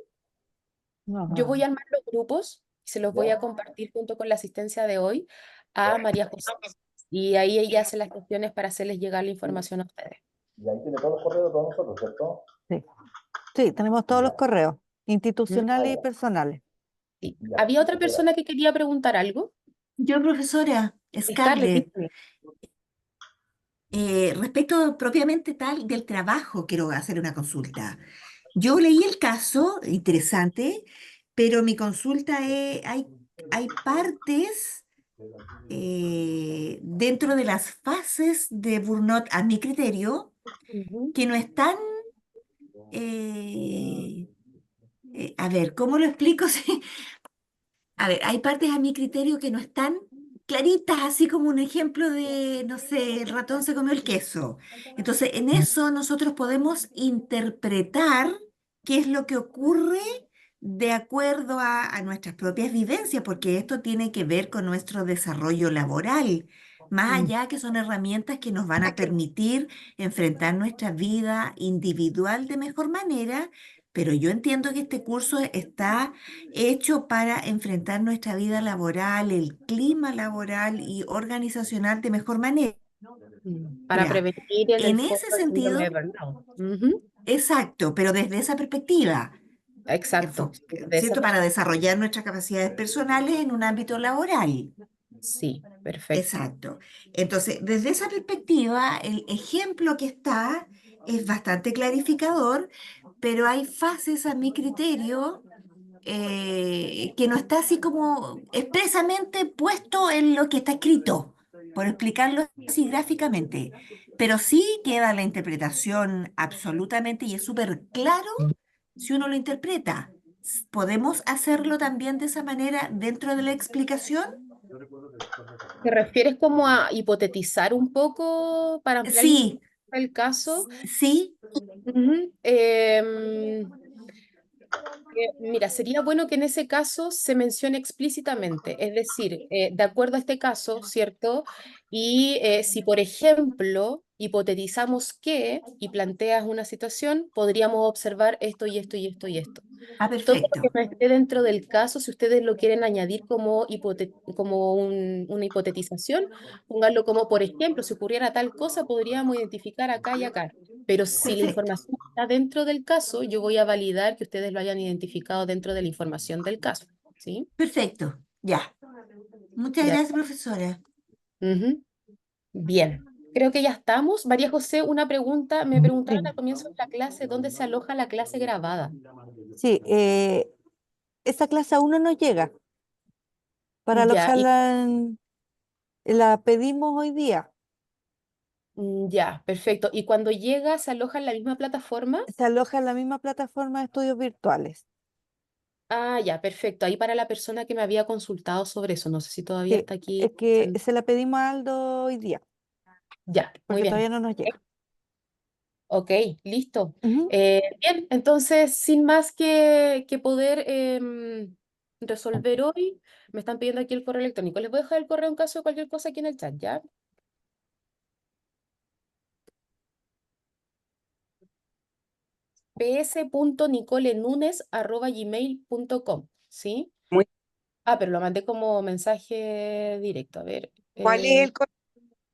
S4: Yo voy a armar los grupos y se los voy a compartir junto con la asistencia de hoy a María José. Y ahí ella hace las gestiones para hacerles llegar la información a ustedes.
S15: Y ahí tiene todos los correos de todos nosotros, ¿cierto?
S2: Sí, tenemos todos los correos, institucionales y personales.
S4: Sí. ¿Había otra persona que quería preguntar algo?
S7: Yo, profesora,
S4: Scarlett,
S7: Scarlett, respecto propiamente tal del trabajo, quiero hacer una consulta. Yo leí el caso, interesante, pero mi consulta es, hay partes dentro de las fases de Burnout, a mi criterio, que no están, a ver, ¿cómo lo explico? Sí. A ver, hay partes a mi criterio que no están claritas, así como un ejemplo de, no sé, el ratón se comió el queso. Entonces, en eso nosotros podemos interpretar qué es lo que ocurre de acuerdo a nuestras propias vivencias, porque esto tiene que ver con nuestro desarrollo laboral, más allá que son herramientas que nos van a permitir enfrentar nuestra vida individual de mejor manera, pero yo entiendo que este curso está hecho para enfrentar nuestra vida laboral, el clima laboral y organizacional de mejor manera.
S4: Para prevenir en el
S7: En
S4: fondo
S7: ese
S4: el síndrome de
S7: sentido,
S4: burnout.
S7: exacto, pero desde esa perspectiva,
S4: Exacto. De esa
S7: ¿cierto? Para desarrollar nuestras capacidades personales en un ámbito laboral.
S4: Sí, perfecto.
S7: Exacto. Entonces, desde esa perspectiva, el ejemplo que está es bastante clarificador, pero hay fases a mi criterio que no está así como expresamente puesto en lo que está escrito, por explicarlo así gráficamente. Pero sí queda la interpretación absolutamente y es súper claro si uno lo interpreta. ¿Podemos hacerlo también de esa manera dentro de la explicación?
S4: ¿Te refieres como a hipotetizar un poco para ampliar
S7: Sí,
S4: el caso?
S7: sí.
S4: Ujú. Mira, sería bueno que en ese caso se mencione explícitamente, es decir, de acuerdo a este caso, ¿cierto? Y si, por ejemplo, hipotetizamos que y planteas una situación, podríamos observar esto y esto y esto y esto.
S7: Ah,
S4: Todo lo que
S7: perfecto.
S4: no esté dentro del caso, si ustedes lo quieren añadir como, una hipotetización, pónganlo como, por ejemplo, si ocurriera tal cosa, podríamos identificar acá y acá. Pero si la
S7: Perfecto.
S4: información está dentro del caso, yo voy a validar que ustedes lo hayan identificado dentro de la información del caso, ¿sí?
S7: Perfecto. Ya. Muchas
S4: De
S7: gracias,
S4: acuerdo.
S7: profesora.
S4: Ujú. Bien, creo que ya estamos. María José, una pregunta. Me preguntaron al comienzo de la clase, ¿dónde se aloja la clase grabada?
S2: Sí, esa clase aún no nos llega. Para
S4: Ya,
S2: alojarla la pedimos hoy día.
S4: ya, perfecto. ¿Y cuando llega, se aloja en la misma plataforma?
S2: Se aloja en la misma plataforma de estudios virtuales.
S4: Ah, ya, perfecto. Ahí para la persona que me había consultado sobre eso, no sé si todavía
S2: Sí,
S4: está aquí.
S2: es que se la pedimos a Aldo hoy día,
S4: Ya, muy
S2: porque
S4: bien.
S2: todavía no nos llega.
S4: Ok, listo.
S2: Ujú.
S4: Bien, entonces, sin más que poder resolver hoy, me están pidiendo aquí el correo electrónico. Les voy a dejar el correo en caso de cualquier cosa aquí en el chat, ¿ya? ps.nicolenunes@gmail.com, ¿sí?
S3: Muy,
S4: Ah, pero lo mandé como mensaje directo. A ver.
S3: ¿cuál es el correo?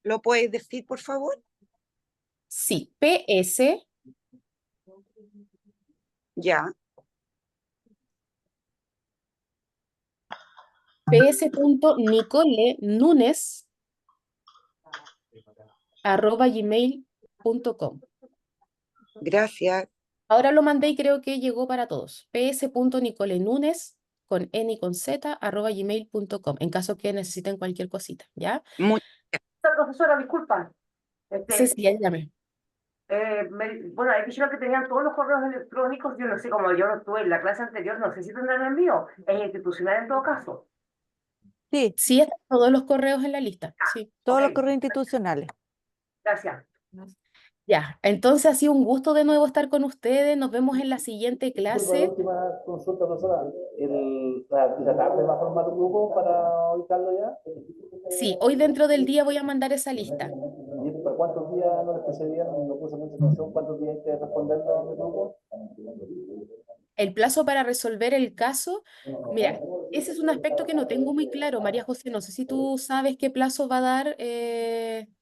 S3: ¿Lo puedes decir, por favor?
S4: Sí, ps.
S3: Ya,
S4: ps.nicolenunes@gmail.com.
S3: gracias.
S4: Ahora lo mandé y creo que llegó para todos. ps.nicolenunes con n y con z @gmail.com, en caso que necesiten cualquier cosita, ¿ya?
S3: Muy,
S5: Profesora, disculpa.
S4: Ceci, ya llame.
S5: Bueno, hay dijeron que tenían todos los correos electrónicos, yo no sé, como yo no estuve en la clase anterior, no sé si tendrán el mío, es institucional en todo caso.
S2: Sí,
S4: Sí, están todos los correos en la lista, sí.
S2: todos los
S5: Ok,
S2: correos institucionales.
S5: gracias.
S4: Ya, entonces ha sido un gusto de nuevo estar con ustedes. Nos vemos en la siguiente
S15: Disculpa, la
S4: clase.
S15: última consulta, profesora. ¿La tarde va a formar un grupo para ubicarlo ya?
S4: Sí, hoy dentro del día voy a mandar esa lista.
S15: ¿Y para cuántos días no le escuché bien? No puse mucha atención. ¿Cuántos días hay que responderlo a mi grupo?
S4: El plazo para resolver el caso, mira, ese es un aspecto que no tengo muy claro, María José. No sé si tú sabes qué plazo va a dar el curso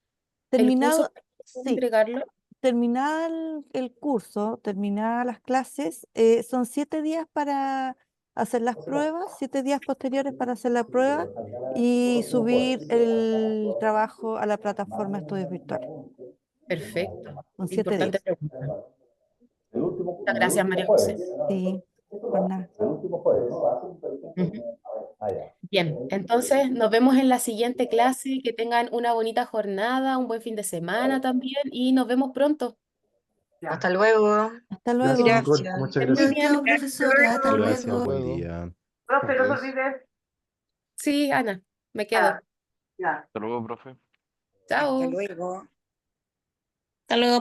S2: Terminado,
S4: para
S2: sí,
S4: entregarlo.
S2: terminada el curso, terminadas las clases, son 7 días para hacer las pruebas, 7 días posteriores para hacer la prueba y subir el trabajo a la plataforma de estudios virtuales.
S4: Perfecto.
S2: Son 7
S4: Importante
S2: días.
S4: pregunta.
S15: El
S4: Muchas
S15: el
S4: gracias,
S15: último
S4: María José.
S15: jueves.
S2: Sí, por nada.
S15: El último jueves.
S4: Ujú.
S15: Ah, ya.
S4: Bien, entonces nos vemos en la siguiente clase. Que tengan una bonita jornada, un buen fin de semana también y nos vemos pronto.
S3: hasta luego.
S2: Hasta
S11: Gracias,
S2: luego.
S11: Nicole.
S3: Gracias.
S11: Muchas
S4: Estén muy
S11: gracias.
S7: Chao,
S4: bien.
S7: chao, profesora, hasta
S19: Gracias,
S7: luego.
S19: buen día.
S5: Profe, no se
S11: Adiós.
S5: olvide.
S4: Sí, Ana, me quedo.
S5: Ah, ya.
S9: Hasta luego, profe.
S3: Hasta
S4: Chao.
S3: luego.
S6: Hasta luego.